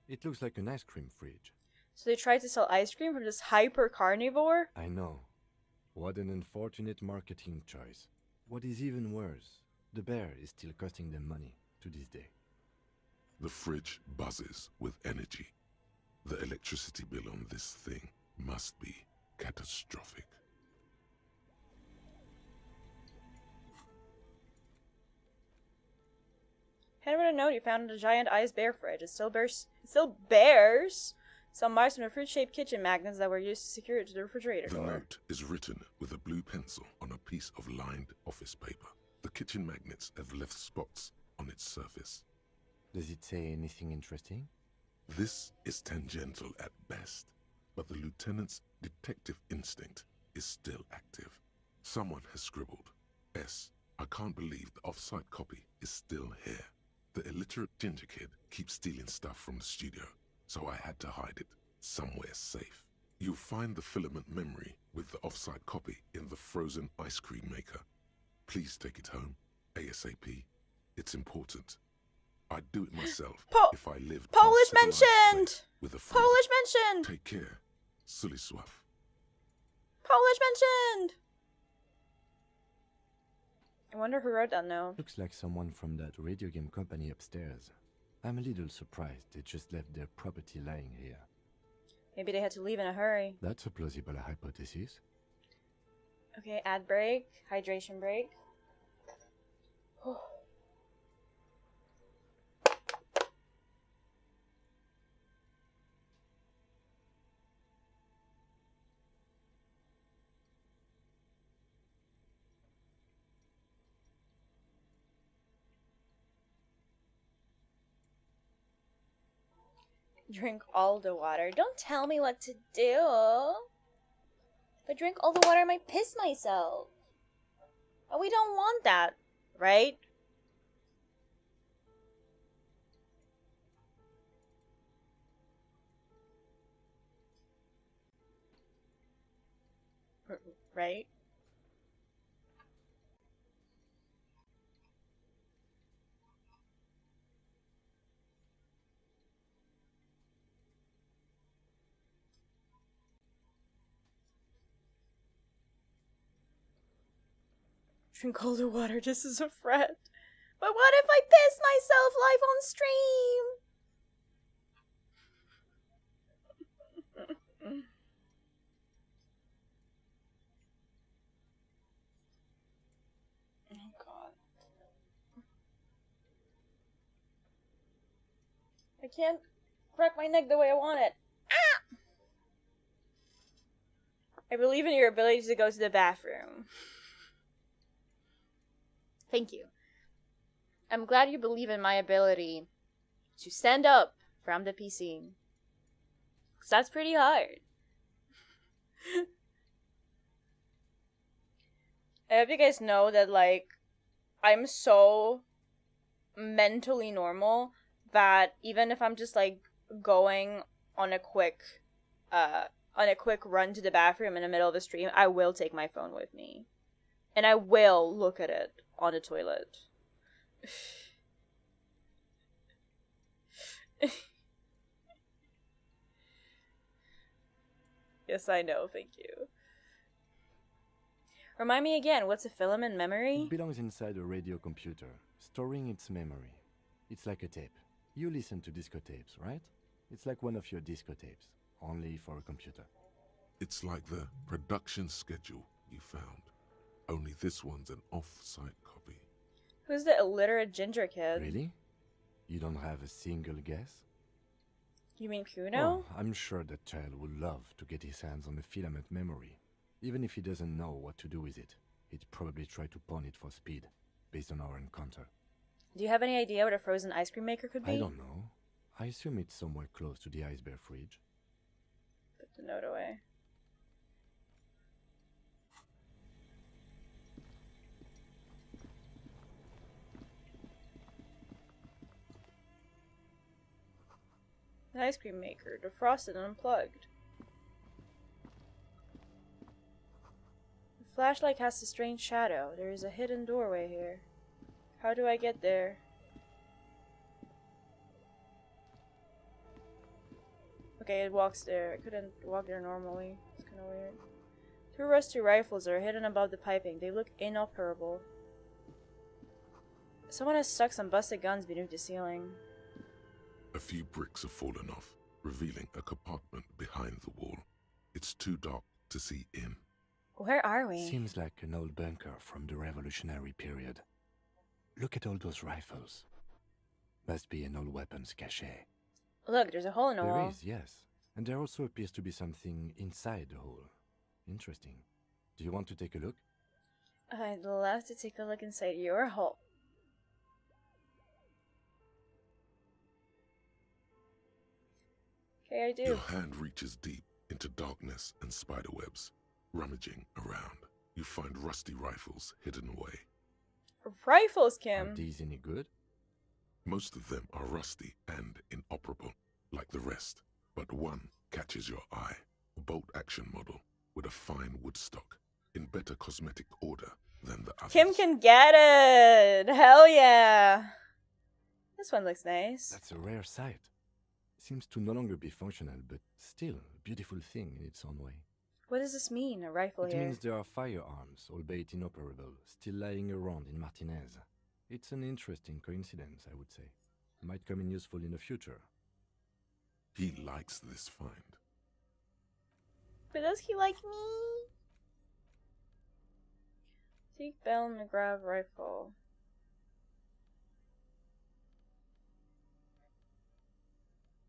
It looks like an ice cream fridge. So they tried to sell ice cream from this hyper carnivore? I know. What an unfortunate marketing choice. What is even worse, the bear is still costing them money to this day. The fridge buzzes with energy. The electricity bill on this thing must be catastrophic. Hand with a note you found in a giant ice bear fridge. It still bears some marks from the fruit-shaped kitchen magnets that were used to secure it to the refrigerator The door. note is written with a blue pencil on a piece of lined office paper. The kitchen magnets have left spots on its surface. Does it say anything interesting? This is tangential at best, but the lieutenant's detective instinct is still active. Someone has scribbled, S. I can't believe the off-site copy is still here. The illiterate ginger kid keeps stealing stuff from the studio, so I had to hide it somewhere safe. You'll find the filament memory with the off-site copy in the frozen ice cream maker. Please take it home, ASAP. It's important. I'd do it myself if I lived in a Polish civilized mentioned! place with a freezer. Polish mentioned! Take care, Sulisław. Polish mentioned! I wonder who wrote that note. Looks like someone from that radio game company upstairs. I'm a little surprised they just left their property lying here. Maybe they had to leave in a hurry. That's a plausible hypothesis. Okay, ad break. Hydration break. Drink all the water. Don't tell me what to do. If I drink all the water, I might piss myself. And we don't want that, right? Right? Drink all the water just as a friend. But what if I piss myself live on stream? can't crack my neck the way I want it. Ah! I believe in your ability to go to the bathroom. Thank you. I'm glad you believe in my ability to stand up from the PC. Because that's pretty hard. I hope you guys know that, like, I'm so mentally normal that even if I'm just, like, going on a quick run to the bathroom in the middle of the stream, I will take my phone with me. And I will look at it on the toilet. Yes, I know, thank you. Remind me again, what's a filament memory? It belongs inside a radio computer, storing its memory. It's like a tape. You listen to disco tapes, right? It's like one of your disco tapes, only for a computer. It's like the production schedule you found. Only this one's an off-site copy. Who's the illiterate ginger kid? Really? You don't have a single guess? You mean Kuno? Well, I'm sure that child would love to get his hands on a filament memory. Even if he doesn't know what to do with it, he'd probably try to pawn it for speed, based on our encounter. Do you have any idea what a frozen ice cream maker could be? I don't know. I assume it's somewhere close to the ice bear fridge. Put the note away. The ice cream maker, defrosted and unplugged. The flashlight casts a strange shadow. There is a hidden doorway here. How do I get there? Okay, it walks there. I couldn't walk there normally. It's kind of weird. 2 rusty rifles are hidden above the piping. They look inoperable. Someone has stuck some busted guns beneath the ceiling. A few bricks have fallen off, revealing a compartment behind the wall. It's too dark to see in. Where are we? Seems like an old bunker from the revolutionary period. Look at all those rifles. Must be an old weapons cache. Look, there's a hole in the wall. There is, yes. And there also appears to be something inside the hole. Interesting. Do you want to take a look? I'd love to take a look inside your hole. Okay, I do. Your hand reaches deep into darkness and spiderwebs. Rummaging around, you find rusty rifles hidden away. Rifles, Kim! Are these any good? Most of them are rusty and inoperable, like the rest, but one catches your eye. A bolt-action model with a fine wood stock, in better cosmetic order than the others. Kim can get it! Hell yeah! This one looks nice. That's a rare sight. Seems to no longer be functional, but still a beautiful thing in its own way. What does this mean, a rifle It here? means there are firearms, albeit inoperable, still lying around in Martinez. It's an interesting coincidence, I would say. Might come in useful in the future. He likes this find. But does he like me? Take Bell McGrath rifle.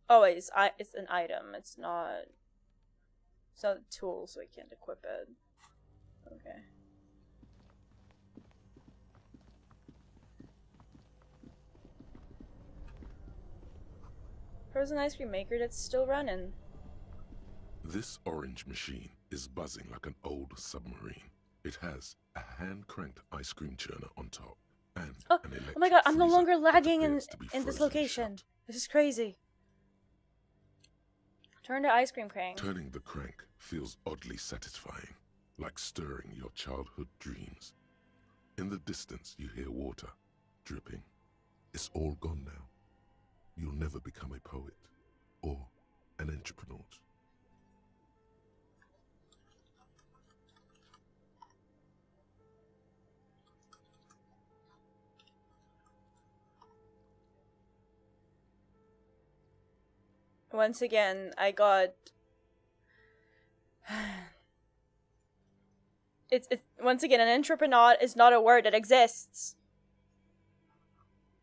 Oh wait, it's an item. It's not a tool, so I can't equip it. Okay. Frozen ice cream maker that's still running. This orange machine is buzzing like an old submarine. It has a hand-cranked ice cream churner on top and an electric oh my god, I'm no freezer longer that lagging in appears to be this frozen location. shut. This is crazy. Turn the ice cream crank. Turning the crank feels oddly satisfying, like stirring your childhood dreams. In the distance, you hear water dripping. It's all gone now. You'll never become a poet or an entrepreneur. Once again, I got... it's once again, an entrepreneur is not a word that exists.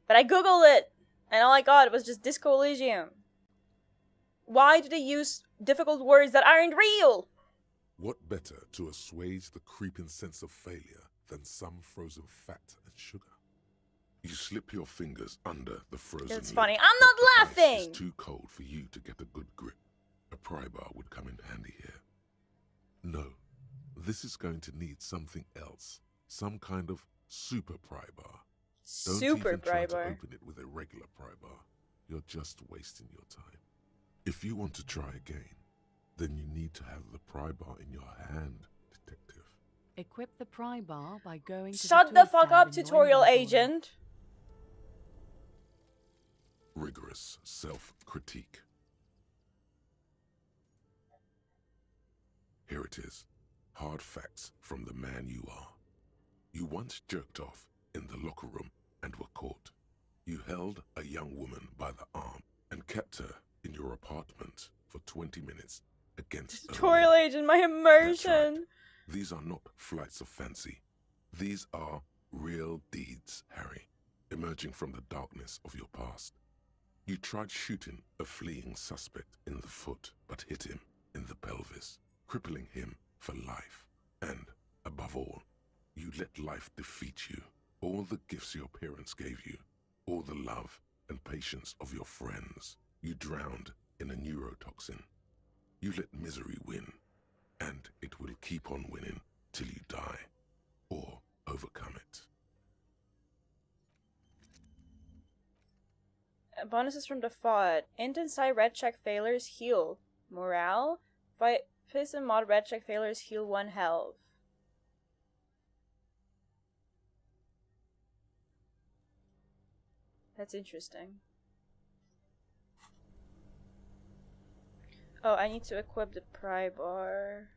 But I googled it! And all I got was just Disco Elysium. Why do they use difficult words that aren't real? What better to assuage the creeping sense of failure than some frozen fat and sugar? You slip your fingers under the frozen It's lid, funny. I'm but not the ice laughing! is too cold for you to get a good grip. A pry bar would come in handy here. No, this is going to need something else. Some kind of super pry bar. Don't Super even pry try to bar. open it with a regular pry bar. You're just wasting your time. If you want to try again, then you need to have the pry bar in your hand, detective. Equip the pry bar by going to Shut the the fuck up, tutorial agent. Rigorous self-critique. Here it is. Hard facts from the man you are. You once jerked off in the locker room and were caught. You held a young woman by the arm and kept her in your apartment for 20 minutes against her Tutorial will. agent, my That's immersion. right. These are not flights of fancy. These are real deeds, Harry, emerging from the darkness of your past. You tried shooting a fleeing suspect in the foot, but hit him in the pelvis, crippling him for life. And, above all, you let life defeat you. All the gifts your parents gave you, all the love and patience of your friends, you drowned in a neurotoxin. You let misery win, and it will keep on winning till you die, or overcome it. Bonuses from the FOD. Int and Psi red check failures heal. Morale. Piss and mod red check failures heal 1 health. That's interesting. Oh, I need to equip the pry bar.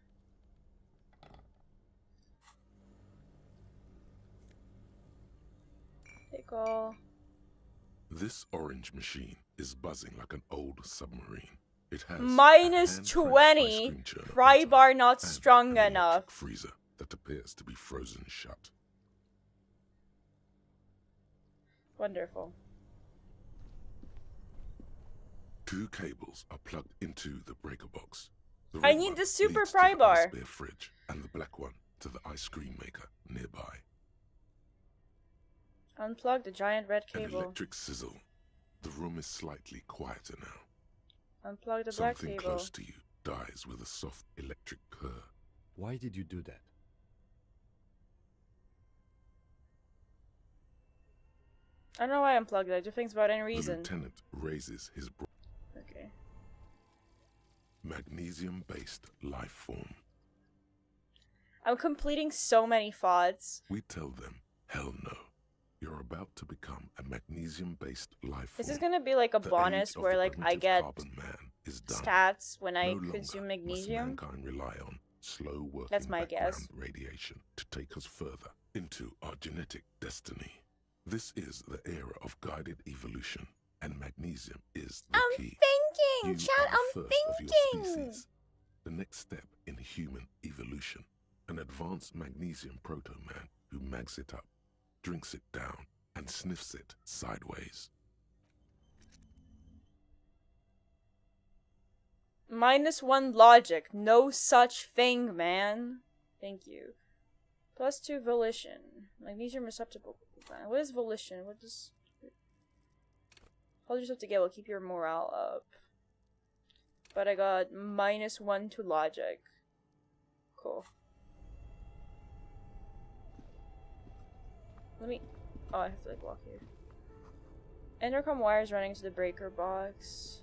Take all. This orange machine is buzzing like an old submarine. It has Minus a hand-pressed 20. ice cream churner Pry on top bar not and strong an electric enough. freezer that appears to be frozen shut. Wonderful. 2 cables are plugged into the breaker box. The I red need one the super leads to pry the bar. ice bear fridge, and the black one to the ice cream maker nearby. Unplug the giant red An cable. electric sizzle. The room is slightly quieter now. Unplug the black Something cable. close to you dies with a soft electric purr. Why did you do that? I don't know why I unplugged it. I do things about any The reason. lieutenant raises his Okay. magnesium-based life form. I'm completing so many FODs. We tell them, hell no. You're about to become a magnesium-based life form. This is gonna be like a The bonus age of where the like I primitive get carbon man is done. stats when I No longer consume must magnesium. mankind rely on slow-working That's my background guess. radiation to take us further into our genetic destiny. This is the era of guided evolution, and magnesium is the key. Thinking! You Chat, are the I'm first of your thinking! species. The next step in human evolution. An advanced magnesium proto-man who mags it up, drinks it down, and sniffs it sideways. -1 logic. No such thing, man. Thank you. +2 volition. Magnesium receptacle. What is volition? What does... Hold yourself together. Keep your morale up. But I got -1 to logic. Cool. Let me... Oh, I have to like walk here. Intercom wires running to the breaker box.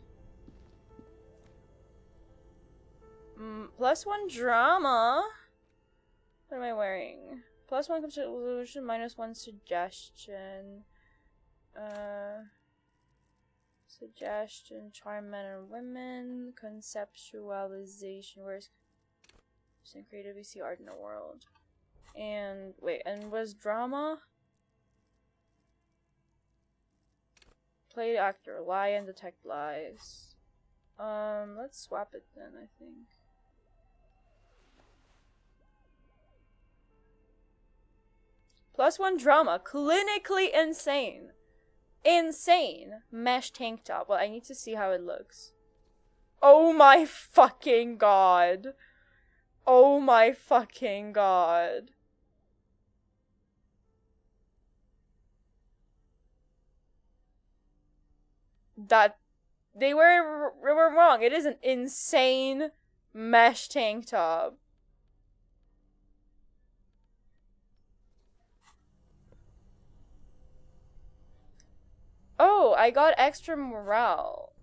+1 drama. What am I wearing? +1 constitution, -1 suggestion. Suggestion, charm men and women, conceptualization, where's creativity, see art in the world. And wait, and was drama? Play actor, lie and detect lies. Let's swap it then, I think. +1 drama, clinically insane. insane mesh tank top. Well, I need to see how it looks. Oh my fucking god. Oh my fucking god. That they were wrong. It is an insane mesh tank top. Oh, I got extra morale.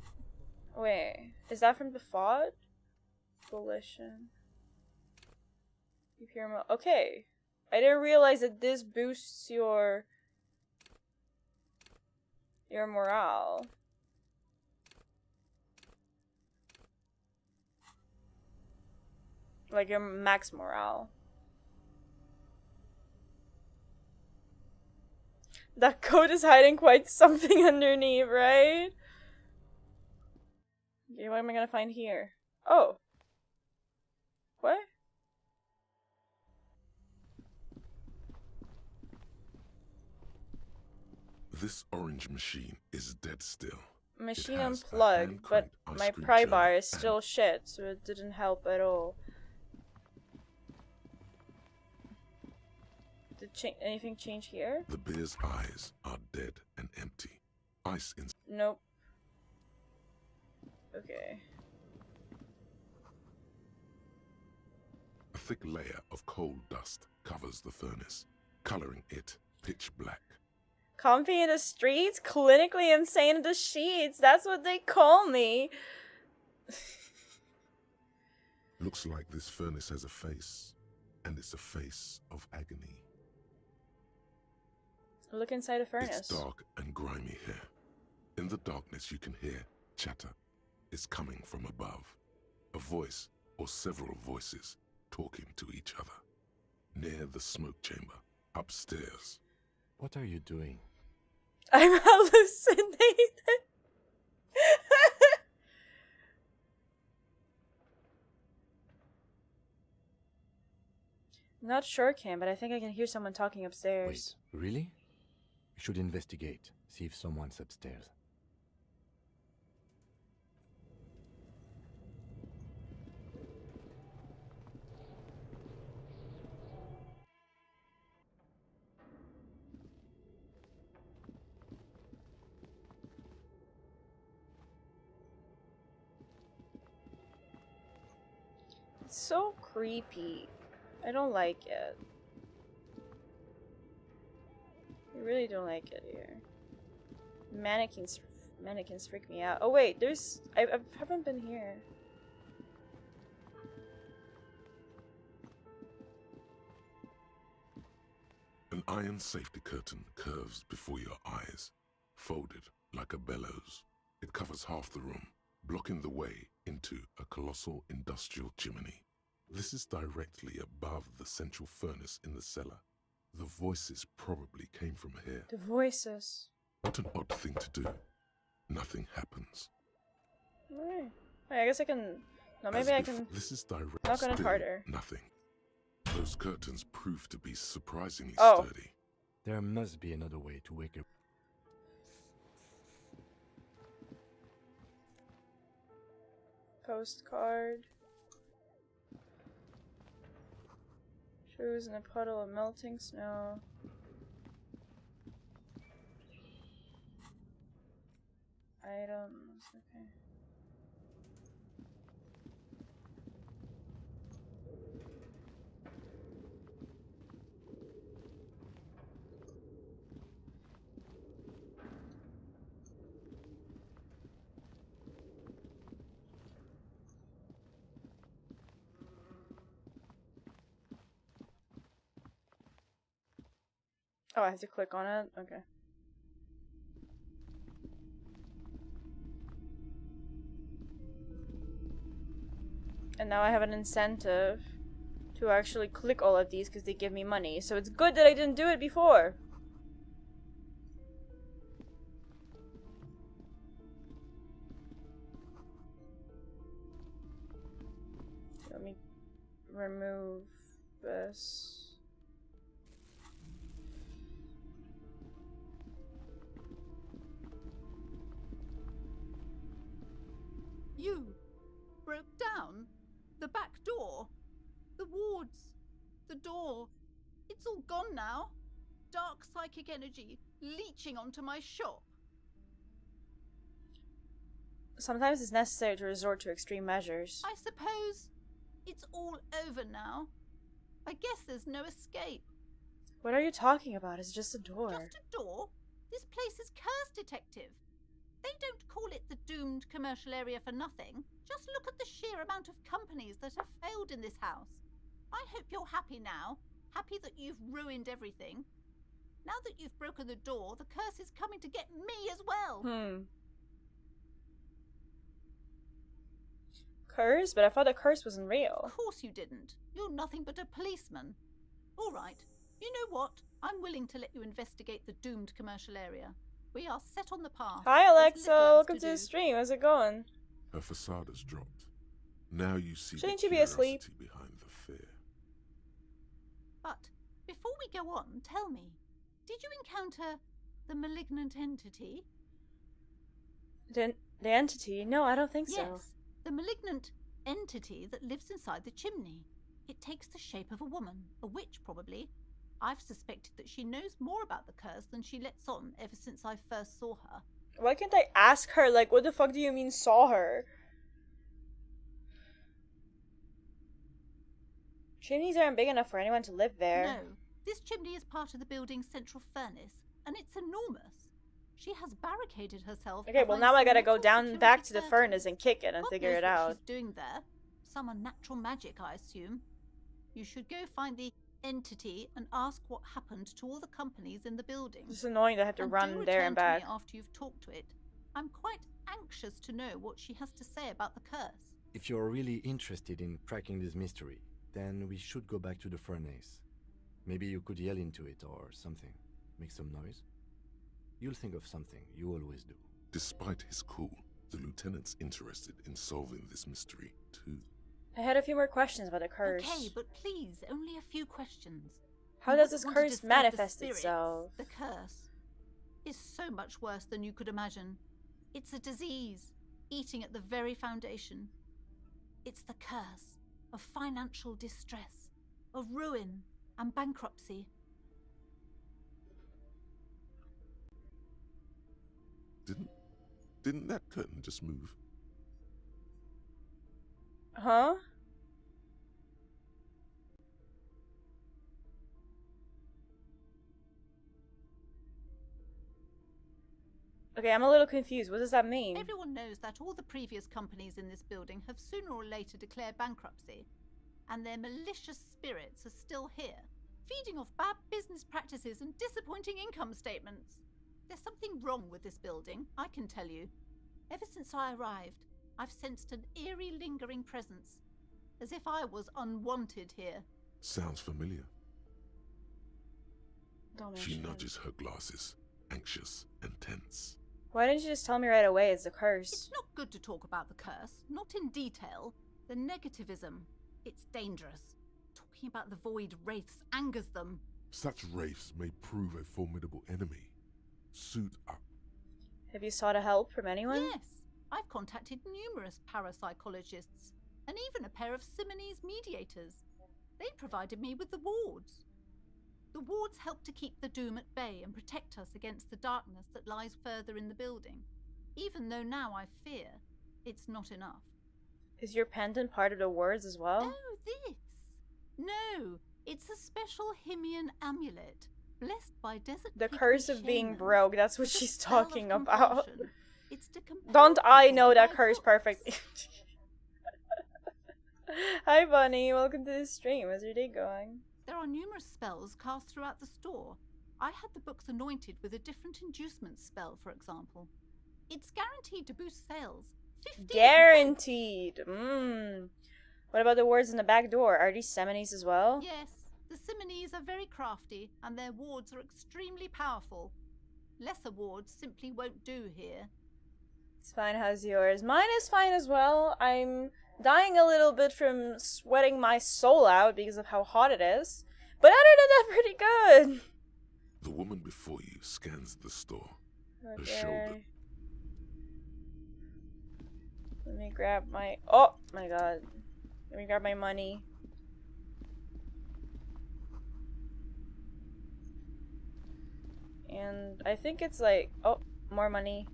Wait, is that from the FOD? Volition. Okay. I didn't realize that this boosts your morale. Like your max morale. That code is hiding quite something underneath, right? Okay, what am I gonna find here? Oh. What? This orange machine is dead still. Machine unplugged, but my pry bar is still shit, so it didn't help at all. Did anything change here? The bear's eyes are dead and empty. Ice in. Nope. Okay. A thick layer of coal dust covers the furnace, coloring it pitch black. Comfy in the streets, clinically insane in the sheets. That's what they call me. Looks like this furnace has a face, and it's a face of agony. Look inside a furnace. It's dark and grimy here. In the darkness you can hear chatter. It's coming from above. A voice or several voices talking to each other. Near the smoke chamber, upstairs. What are you doing? I'm hallucinating. Not sure, Cam, but I think I can hear someone talking upstairs. Wait, really? We should investigate, see if someone's upstairs. It's so creepy. I don't like it. I really don't like it here. Mannequins freak me out. Oh wait, I haven't been here. An iron safety curtain curves before your eyes, folded like a bellows. It covers half the room, blocking the way into a colossal industrial chimney. This is directly above the central furnace in the cellar. The voices probably came from here. The voices. What an odd thing to do. Nothing happens. Alright. I guess I can... No, maybe I can... This is direct. Knock on it harder. Nothing. Those curtains prove to be surprisingly Oh. sturdy. There must be another way to wake up. Postcard. Shoes in a puddle of melting snow. Items, okay. Oh, I have to click on it? Okay. And now I have an incentive to actually click all of these because they give me money. So it's good that I didn't do it before. Let me remove this. The door. It's all gone now. Dark psychic energy leeching onto my shop. Sometimes it's necessary to resort to extreme measures. I suppose it's all over now. I guess there's no escape. What are you talking about? It's just a door. Just a door? This place is cursed, Detective. They don't call it the doomed commercial area for nothing. Just look at the sheer amount of companies that have failed in this house. I hope you're happy now. Happy that you've ruined everything. Now that you've broken the door, the curse is coming to get me as well. Curse? But I thought the curse wasn't real. Of course you didn't. You're nothing but a policeman. All right. You know what? I'm willing to let you investigate the doomed commercial area. We are set on the path. Hi Alexa, welcome to do. the stream. How's it going? Her facade has dropped. Now you see Shouldn't the you be asleep? curiosity behind the fear. But before we go on, tell me, did you encounter the malignant entity? The entity? No, I don't think so. Yes, the malignant entity that lives inside the chimney. It takes the shape of a woman, a witch probably. I've suspected that she knows more about the curse than she lets on ever since I first saw her. Why can't I ask her, like, what the fuck do you mean saw her? Chimneys aren't big enough for anyone to live there. No, this chimney is part of the building's central furnace, and it's enormous. She has barricaded herself. Okay, well now I gotta go down back to the furnace and kick it and figure it out. What she's doing there? Some unnatural magic, I assume. You should go find the entity and ask what happened to all the companies in the building. It's annoying to have to run there and back. To me after you've talked to it. I'm quite anxious to know what she has to say about the curse. If you're really interested in cracking this mystery, then we should go back to the furnace. Maybe you could yell into it or something. Make some noise. You'll think of something. You always do. Despite his cool, the lieutenant's interested in solving this mystery too. I had a few more questions about the curse. Okay, but please, only a few questions. How does this curse manifest itself? The curse is so much worse than you could imagine. It's a disease, eating at the very foundation. It's the curse of financial distress, of ruin and bankruptcy. Didn't that curtain just move? Huh? Okay, I'm a little confused. What does that mean? Everyone knows that all the previous companies in this building have sooner or later declared bankruptcy, and their malicious spirits are still here, feeding off bad business practices and disappointing income statements. There's something wrong with this building, I can tell you. Ever since I arrived, I've sensed an eerie lingering presence, as if I was unwanted here. Sounds familiar. She Don't nudges her glasses, anxious and tense. Why didn't you just tell me right away it's a curse? It's not good to talk about the curse, not in detail. The negativism, it's dangerous. Talking about the void wraiths angers them. Such wraiths may prove a formidable enemy. Suit up. Have you sought help from anyone? Yes, I've contacted numerous parapsychologists, and even a pair of Simonese mediators. They provided me with the wards. The wards help to keep the doom at bay and protect us against the darkness that lies further in the building, even though now I fear it's not enough. Is your pendant part of the wards as well? Oh, this? No, it's a special Himian amulet, blessed by desert The people curse of being shamans. broke, that's what With a she's spell of talking about. compulsion. It's to compel Don't I people know to that buy curse books. perfectly? Hi Bunny, welcome to the stream. How's your day going? There are numerous spells cast throughout the store. I had the books anointed with a different inducement spell, for example. It's guaranteed to boost sales. 15%. Guaranteed. What about the words in the back door? Are these Simonese as well? Yes, the Simonese are very crafty, and their wards are extremely powerful. Lesser wards simply won't do here. It's fine, how's yours? Mine is fine as well. I'm dying a little bit from sweating my soul out because of how hot it is. But other than that, pretty good. The woman before you scans the store. Her Okay. shoulder. Let me grab my... Oh my god. Let me grab my money. I think it's like, oh, more money.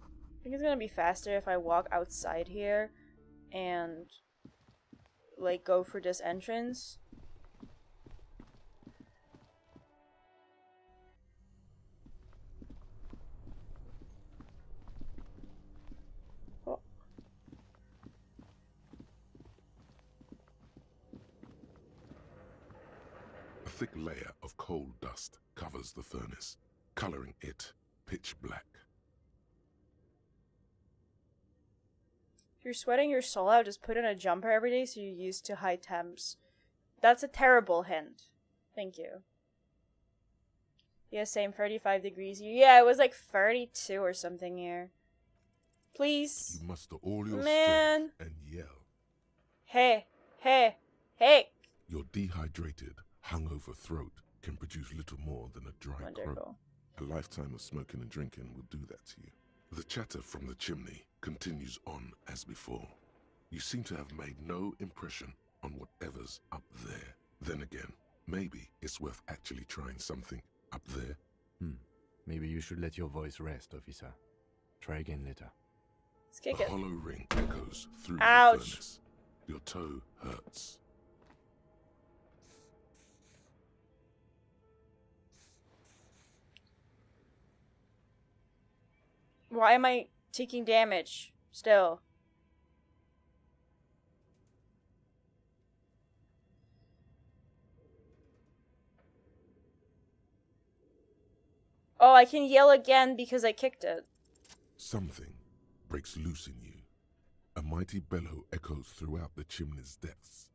I think it's gonna be faster if I walk outside here and like go for this entrance. Oh. A thick layer of coal dust covers the furnace, coloring it pitch black. If you're sweating your soul out, just put on a jumper every day so you're used to high temps. That's a terrible hint. Thank you. Yeah, same, 35 degrees. Yeah, it was like 32 or something here. Please. You muster all your Man. strength and yell. Hey, hey, hey. Your dehydrated, hungover throat can produce little more than a dry croak. A lifetime of smoking and drinking will do that to you. The chatter from the chimney continues on as before. You seem to have made no impression on whatever's up there. Then again, maybe it's worth actually trying something up there. Maybe you should let your voice rest, officer. Try again later. Let's kick The it. hollow ring echoes through Ouch. the furnace. Your toe hurts. Why am I taking damage still? Oh, I can yell again because I kicked it. Something breaks loose in you. A mighty bellow echoes throughout the chimney's depths.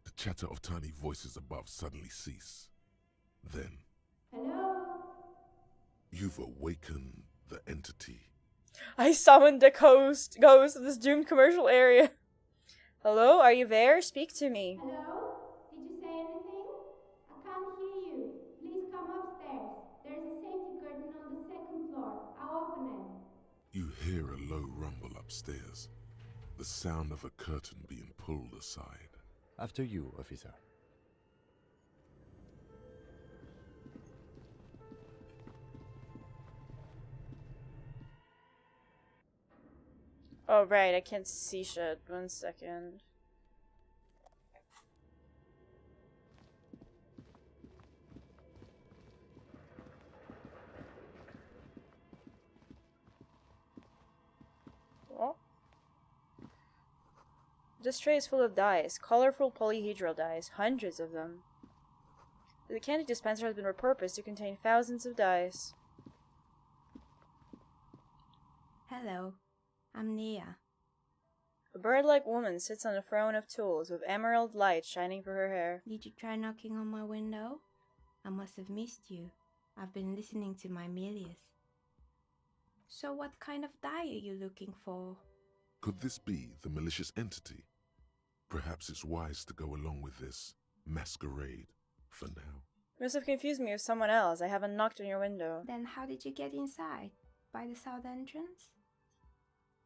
The chatter of tiny voices above suddenly cease. Then, Hello? you've awakened the entity. I summoned the ghost of this doomed commercial area. Hello, are you there? Speak to me. Hello? Did you say anything? I can't hear you. Please come upstairs. There's a safety curtain on the second floor. I'll open it. You hear a low rumble upstairs. The sound of a curtain being pulled aside. After you, officer. Oh, right, I can't see shit. 1 second. Oh. This tray is full of dyes, colorful polyhedral dyes, hundreds of them. The candy dispenser has been repurposed to contain thousands of dyes. Hello. I'm Nia. A bird-like woman sits on a throne of tools with emerald light shining through her hair. Did you try knocking on my window? I must have missed you. I've been listening to my Milius. So what kind of dye are you looking for? Could this be the malicious entity? Perhaps it's wise to go along with this masquerade for now. You must have confused me with someone else. I haven't knocked on your window. Then how did you get inside? By the south entrance?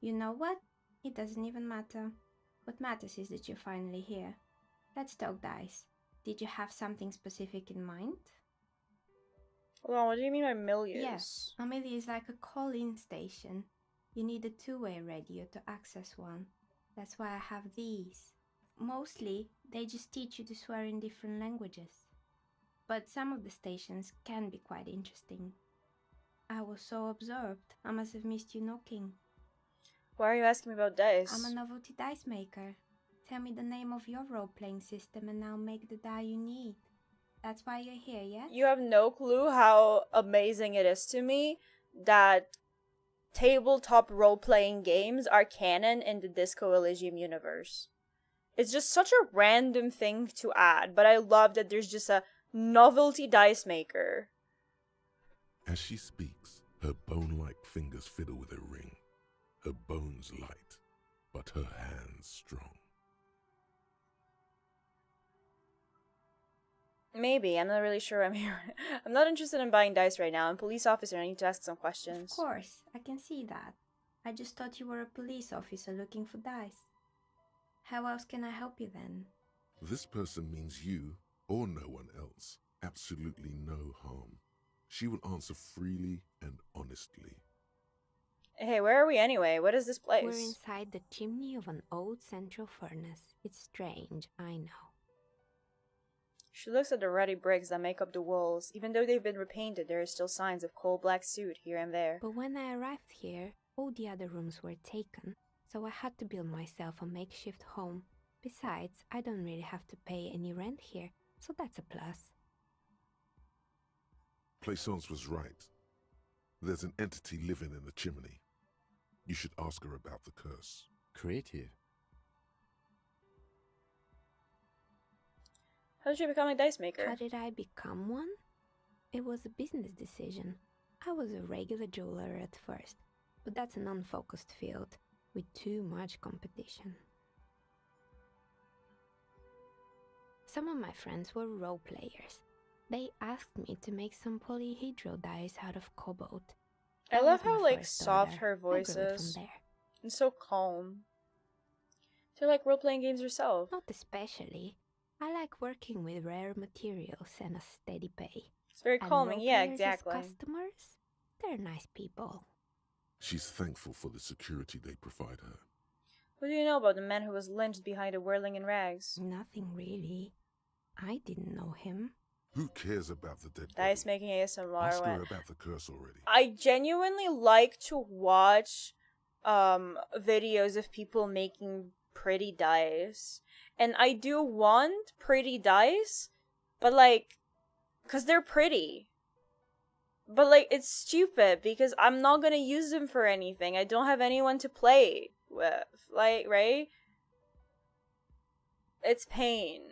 You know what? It doesn't even matter. What matters is that you're finally here. Let's talk dice. Did you have something specific in mind? Hold on, what do you mean by Milius? Yes, a Milius is like a call-in station. You need a two-way radio to access one. That's why I have these. Mostly, they just teach you to swear in different languages. But some of the stations can be quite interesting. I was so absorbed, I must have missed you knocking. Why are you asking me about dice? I'm a novelty dice maker. Tell me the name of your role-playing system and I'll make the die you need. That's why you're here, yeah? You have no clue how amazing it is to me that tabletop role-playing games are canon in the Disco Elysium universe. It's just such a random thing to add, but I love that there's just a novelty dice maker. As she speaks, her bone-like fingers fiddle with a ring. Her bones light, but her hands strong. Maybe, I'm not really sure I'm here. I'm not interested in buying dice right now. I'm a police officer and I need to ask some questions. Of course, I can see that. I just thought you were a police officer looking for dice. How else can I help you then? This person means you, or no one else, absolutely no harm. She will answer freely and honestly. Hey, where are we anyway? What is this place? We're inside the chimney of an old central furnace. It's strange, I know. She looks at the ruddy bricks that make up the walls. Even though they've been repainted, there are still signs of coal black soot here and there. But when I arrived here, all the other rooms were taken, so I had to build myself a makeshift home. Besides, I don't really have to pay any rent here, so that's a plus. Plaisance was right. There's an entity living in the chimney. You should ask her about the curse. Creative. How did you become a dice maker? How did I become one? It was a business decision. I was a regular jeweler at first, but that's an unfocused field with too much competition. Some of my friends were role players. They asked me to make some polyhedral dice out of cobalt. I That love was my how like first soft order. her I grew voice it is. from there. And so calm. Do you like role-playing games yourself? Not especially. I like working with rare materials and a steady pay. It's very And calming, role yeah, players as exactly. customers, they're nice people. She's thankful for the security they provide her. What do you know about the man who was lynched behind a whirling in rags? Nothing really. I didn't know him. Who cares about the dead body? Dice making ASMR. Ask her When about the curse already. I genuinely like to watch videos of people making pretty dice. And I do want pretty dice, but like, cause they're pretty. But like, it's stupid because I'm not gonna use them for anything. I don't have anyone to play with. Like, right? It's pain.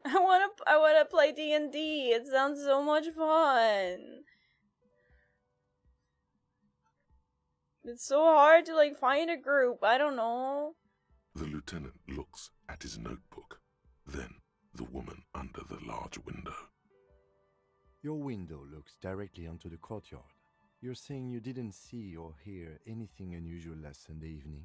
I wanna play D&D. It sounds so much fun. It's so hard to like find a group. I don't know. The lieutenant looks at his notebook. Then the woman under the large window. Your window looks directly onto the courtyard. You're saying you didn't see or hear anything unusual last Sunday evening?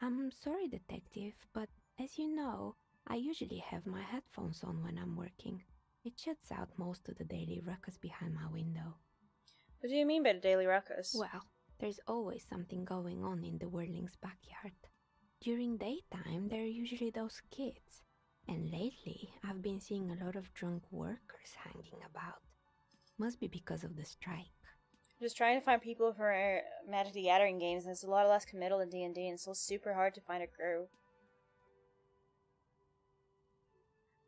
I'm sorry, detective, but as you know, I usually have my headphones on when I'm working. It shuts out most of the daily ruckus behind my window. What do you mean by the daily ruckus? Well, there's always something going on in the Whirling's backyard. During daytime, there are usually those kids. And lately, I've been seeing a lot of drunk workers hanging about. Must be because of the strike. Just trying to find people for Magic the Gathering games, and it's a lot less committal than D&D, and it's still super hard to find a group.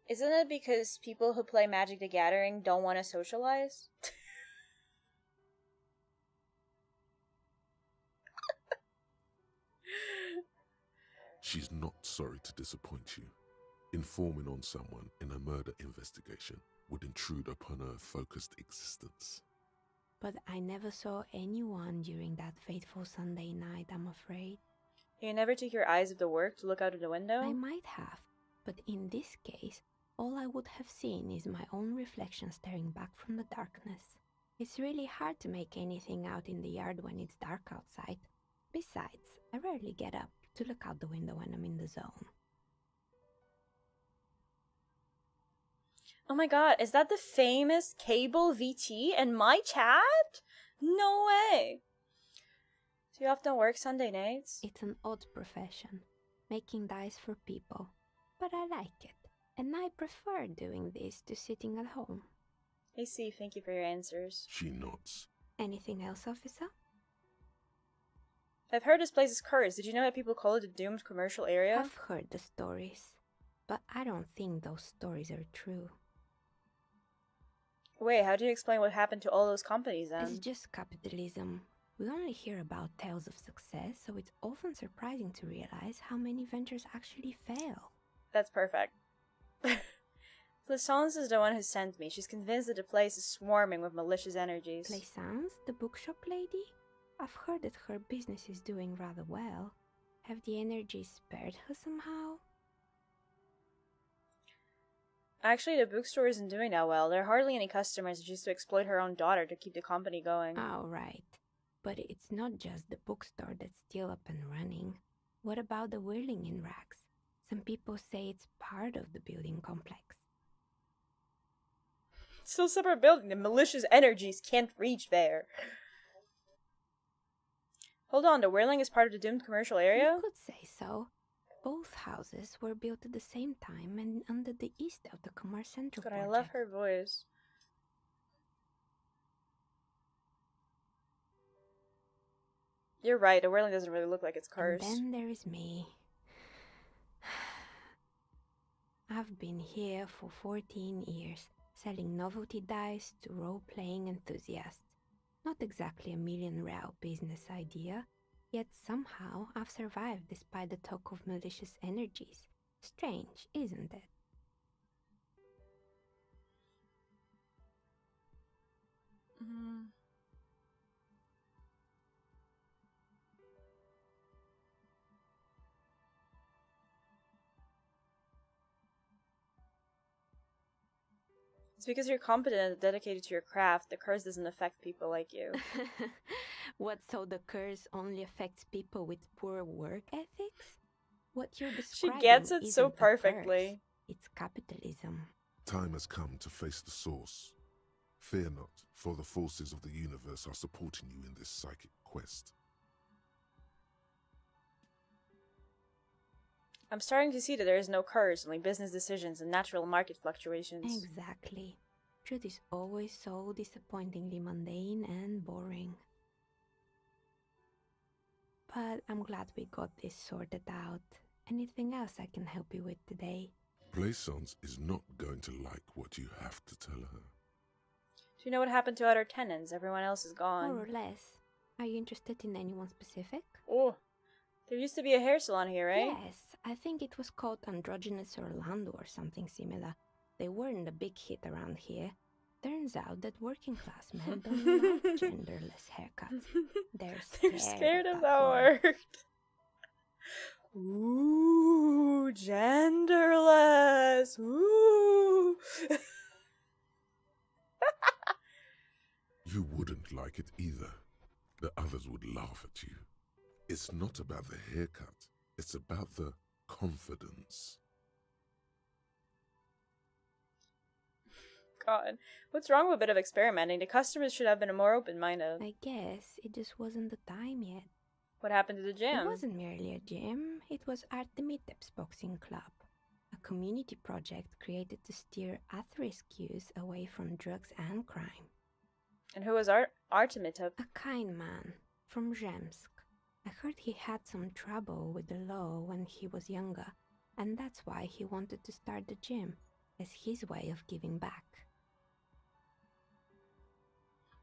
Isn't it because people who play Magic the Gathering don't want to socialize? She's not sorry to disappoint you. Informing on someone in a murder investigation would intrude upon her focused existence. But I never saw anyone during that fateful Sunday night, I'm afraid. You never took your eyes off the work to look out of the window? I might have, but in this case, all I would have seen is my own reflection staring back from the darkness. It's really hard to make anything out in the yard when it's dark outside. Besides, I rarely get up to look out the window when I'm in the zone. Oh my god, is that the famous Cable VT in my chat? No way! Do you often work Sunday nights? It's an odd profession, making dice for people, but I like it, and I prefer doing this to sitting at home. AC, thank you for your answers. She nods. Anything else, officer? I've heard this place is cursed. Did you know that people call it a doomed commercial area? I've heard the stories, but I don't think those stories are true. Wait, how do you explain what happened to all those companies then? It's just capitalism. We only hear about tales of success, so it's often surprising to realize how many ventures actually fail. That's perfect. Plaisance is the one who sent me. She's convinced that the place is swarming with malicious energies. Plaisance, the bookshop lady? I've heard that her business is doing rather well. Have the energies spared her somehow? Actually, the bookstore isn't doing that well. There are hardly any customers. It's just to exploit her own daughter to keep the company going. Oh, right. But it's not just the bookstore that's still up and running. What about the whirling in rags? Some people say it's part of the building complex. Still separate building. The malicious energies can't reach there. Hold on, the Whirling is part of the doomed commercial area? You could say so. Both houses were built at the same time and under the east of the Commerce Central God, project. I love her voice. You're right, the Whirling doesn't really look like it's cursed. And then there is me. I've been here for 14 years, selling novelty dice to role-playing enthusiasts. Not exactly a million-real business idea, yet somehow I've survived despite the talk of malicious energies. Strange, isn't it? It's because you're competent and dedicated to your craft. The curse doesn't affect people like you. What, so the curse only affects people with poor work ethics? What you're describing gets it so isn't a perfectly. curse, it's capitalism. Time has come to face the source. Fear not, for the forces of the universe are supporting you in this psychic quest. I'm starting to see that there is no curse, only business decisions and natural market fluctuations. Exactly. Truth is always so disappointingly mundane and boring. But I'm glad we got this sorted out. Anything else I can help you with today? Plaisance is not going to like what you have to tell her. Do you know what happened to other tenants? Everyone else is gone. More or less. Are you interested in anyone specific? Oh, there used to be a hair salon here, right? Yes, I think it was called Androgynous Orlando or something similar. They weren't a big hit around here. Turns out that working class men don't like genderless haircuts. They're scared of that word. Ooh, genderless. Ooh. You wouldn't like it either. The others would laugh at you. It's not about the haircut. It's about the confidence. God, what's wrong with a bit of experimenting? The customers should have been more open-minded. I guess it just wasn't the time yet. What happened to the gym? It wasn't merely a gym, it was Artemitep's boxing club. A community project created to steer at-risk youth away from drugs and crime. And who was Artemitep? A kind man from Zemsk. I heard he had some trouble with the law when he was younger, and that's why he wanted to start the gym, as his way of giving back.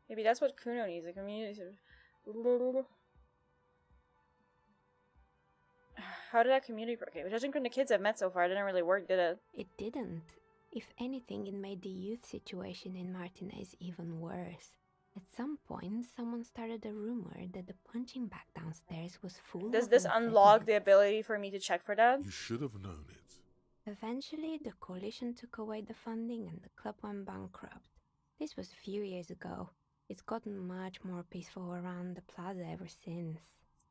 Maybe that's what Kuno needs, a community. How did that community... Okay, judging from the kids I've met so far, it didn't really work, did it? It didn't. If anything, it made the youth situation in Martinez even worse. At some point, someone started a rumor that the punching bag downstairs was full Does of this unlock amphetamines. the ability for me to check for that? You should have known it. Eventually, the coalition took away the funding and the club went bankrupt. This was a few years ago. It's gotten much more peaceful around the plaza ever since.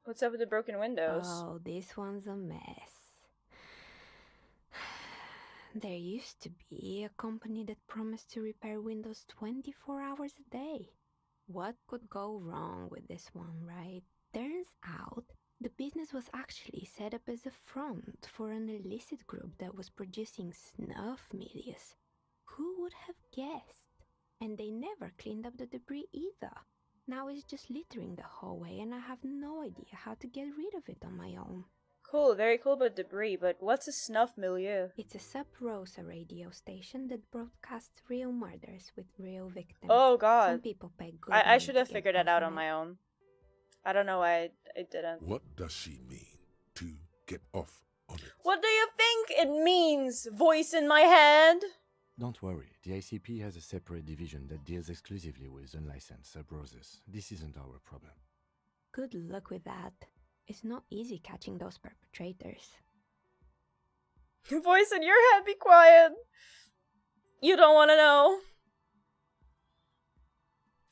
What's up with the broken windows? Oh, this one's a mess. There used to be a company that promised to repair windows 24 hours a day. What could go wrong with this one, right? Turns out, the business was actually set up as a front for an illicit group that was producing snuff medias. Who would have guessed? And they never cleaned up the debris either. Now it's just littering the hallway and I have no idea how to get rid of it on my own. Cool, very cool about debris, but what's a snuff milieu? It's a sub-rosa radio station that broadcasts real murders with real victims. Oh god. Some people pay good I money should to have get figured that out off on it. my own. I don't know why I didn't. What does she mean to get off on it? What do you think it means, voice in my head? Don't worry, the ICP has a separate division that deals exclusively with unlicensed sub-roses. This isn't our problem. Good luck with that. It's not easy catching those perpetrators. Voice in your head, be quiet. You don't want to know.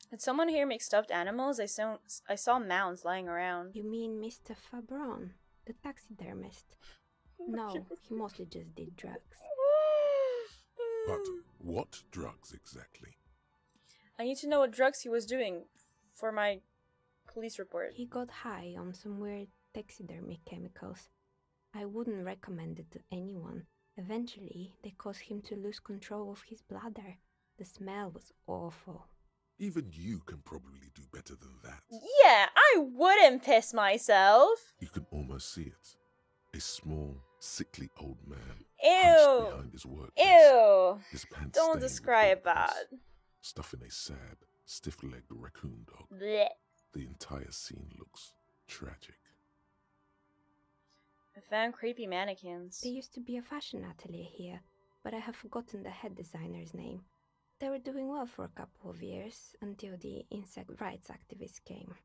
Did someone here make stuffed animals? I saw mounds lying around. You mean Mr. Fabron, the taxidermist? No, he mostly just did drugs. But What drugs exactly? I need to know what drugs he was doing for my police report. He got high on some weird taxidermy chemicals. I wouldn't recommend it to anyone. Eventually, they caused him to lose control of his bladder. The smell was awful. Even you can probably do better than that. Yeah, I wouldn't piss myself. You can almost see it. A small, sickly old man hunched Ew. behind his work Ew. desk, his pants Don't stained with describe blood that. piss, stuffing a sad, stiff-legged raccoon dog. Blech. The entire scene looks tragic. I found creepy mannequins. There used to be a fashion atelier here, but I have forgotten the head designer's name. They were doing well for a couple of years, until the insect rights activists came.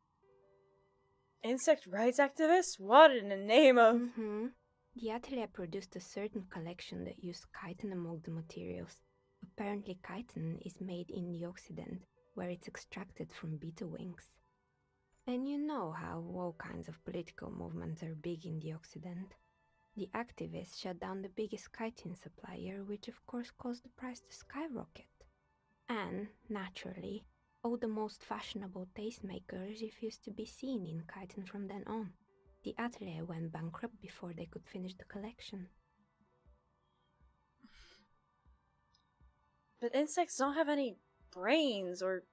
Insect rights activists? What in the name of... The atelier produced a certain collection that used chitin among the materials. Apparently chitin is made in the Occident, where it's extracted from beetle wings. And you know how all kinds of political movements are big in the Occident. The activists shut down the biggest chitin supplier, which of course caused the price to skyrocket. And, naturally, all the most fashionable tastemakers refused to be seen in chitin from then on. The atelier went bankrupt before they could finish the collection. But insects don't have any brains or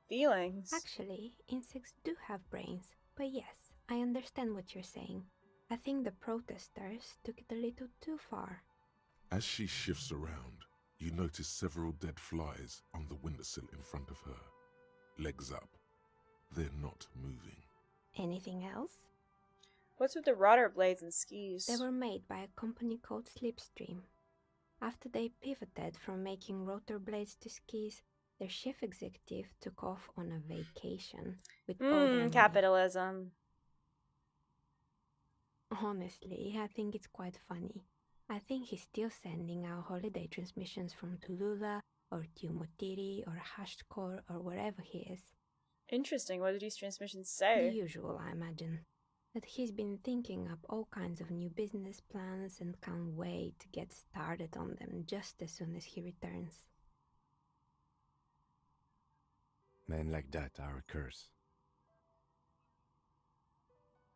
feelings. Actually, insects do have brains, but yes, I understand what you're saying. I think the protesters took it a little too far. As she shifts around, you notice several dead flies on the windowsill in front of her. Legs up. They're not moving. Anything else? What's with the rotor blades and skis? They were made by a company called Slipstream. After they pivoted from making rotor blades to skis, their chief executive took off on a vacation with all their money. Capitalism. Honestly, I think it's quite funny. I think he's still sending out holiday transmissions from Tulula or Tiumotiri or Hashtkor or wherever he is. Interesting. What did these transmissions say? The usual, I imagine. That he's been thinking up all kinds of new business plans and can't wait to get started on them just as soon as he returns. Men like that are a curse.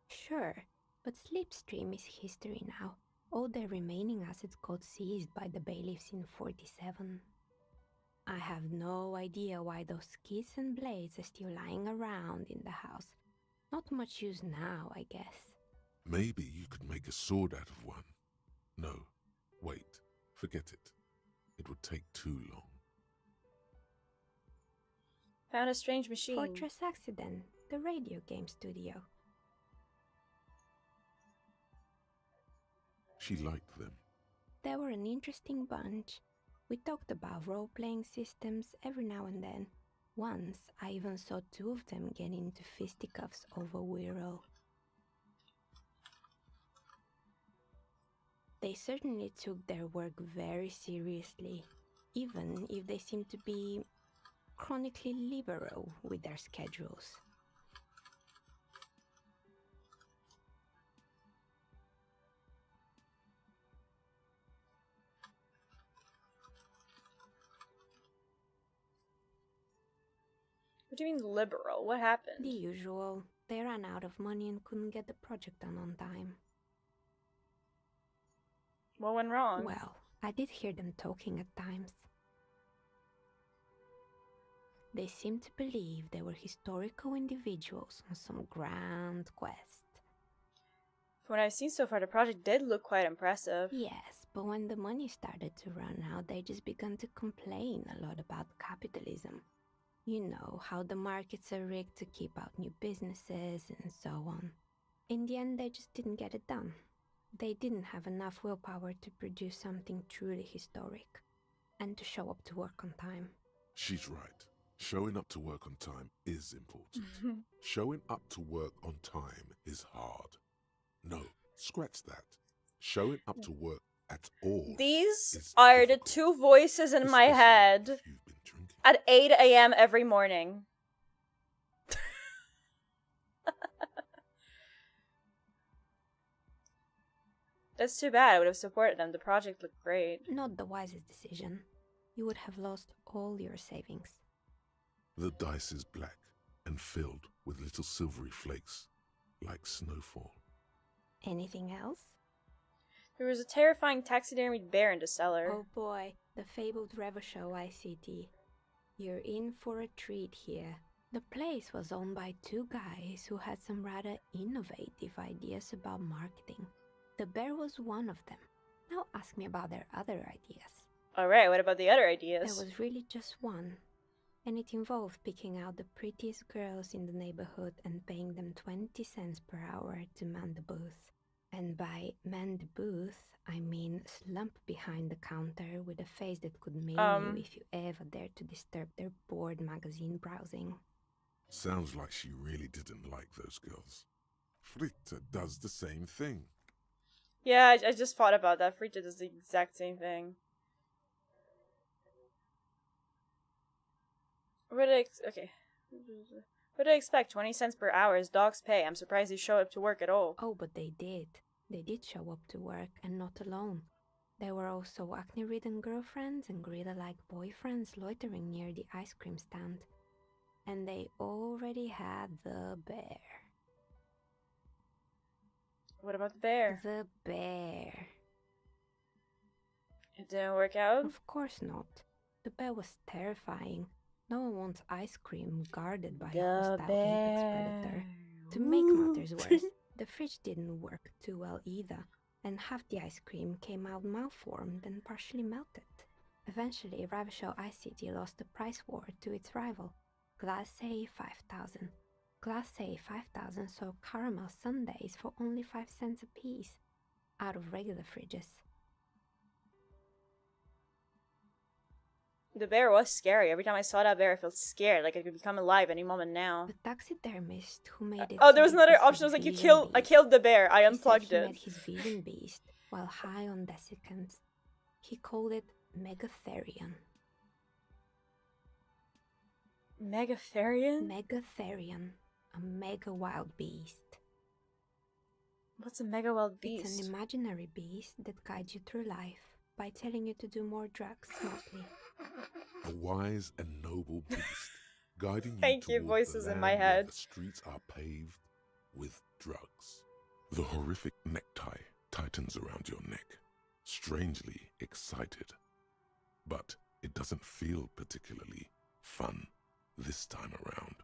Sure, but Slipstream is history now. All their remaining assets got seized by the bailiffs in 47. I have no idea why those skis and blades are still lying around in the house. Not much use now, I guess. Maybe you could make a sword out of one. No, wait, forget it. It would take too long. Found a strange machine. Fortress Accident, the radio game studio. She liked them. They were an interesting bunch. We talked about role-playing systems every now and then. Once, I even saw two of them get into fisticuffs over Wirral. They certainly took their work very seriously, even if they seemed to be chronically liberal with their schedules. What do you mean liberal? What happened? The usual. They ran out of money and couldn't get the project done on time. What went wrong? Well, I did hear them talking at times. They seemed to believe they were historical individuals on some grand quest. From what I've seen so far, the project did look quite impressive. Yes, but when the money started to run out, they just began to complain a lot about capitalism. You know, how the markets are rigged to keep out new businesses and so on. In the end, they just didn't get it done. They didn't have enough willpower to produce something truly historic, and to show up to work on time. She's right. Showing up to work on time is important. Showing up to work on time is hard. No, scratch that. Showing up to work at all. These are the two voices in my head at 8 a.m. every morning. That's too bad. I would have supported them. The project looked great. Not the wisest decision. you would have lost all your savings. The dice is black and filled with little silvery flakes, like snowfall. Anything else? There was a terrifying taxidermied bear in the cellar. Oh boy, the fabled Revachol ICT. You're in for a treat here. The place was owned by two guys who had some rather innovative ideas about marketing. The bear was one of them. Now ask me about their other ideas. Alright, what about the other ideas? There was really just one. And it involved picking out the prettiest girls in the neighborhood and paying them 20 cents per hour to man the booth. And by man the booth, I mean slump behind the counter with a face that could maim you if you ever dared to disturb their bored magazine browsing. Sounds like she really didn't like those girls. Fritte does the same thing. Yeah, I just thought about that. Fritte does the exact same thing. What do I expect? 20 cents per hour is dog's pay. I'm surprised they show up to work at all. Oh, but they did. They did show up to work, and not alone. There were also acne-ridden girlfriends and gorilla-like boyfriends loitering near the ice cream stand. And they already had the bear. What about the bear? The bear. It didn't work out? Of course not. The bear was terrifying. No one wants ice cream guarded by a hostile apex predator. To make matters worse, the fridge didn't work too well either, and half the ice cream came out malformed and partially melted. Eventually, Revachol ICT lost the price war to its rival, Glace 5000. Glace 5000 sold caramel sundaes for only 5 cents a piece, out of regular fridges. The bear was scary. Every time I saw that bear, I felt scared, like it could become alive any moment now. The taxidermist who made it. Oh, there was another option. I was like, I killed the bear. I unplugged he it. met his vegan beast while high on desiccants. He called it Megatherion. Megatherion? Megatherion, a mega wild beast. What's a mega wild beast? It's an imaginary beast that guides you through life by telling you to do more drugs, mostly. A wise and noble beast, guiding you Thank you, toward voices the in my land where head. the streets are paved with drugs. The horrific necktie tightens around your neck, strangely excited. But it doesn't feel particularly fun this time around.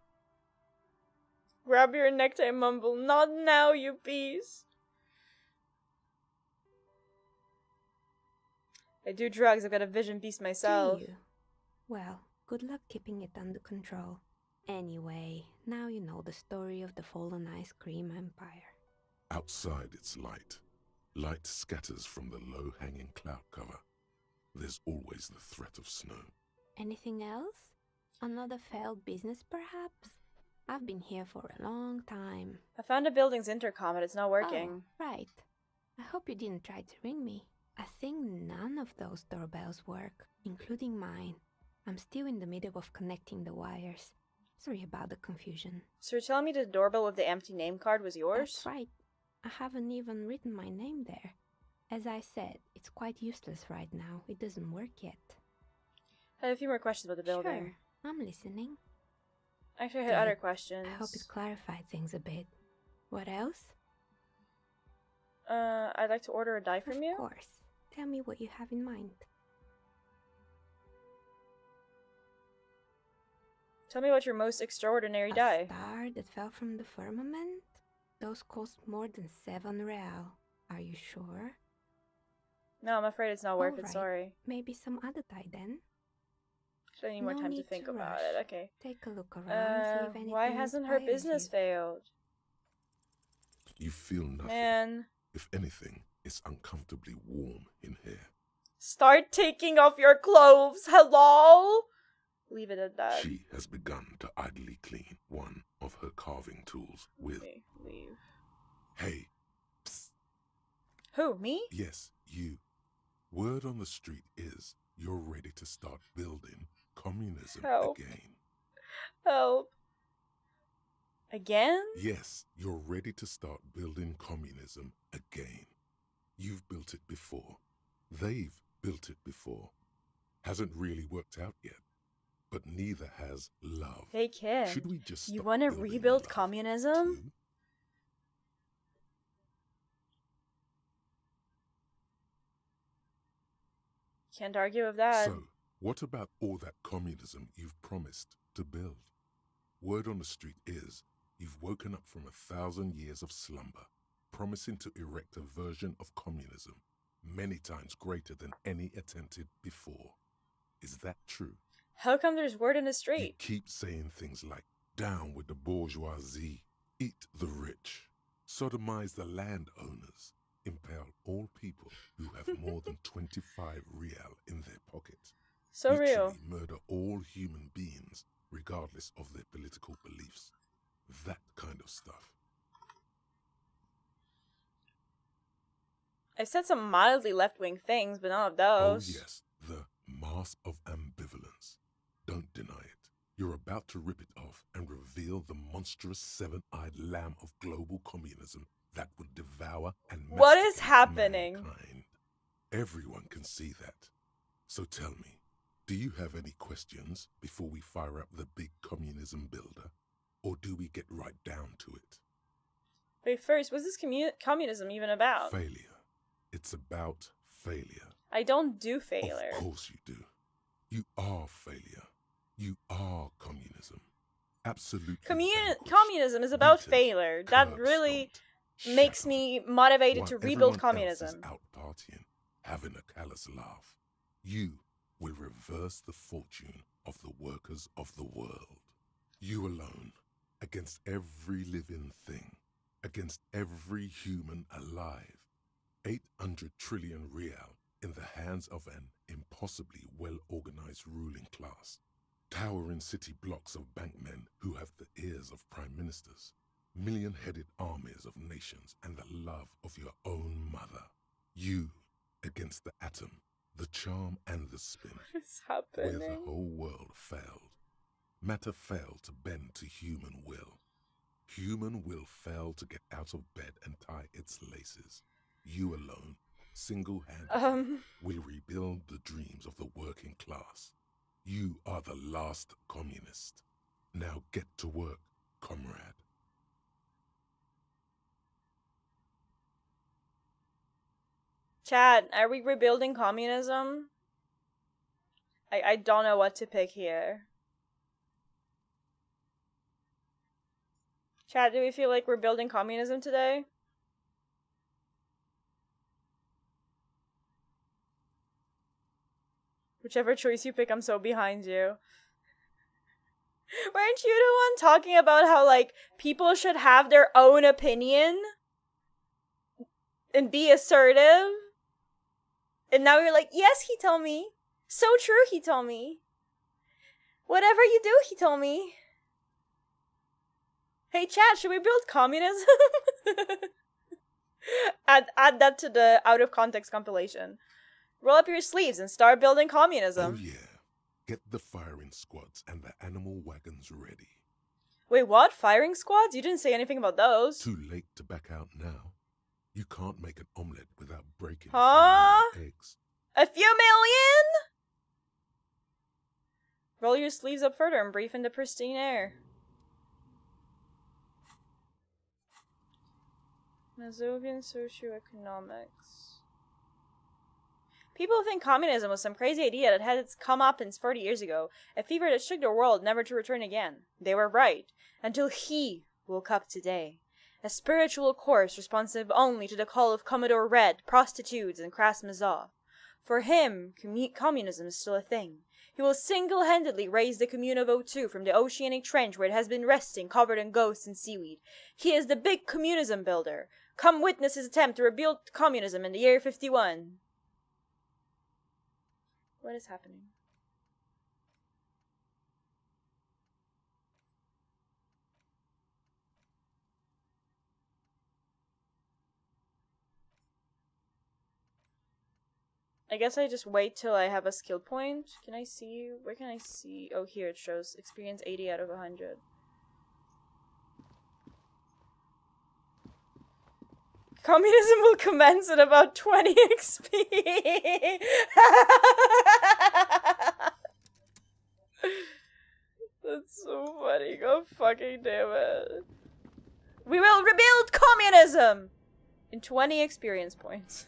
Grab your necktie, mumble. Not now, you beast. I do drugs. I've got a vision beast myself. Do you? Well, good luck keeping it under control. Anyway, now you know the story of the fallen ice cream empire. Outside it's light. Light scatters from the low-hanging cloud cover. There's always the threat of snow. Anything else? Another failed business, perhaps? I've been here for a long time. I found a building's intercom, but it's not working. Oh, right. I hope you didn't try to ring me. I think none of those doorbells work, including mine. I'm still in the middle of connecting the wires. Sorry about the confusion. So you're telling me the doorbell with the empty name card was yours? That's right. I haven't even written my name there. As I said, it's quite useless right now. It doesn't work yet. I have a few more questions about the building. Sure, I'm listening. Actually, I had other questions. I hope it clarified things a bit. What else? I'd like to order a die from you. Of course. Tell me what you have in mind. Tell me about your most extraordinary die. A star that fell from the firmament? Those cost more than 7 real. Are you sure? No, I'm afraid it's not worth it, Alright. sorry. Maybe some other die then? I need more No time to need think to about rush. it, okay. Take a look around, see if anything Why hasn't her inspires business you. failed? You feel nothing. Man. If anything, it's uncomfortably warm in here. Start taking off your clothes, hello? Leave it at that. She has begun to idly clean one of her carving tools with... Okay, leave. Hey, psst. Who, me? Yes, you. Word on the street is you're ready to start building communism Help. again. Help. Again? Yes, you're ready to start building communism again. You've built it before. They've built it before. hasn't really worked out yet, but neither has love. Hey kid, Should we just you stop want to building rebuild love communism? too? Can't argue with that. So, what about all that communism you've promised to build? Word on the street is you've woken up from 1,000 years of slumber, promising to erect a version of communism many times greater than any attempted before. Is that true? How come there's word in the You street? keep saying things like, down with the bourgeoisie, eat the rich, sodomize the landowners, impale all people who have more than 25 real in their pocket. So Literally real. murder all human beings, regardless of their political beliefs. That kind of stuff. I've said some mildly left-wing things, but none of those. Oh yes, the mask of ambivalence. Don't deny it. You're about to rip it off and reveal the monstrous seven-eyed lamb of global communism that would devour and What is masticate happening? mankind. Everyone can see that. So tell me, do you have any questions before we fire up the big communism builder? Or do we get right down to it? Wait, first, what's this communism even about? Failure. It's about failure. I don't do failure. Of course you do. You are failure. You are communism. Absolutely. Communism is about failure. That really makes me motivated to rebuild communism. Out partying, having a callous laugh. You will reverse the fortune of the workers of the world. You alone, against every living thing, against every human alive. 800 trillion real in the hands of an impossibly well-organized ruling class. Towering city blocks of bankmen who have the ears of prime ministers. Million-headed armies of nations and the love of your own mother. You against the atom, the charm and the spin. What is happening? Where the whole world failed. Matter failed to bend to human will. Human will failed to get out of bed and tie its laces. You alone, single-handedly, will rebuild the dreams of the working class. You are the last communist. Now get to work, comrade. Chad, are we rebuilding communism? I don't know what to pick here. Chad, do we feel like we're building communism today? Whichever choice you pick, I'm so behind you. Weren't you the one talking about how, like, people should have their own opinion? And be assertive? And now you're like, yes, Hitomi. So true, Hitomi. Whatever you do, Hitomi. Hey, chat, should we build communism? add that to the out of context compilation. Roll up your sleeves and start building communism. Oh yeah. Get the firing squads and the animal wagons ready. Wait, what? Firing squads? You didn't say anything about those. Too late to back out now. You can't make an omelette without breaking Huh? a few eggs. A few million? Roll your sleeves up further and breathe into pristine air. Mazovian socioeconomics. People think communism was some crazy idea that had its comeuppance 40 years ago, a fever that shook the world never to return again. They were right, until he woke up today. A spiritual corpse responsive only to the call of Commodore Red, prostitutes, and crass Mazov. For him, communism is still a thing. He will single-handedly raise the commune of O2 from the oceanic trench where it has been resting, covered in ghosts and seaweed. He is the big communism builder. Come witness his attempt to rebuild communism in the year 51. What is happening? I guess I just wait till I have a skill point. Can I see? Where can I see? Oh, here it shows. Experience 80 out of 100. Communism will commence at about 20 XP. funny. God fucking damn it. We will rebuild communism! In 20 experience points.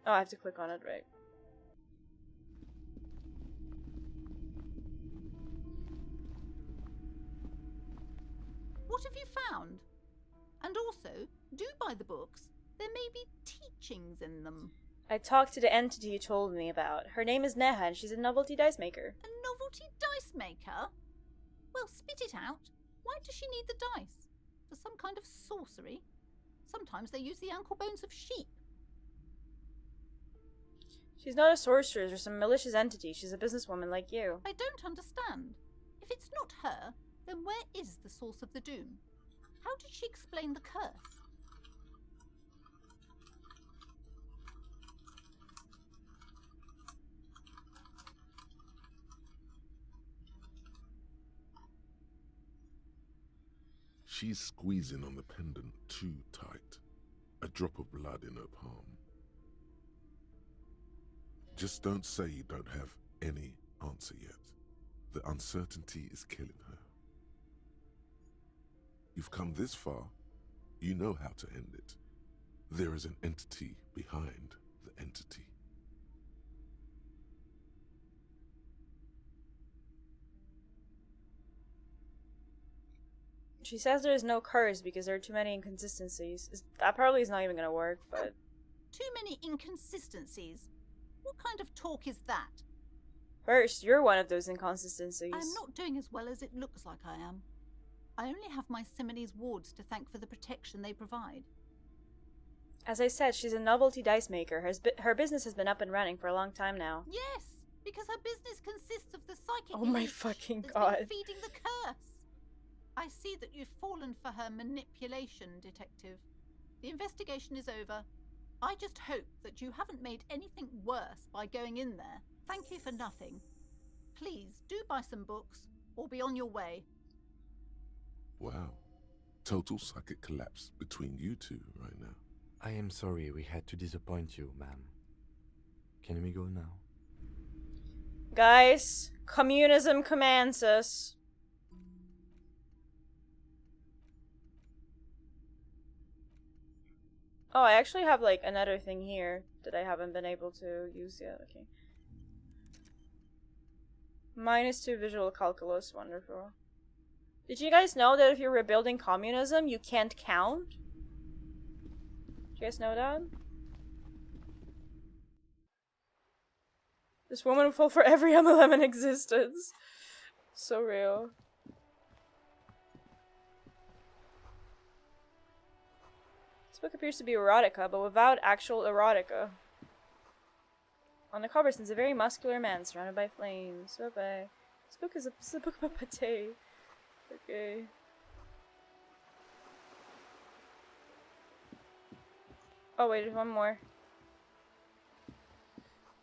Oh, I have to click on it, right? What have you found? And also, do buy the books. There may be teachings in them. I talked to the entity you told me about. Her name is Neha, and she's a novelty dice maker. A novelty dice maker? Well, spit it out. Why does she need the dice? For some kind of sorcery? Sometimes they use the ankle bones of sheep. She's not a sorceress or some malicious entity. She's a businesswoman like you. I don't understand. If it's not her, then where is the source of the doom? How did she explain the curse? She's squeezing on the pendant too tight. A drop of blood in her palm. Just don't say you don't have any answer yet. The uncertainty is killing her. You've come this far, you know how to end it. There is an entity behind the entity. She says there is no curse because there are too many inconsistencies. That probably is not even gonna work, but... Too many inconsistencies? What kind of talk is that? First, you're one of those inconsistencies. I'm not doing as well as it looks like I am. I only have my Simone's wards to thank for the protection they provide. As I said, she's a novelty dice maker. Her business has been up and running for a long time now. Yes, because her business consists of the psychic Oh my leech fucking that's god. been feeding the curse. I see that you've fallen for her manipulation, Detective. The investigation is over. I just hope that you haven't made anything worse by going in there. Thank you for nothing. Please, do buy some books, or be on your way. Wow. Total psychic collapse between you two right now. I am sorry we had to disappoint you, ma'am. Can we go now? Guys, communism commands us. Oh, I actually have like another thing here that I haven't been able to use yet. Okay. -2 visual calculus, wonderful. Did you guys know that if you're rebuilding communism, you can't count? Did you guys know that? This woman will fall for every MLM in existence. So real. This book appears to be erotica, but without actual erotica. On the cover stands a very muscular man surrounded by flames. Bye-bye. This book is a book about pate. Okay. Oh wait, there's one more.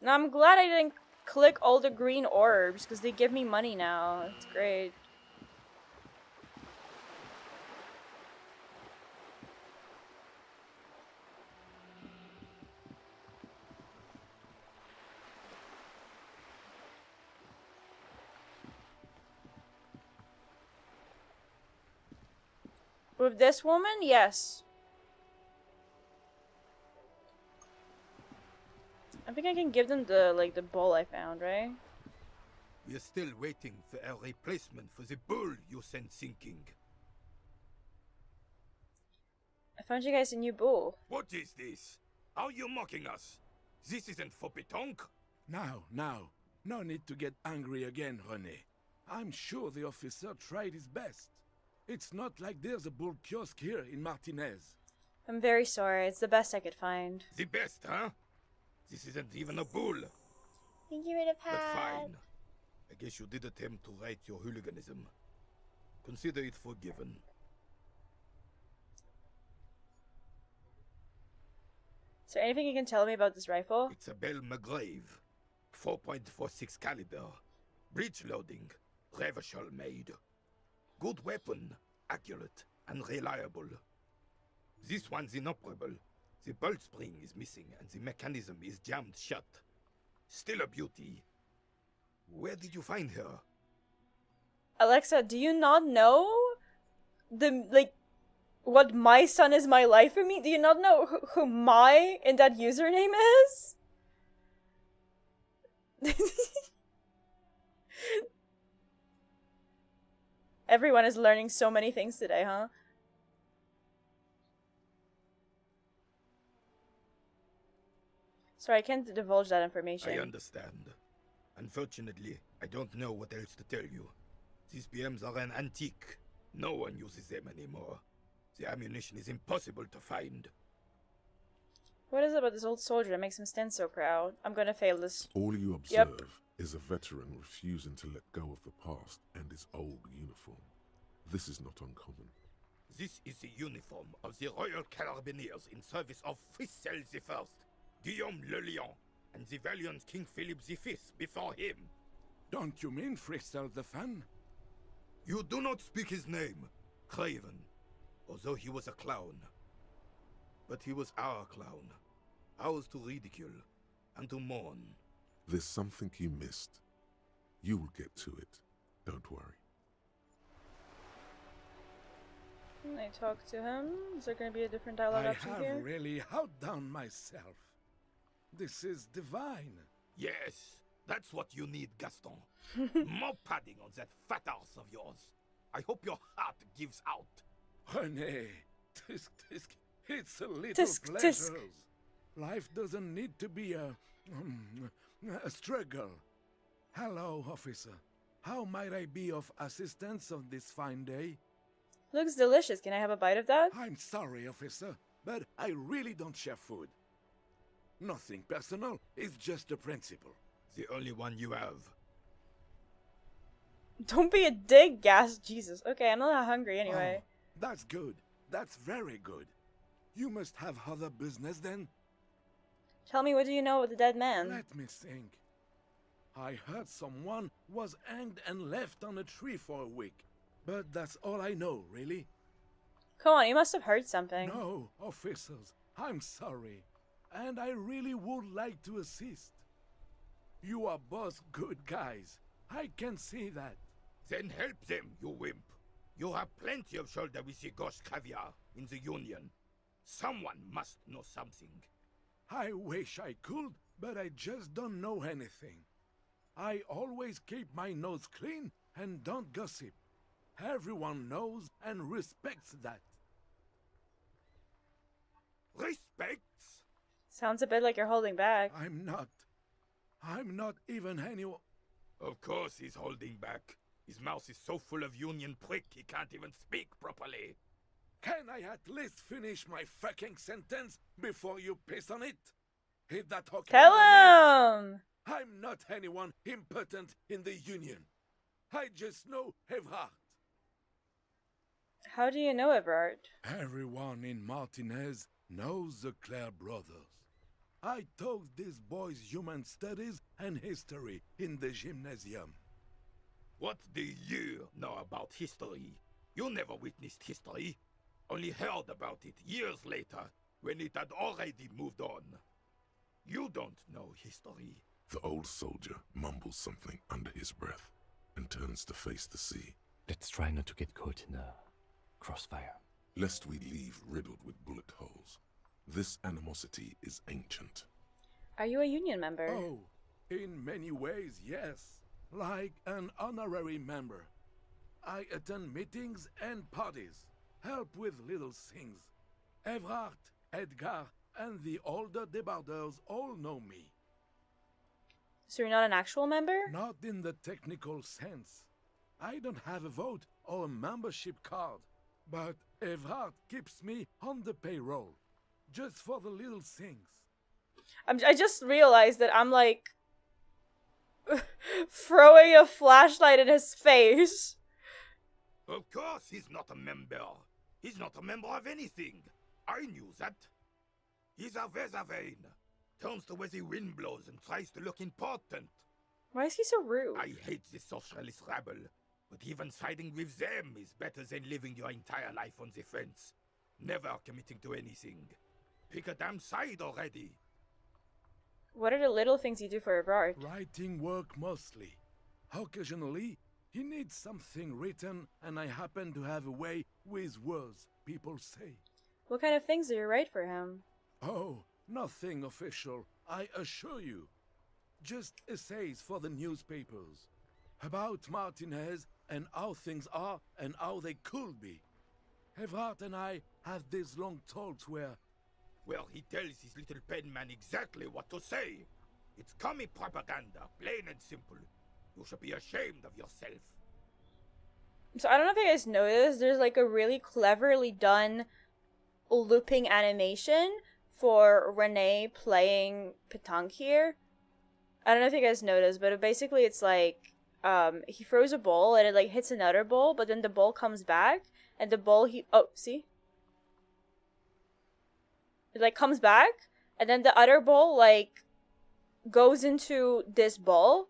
Now I'm glad I didn't click all the green orbs, because they give me money now. It's great. With this woman, yes. I think I can give them the bowl I found, right? We are still waiting for a replacement for the bull you sent sinking. I found you guys a new bull. What is this? Are you mocking us? This isn't for pétanque. Now. No need to get angry again, René. I'm sure the officer tried his best. It's not like there's a bull kiosk here in Martinez. I'm very sorry. It's the best I could find. The best, huh? This isn't even a bull. Thank you for the pad. But fine. I guess you did attempt to right your hooliganism. Consider it forgiven. Is there anything you can tell me about this rifle? It's a Bell McGrave. 4.46 caliber. Breech loading. Revachol made. Good weapon, accurate and reliable. This one's inoperable. The bolt spring is missing and the mechanism is jammed shut. Still a beauty. Where did you find her? Alexa, do you not know what my son is my life for me? Do you not know who my in that username is? Everyone is learning so many things today, huh? Sorry, I can't divulge that information. I understand. Unfortunately, I don't know what else to tell you. These PMs are an antique. No one uses them anymore. The ammunition is impossible to find. What is it about this old soldier that makes him stand so proud? I'm gonna fail this. All you observe is a veteran refusing to let go of the past and his old uniform. This is not uncommon. This is the uniform of the Royal Carabineers in service of Frisel I, Guillaume Le Lion, and the valiant King Philip V before him. Don't you mean Frisel the Fan? You do not speak his name, Craven, although he was a clown. But he was our clown, ours to ridicule and to mourn. There's something you missed. You will get to it. Don't worry. I talk to him. Is there going to be a different dialogue I option have here? really outdone myself. This is divine. Yes, that's what you need, Gaston. More padding on that fat ass of yours. I hope your heart gives out. René, tisk tisk, it's a little Tisk, pleasures. tisk. Life doesn't need to be a struggle. Hello, officer. How might I be of assistance on this fine day? Looks delicious. Can I have a bite of that? I'm sorry, officer, but I really don't share food. Nothing personal, it's just a principle. The only one you have. Don't be a dick, gas. Jesus. Okay, I'm not that hungry anyway. Oh, that's good. That's very good. You must have other business then? Tell me, what do you know of the dead man? Let me think. I heard someone was hanged and left on a tree for a week. But that's all I know, really. Come on, you must have heard something. No, officers, I'm sorry. And I really would like to assist. You are both good guys. I can see that. Then help them, you wimp. You have plenty of shoulder with the ghost caviar in the Union. Someone must know something. I wish I could, but I just don't know anything. I always keep my nose clean and don't gossip. Everyone knows and respects that. Respects? Sounds a bit like you're holding back. I'm not even anyone. Of course he's holding back. His mouth is so full of Union prick he can't even speak properly. Can I at least finish my fucking sentence before you piss on it? Is that okay? Tell him! I'm not anyone important in the Union. I just know Evrard. How do you know Everard? Everyone in Martinez knows the Clare brothers. I taught these boys human studies and history in the gymnasium. What do you know about history? You never witnessed history. Only heard about it years later, when it had already moved on. You don't know history. The old soldier mumbles something under his breath and turns to face the sea. Let's try not to get caught in the crossfire. Lest we leave riddled with bullet holes. This animosity is ancient. Are you a Union member? Oh, in many ways, yes. Like an honorary member. I attend meetings and parties, help with little things. Evrard, Edgar, and the older debardeurs all know me. So you're not an actual member? Not in the technical sense. I don't have a vote or a membership card, but Evrard keeps me on the payroll, just for the little things. I just realized that I'm like throwing a flashlight in his face. Of course he's not a member. He's not a member of anything. I knew that. He's a Weservein. Turns to where the wind blows and tries to look important. Why is he so rude? I hate this socialist rabble. But even siding with them is better than living your entire life on the fence, never committing to anything. Pick a damn side already. What are the little things you do for Evrard? Writing work mostly. Occasionally, he needs something written, and I happen to have a way with words, people say. What kind of things do you write for him? Oh, nothing official, I assure you. Just essays for the newspapers. About Martinez and how things are and how they could be. Evrard and I have these long talks where... Well, he tells his little penman exactly what to say. It's commie propaganda, plain and simple. You should be ashamed of yourself. So I don't know if you guys noticed, there's like a really cleverly done looping animation for Renee playing Petanque here. I don't know if you guys noticed, but basically it's like, he throws a ball and it like hits another ball, but then the ball comes back, and the ball see? It like comes back, and then the other ball like goes into this ball,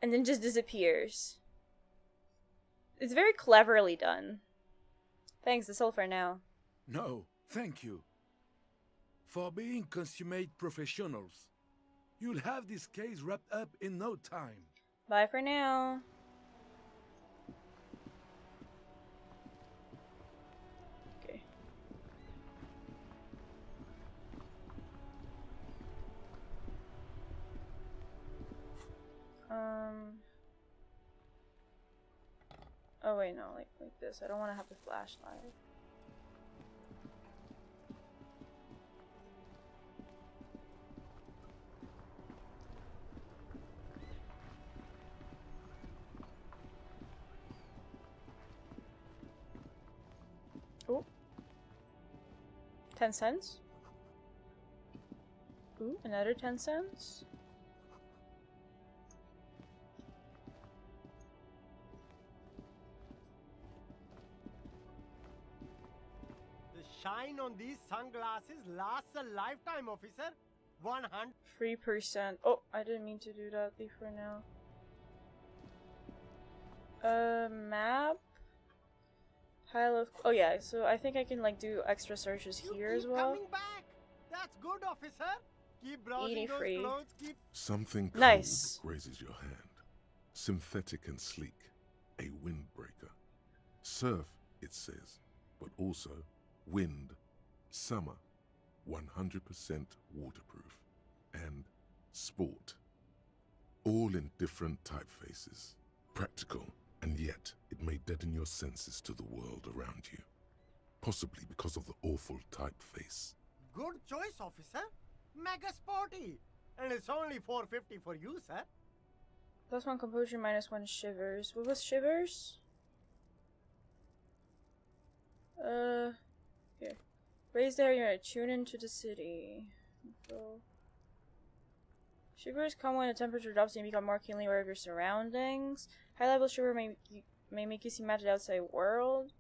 and then just disappears. It's very cleverly done. Thanks, that's all for now. No, thank you. For being consummate professionals. You'll have this case wrapped up in no time. Bye for now. Okay. Oh wait, no, like this. I don't want to have the flashlight. Oh. 10 cents? Ooh, another 10 cents? The shine on these sunglasses lasts a lifetime, officer. 3%. Oh, I didn't mean to do that. Leave for now. Map? Pile of... Oh yeah, so I think I can like do extra searches here as well. Coming back. That's good, officer. Keep browsing 83. those clothes. Keep... Something cold Nice. grazes your hand. Synthetic and sleek. A windbreaker. Surf, it says, but also wind, summer, 100% waterproof, and sport. All in different typefaces. Practical, and yet it may deaden your senses to the world around you. Possibly because of the awful typeface. Good choice, officer. Mega sporty. And it's only $4.50 for you, sir. +1 composure, -1 shivers. What was shivers? Here. Raise the area, tune into the city. Info. Shivers come when the temperature drops and you become more keenly aware of your surroundings. High level shiver may make you see much of the outside world.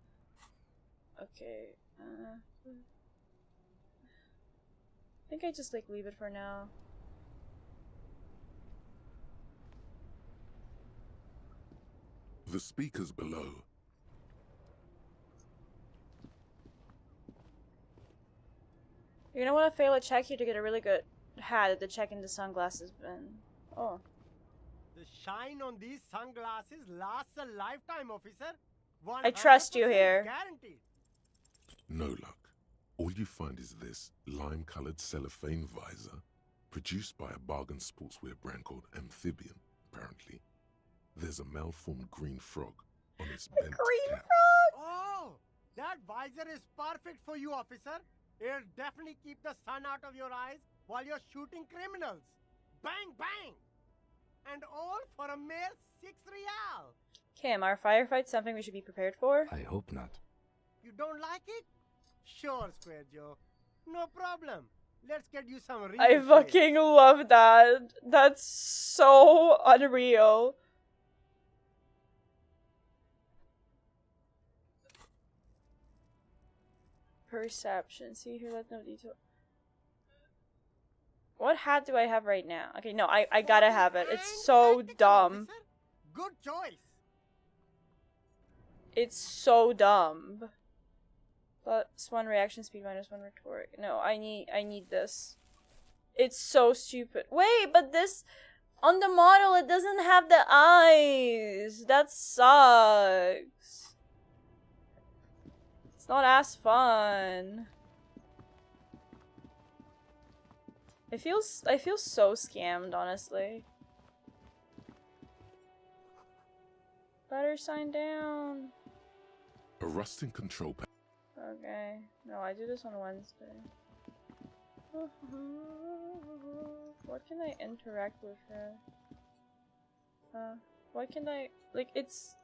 Okay. I think I just like leave it for now. The speakers below. You're gonna want to fail a check here to get a really good hat at the check in the sunglasses bin. Oh. The shine on these sunglasses lasts a lifetime, officer. I trust you 100% here. Guaranteed. No luck. All you find is this lime-colored cellophane visor, produced by a bargain sportswear brand called Amphibian, apparently. There's a malformed green frog on its bent cap. Oh, that visor is perfect for you, officer. It'll definitely keep the sun out of your eyes while you're shooting criminals. Bang, bang! And all for a mere 6 real. Kim, are firefights something we should be prepared for? I hope not. You don't like it? Sure, Square Joe. No problem. Let's get you some real I fucking love that. That's so unreal. Perception. See here, let no detail. What hat do I have right now? Okay, no, I gotta have it. It's so dumb. Good choice. It's so dumb. +1 reaction speed, -1 rhetoric. No, I need this. It's so stupid. Wait, but this on the model it doesn't have the eyes. That sucks. It's not as fun. I feel so scammed, honestly. Better sign down. A rusting control panel. Okay. No, I do this on Wednesday. What can I interact with her? What can I like? It's.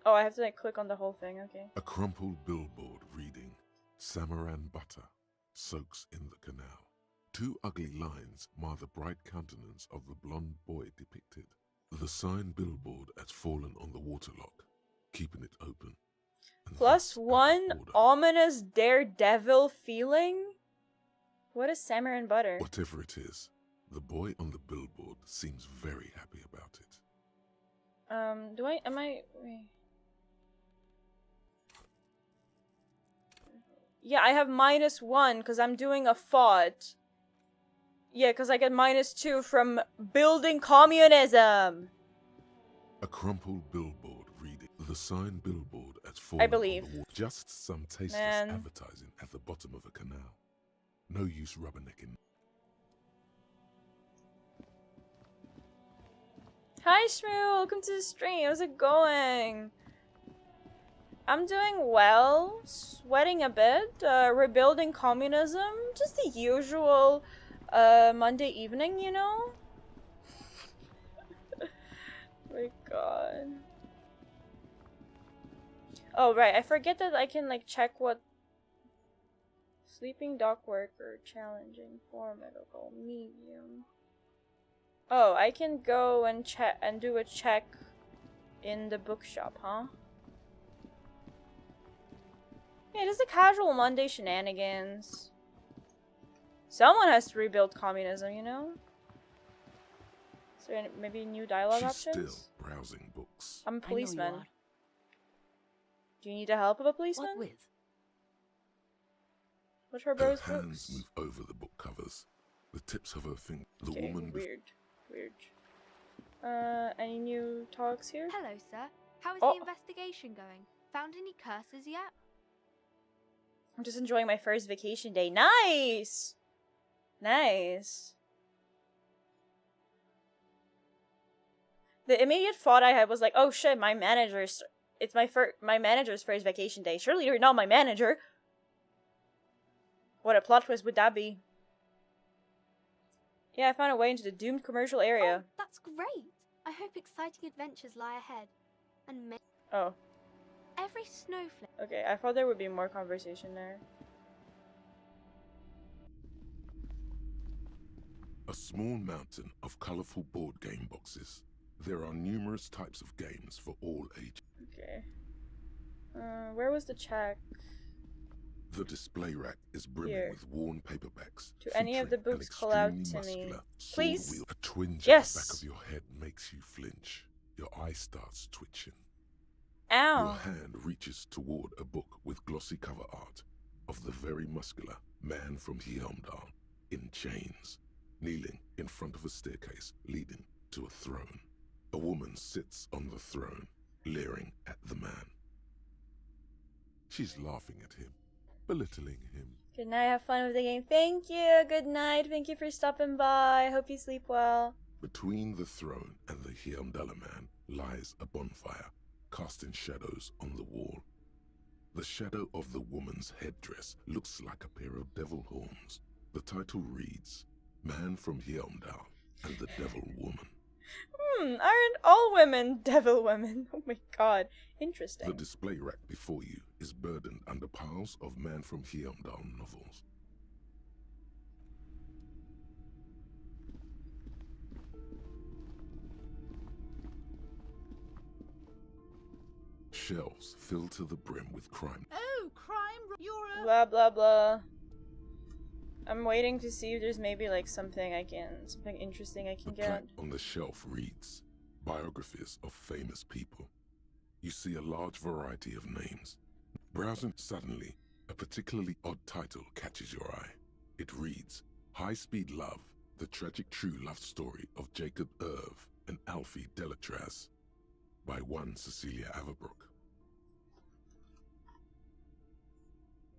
Oh, I have to like click on the whole thing. Okay. A crumpled billboard reading, "Samaran butter soaks in the canal." 2 ugly lines mar the bright countenance of the blonde boy depicted. The sign billboard has fallen on the waterlock, keeping it open. +1 ominous daredevil feeling? What is Samaran butter? Whatever it is, the boy on the billboard seems very happy about it. Wait. Yeah, I have -1 because I'm doing a FOD. Yeah, because I get -2 from building communism. A crumpled billboard reading, "The sign billboard has fallen I believe. on the water." Just some tasteless advertising at the bottom of a canal. No use rubbernecking. Hi Shmoo, welcome to the stream. How's it going? I'm doing well, sweating a bit, rebuilding communism, just the usual Monday evening, you know? My god. Oh right, I forget that I can like check what sleeping dock worker, challenging, formidable, medium. Oh, I can go and check and do a check in the bookshop, huh? Yeah, just a casual Monday shenanigans. Someone has to rebuild communism, you know? Is there maybe new dialogue options? She's still browsing books. I'm a policeman. Do you need the help of a policeman? What with? What's her Her bro's hands books? move over the book covers. The tips of her fingers. The Okay, woman. weird. Any new talks here? Hello, sir. How is Oh. the investigation going? Found any curses yet? I'm just enjoying my first vacation day. Nice! Nice. The immediate thought I had was like, oh shit, my manager's... It's my manager's first vacation day. Surely you're not my manager. What a plot twist would that be? Yeah, I found a way into the doomed commercial area. Oh, that's great. I hope exciting adventures lie ahead. And Oh. every snowflake... Okay, I thought there would be more conversation there. A small mountain of colorful board game boxes. There are numerous types of games for all ages. Okay. Where was the check? The display rack is brimming Here. with worn paperbacks. Do any of the featuring an books call out extremely to me? muscular sword Please? wield. A twinge Yes! at the back of your head makes you flinch. Your eye starts twitching. Ow! Your hand reaches toward a book with glossy cover art of the very muscular man from Hyeomdal in chains, kneeling in front of a staircase leading to a throne. A woman sits on the throne, leering at the man. She's laughing at him, belittling him. Good night, have fun with the game. Thank you, good night, thank you for stopping by. Hope you sleep well. Between the throne and the Hyeomdala man lies a bonfire, casting shadows on the wall. The shadow of the woman's headdress looks like a pair of devil horns. The title reads, Man from Hyeomdal and the Devil Woman. Aren't all women devil women? Oh my god, interesting. The display rack before you is burdened under piles of Man from Hyeomdal novels. Shelves filled to the brim with crime. Oh, crime! You're a... Blah blah blah. I'm waiting to see if there's maybe like something interesting I can The get. plaque on the shelf reads, Biographies of famous people. you see a large variety of names. Browsing suddenly, a particularly odd title catches your eye. It reads, High Speed Love, the tragic true love story of Jacob Irv and Alfie Delatraz, by one Cecilia Averbrook.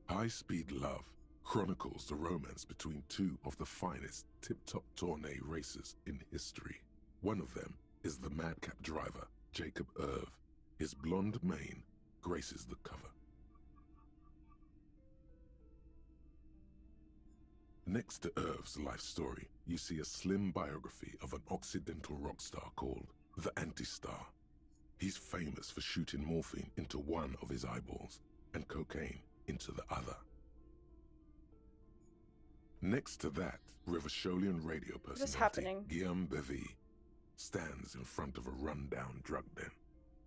High Speed Love chronicles the romance between two of the finest tip-top tourney racers in history. One of them is the madcap driver, Jacob Irv. His blonde mane graces the cover. Next to Irv's life story, you see a slim biography of an Occidental rock star called the Anti-Star. He's famous for shooting morphine into one of his eyeballs and cocaine into the other. Next to that, Rivasholian radio personality Guillaume Bevy stands in front of a rundown drug den.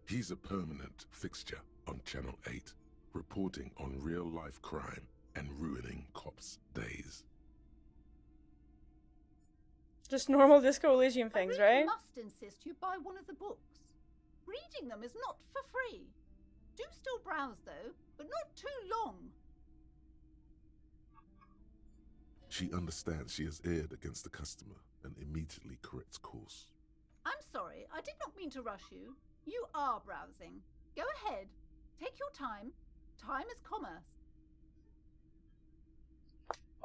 He's a permanent fixture on Channel 8, reporting on real-life crime and ruining cops' days. Just normal Disco Elysium things, I really right? must insist you buy one of the books. Reading them is not for free. Do still browse, though, but not too long. She understands she has erred against the customer and immediately corrects course. I'm sorry, I did not mean to rush you. You are browsing. Go ahead. Take your time. Time is commerce.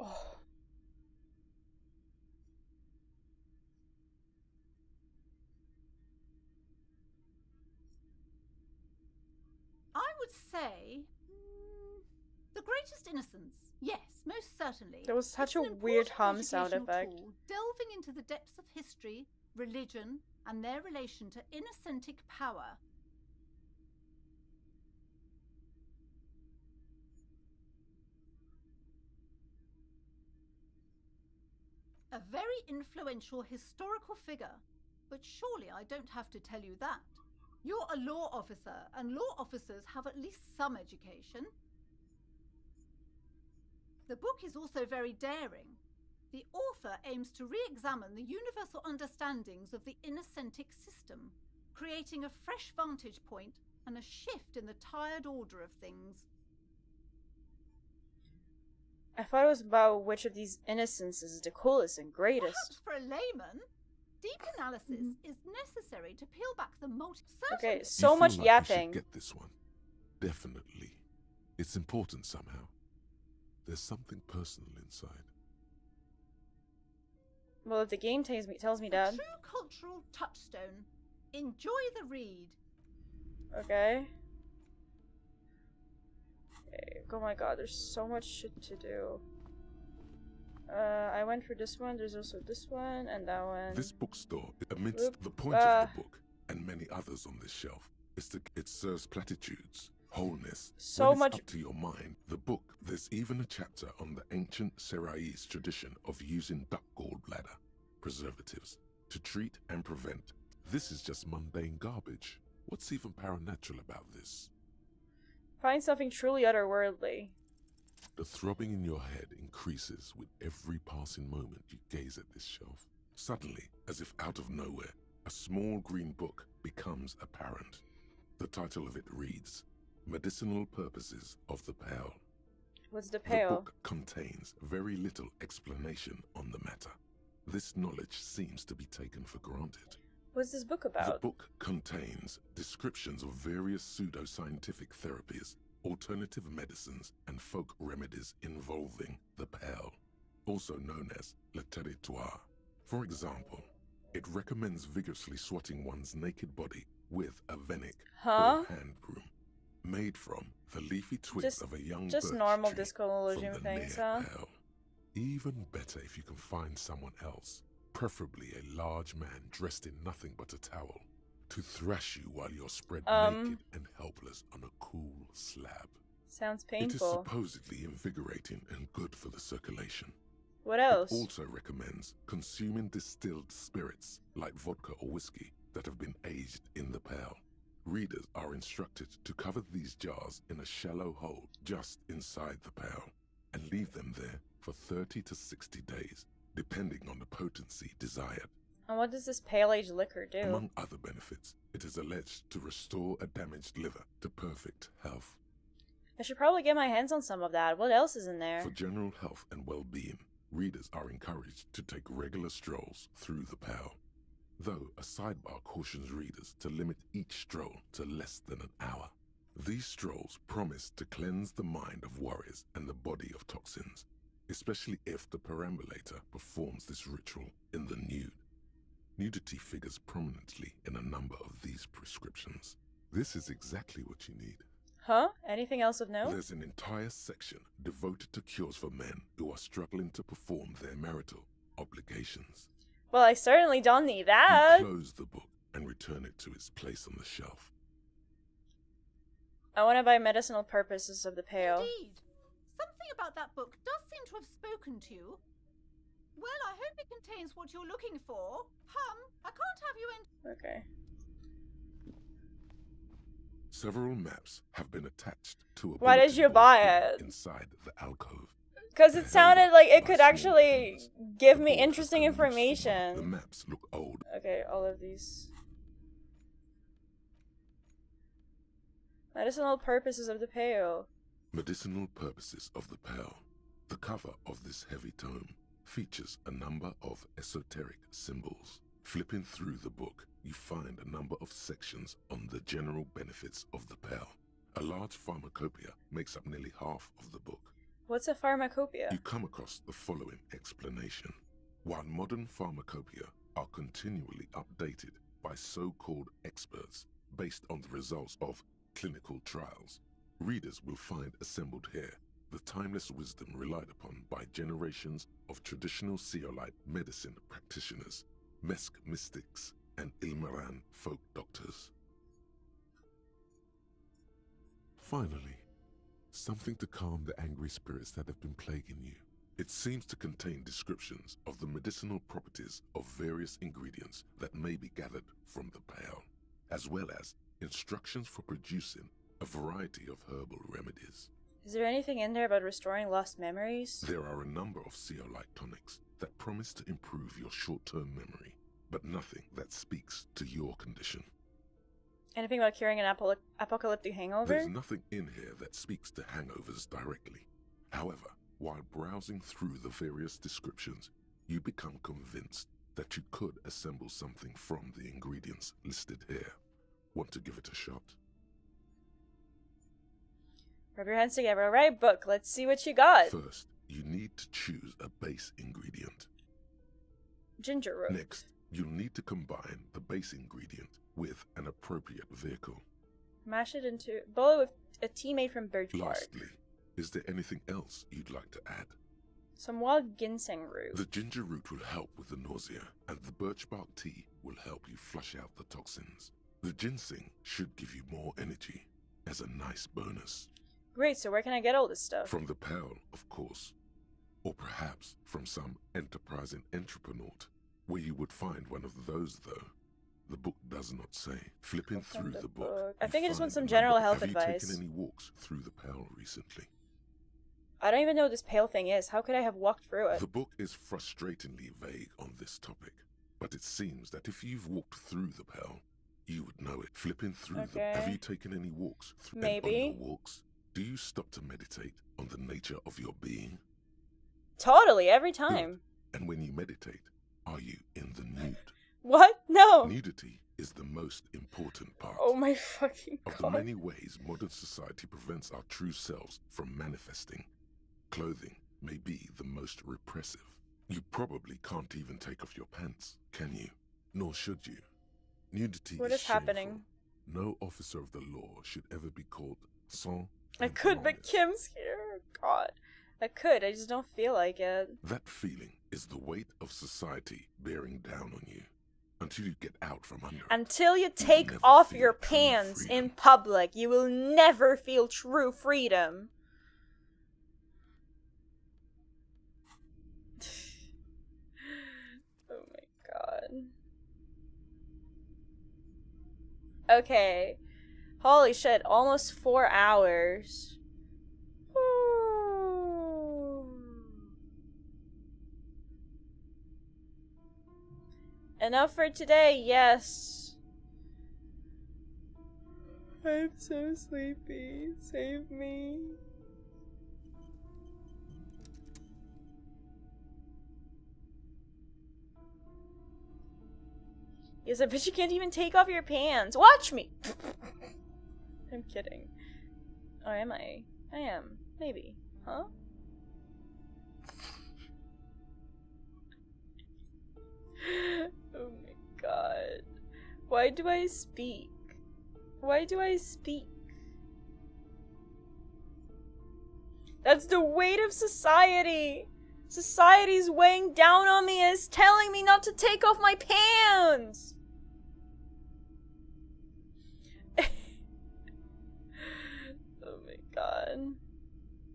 Oh. I would say The Greatest Innocence. Yes, most certainly. There was such It's a an weird important hum sound educational effect. tool, delving into the depths of history, religion, and their relation to innocentic power. A very influential historical figure. But surely I don't have to tell you that. You're a law officer, and law officers have at least some education. The book is also very daring. The author aims to re-examine the universal understandings of the innocentic system, creating a fresh vantage point and a shift in the tired order of things. I thought it was about which of these innocents is the coolest and greatest. Perhaps for a layman, deep analysis is necessary to peel back the Okay, You so feel much like you yapping. should get this one. Definitely. It's important somehow. There's something personal inside. Well, if the game tells me that. True cultural touchstone. Enjoy the read. Okay. Oh my god, there's so much shit to do. I went for this one, there's also this one, and that one. This bookstore, amidst the point of the book and many others on this shelf, is that it serves platitudes, wholeness. So when much- it's up to your mind. The book, there's even a chapter on the ancient Seraïs tradition of using duck gallbladder preservatives to treat and prevent. This is just mundane garbage. What's even paranatural about this? Find something truly otherworldly. The throbbing in your head increases with every passing moment you gaze at this shelf. Suddenly, as if out of nowhere, a small green book becomes apparent. The title of it reads, Medicinal Purposes of the Pale. What's the The pale? book contains very little explanation on the matter. This knowledge seems to be taken for granted. What's this book The about? book contains descriptions of various pseudoscientific therapies, alternative medicines, and folk remedies involving the pale, also known as le territoire. For example, it recommends vigorously swatting one's naked body with a venic or hand broom, made from the leafy twigs of a young Just birch normal tree Disco Elysium from the things, near huh? pale. Even better if you can find someone else, preferably a large man dressed in nothing but a towel, to thrash you while you're spread naked and helpless on a cool slab. Sounds It is painful. supposedly invigorating and good for the circulation. What else? It also recommends consuming distilled spirits like vodka or whiskey that have been aged in the pale. Readers are instructed to cover these jars in a shallow hole just inside the pale and leave them there for 30 to 60 days, depending on the potency desired. And what does this pale age liquor do? Among other benefits, it It is alleged to restore a damaged liver to perfect health. I should probably get my hands on some of that. What else is in there? For general health and well-being, readers are encouraged to take regular strolls through the Pale. Though a sidebar cautions readers to limit each stroll to less than an hour. These strolls promise to cleanse the mind of worries and the body of toxins, especially if the perambulator performs this ritual in the nude. Nudity figures prominently in a number of these prescriptions. This is exactly what you need. Huh? Anything else of note? There's an entire section devoted to cures for men who are struggling to perform their marital obligations. Well, I certainly don't need that. You close the book and return it to its place on the shelf. I want to buy Medicinal Purposes of the Pale. Indeed. Something about that book does seem to have spoken to you. Well, I hope it contains what you're looking for. I can't have you in... Okay. Several maps have been attached to a Why did you buy it? Inside the alcove. Because it sounded like it could actually give me interesting information. The maps look old. Okay, all of these. Medicinal Purposes of the Pale. Medicinal Purposes of the Pale. The cover of this heavy tome features a number of esoteric symbols. Flipping through the book, you find a number of sections on the general benefits of the Pale. A large pharmacopoeia makes up nearly half of the book. What's a pharmacopoeia? You come across the following explanation. While modern pharmacopoeia are continually updated by so-called experts based on the results of clinical trials, readers will find assembled here the timeless wisdom relied upon by generations of traditional Seolite medicine practitioners, Mesk mystics, and Ilmaran folk doctors. Finally, something to calm the angry spirits that have been plaguing you. It seems to contain descriptions of the medicinal properties of various ingredients that may be gathered from the Pale, as well as instructions for producing a variety of herbal remedies. Is there anything in there about restoring lost memories? There are a number of Seolite tonics that promise to improve your short-term memory, but nothing that speaks to your condition. Anything about curing an apocalyptic hangover? There's nothing in here that speaks to hangovers directly. However, while browsing through the various descriptions, you become convinced that you could assemble something from the ingredients listed here. Want to give it a shot? Rub your hands together. Alright, book. Let's see what you got. First, you need to choose a base ingredient. Ginger root. Next, you'll need to combine the base ingredient with an appropriate vehicle. Mash it into bowl it with a tea made from birch bark. Lastly, is there anything else you'd like to add? Some wild ginseng root. The ginger root will help with the nausea, and the birch bark tea will help you flush out the toxins. The ginseng should give you more energy as a nice bonus. Great, so where can I get all this stuff? From the Pale, of course. Or perhaps from some enterprising entrepreneur, where you would find one of those, though. The book does not say. Flipping through the book. I think I just want some general health Have advice. you taken any walks through the Pale recently? I don't even know what this pale thing is. How could I have walked through it? The book is frustratingly vague on this topic, but it seems that if you've walked through the Pale, you would know it. Flipping through the... Have you taken any walks through? Maybe. And on your walks, do you stop to meditate on the nature of your being? Totally, every time. Good. And when you meditate, are you in the nude? What? No. Nudity is the most important part. Oh my fucking god. Of the many ways modern society prevents our true selves from manifesting, clothing may be the most repressive. You probably can't even take off your pants, can you? Nor should you. Nudity What is is happening? Shameful. No officer of the law should ever be called sans. I could, but Kim's here. God. I could, I just don't feel like it. That feeling is the weight of society bearing down on you. Until you get out from under it. Until you take off your pants in public, you will never feel true freedom. Oh my god. Okay. Holy shit, almost 4 hours. Enough for today, yes. I'm so sleepy. Save me. Yes, I bet you can't even take off your pants. Watch me! I'm kidding. Or am I? I am. Maybe. Huh? Oh my god. Why do I speak? Why do I speak? That's the weight of society! Society's weighing down on me and is telling me not to take off my pants! Oh my god.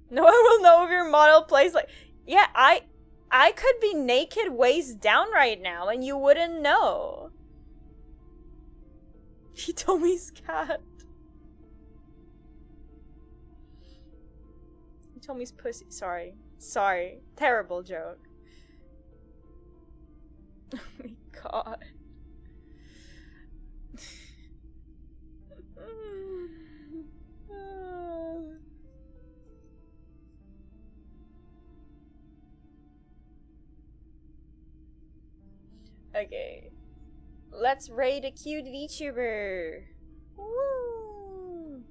No one will know if your model plays like... Yeah, I could be naked waist down right now and you wouldn't know. Hitomi's cat. Hitomi's pussy. Sorry. Sorry. Terrible joke. Oh my god. Okay. Let's raid a cute VTuber. Woo!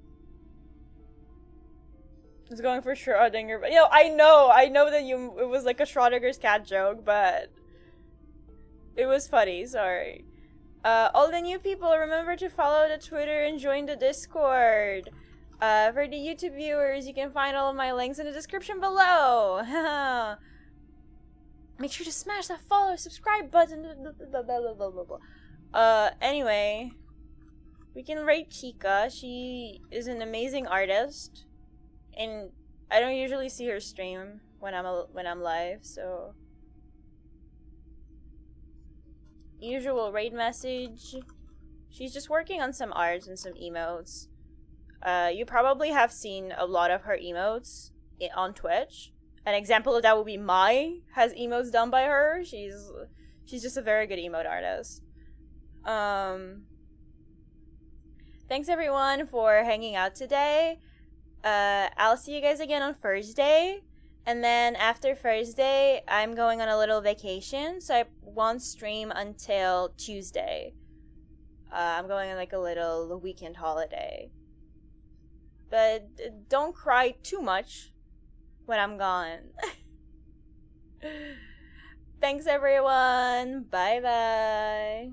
I was going for Schrödinger, but I know that it was like a Schrödinger's cat joke, but it was funny, sorry. All the new people, remember to follow the Twitter and join the Discord. For the YouTube viewers, you can find all of my links in the description below. Make sure to smash that follow, subscribe button. Anyway, we can rate Chica. She is an amazing artist, and I don't usually see her stream when I'm live, so usual raid message. She's just working on some arts and some emotes. You probably have seen a lot of her emotes on Twitch. An example of that would be Mai has emotes done by her. She's just a very good emote artist. Thanks everyone for hanging out today. I'll see you guys again on Thursday. And then after Thursday, I'm going on a little vacation, so I won't stream until Tuesday. I'm going on like a little weekend holiday. But don't cry too much when I'm gone. Thanks everyone. Bye bye.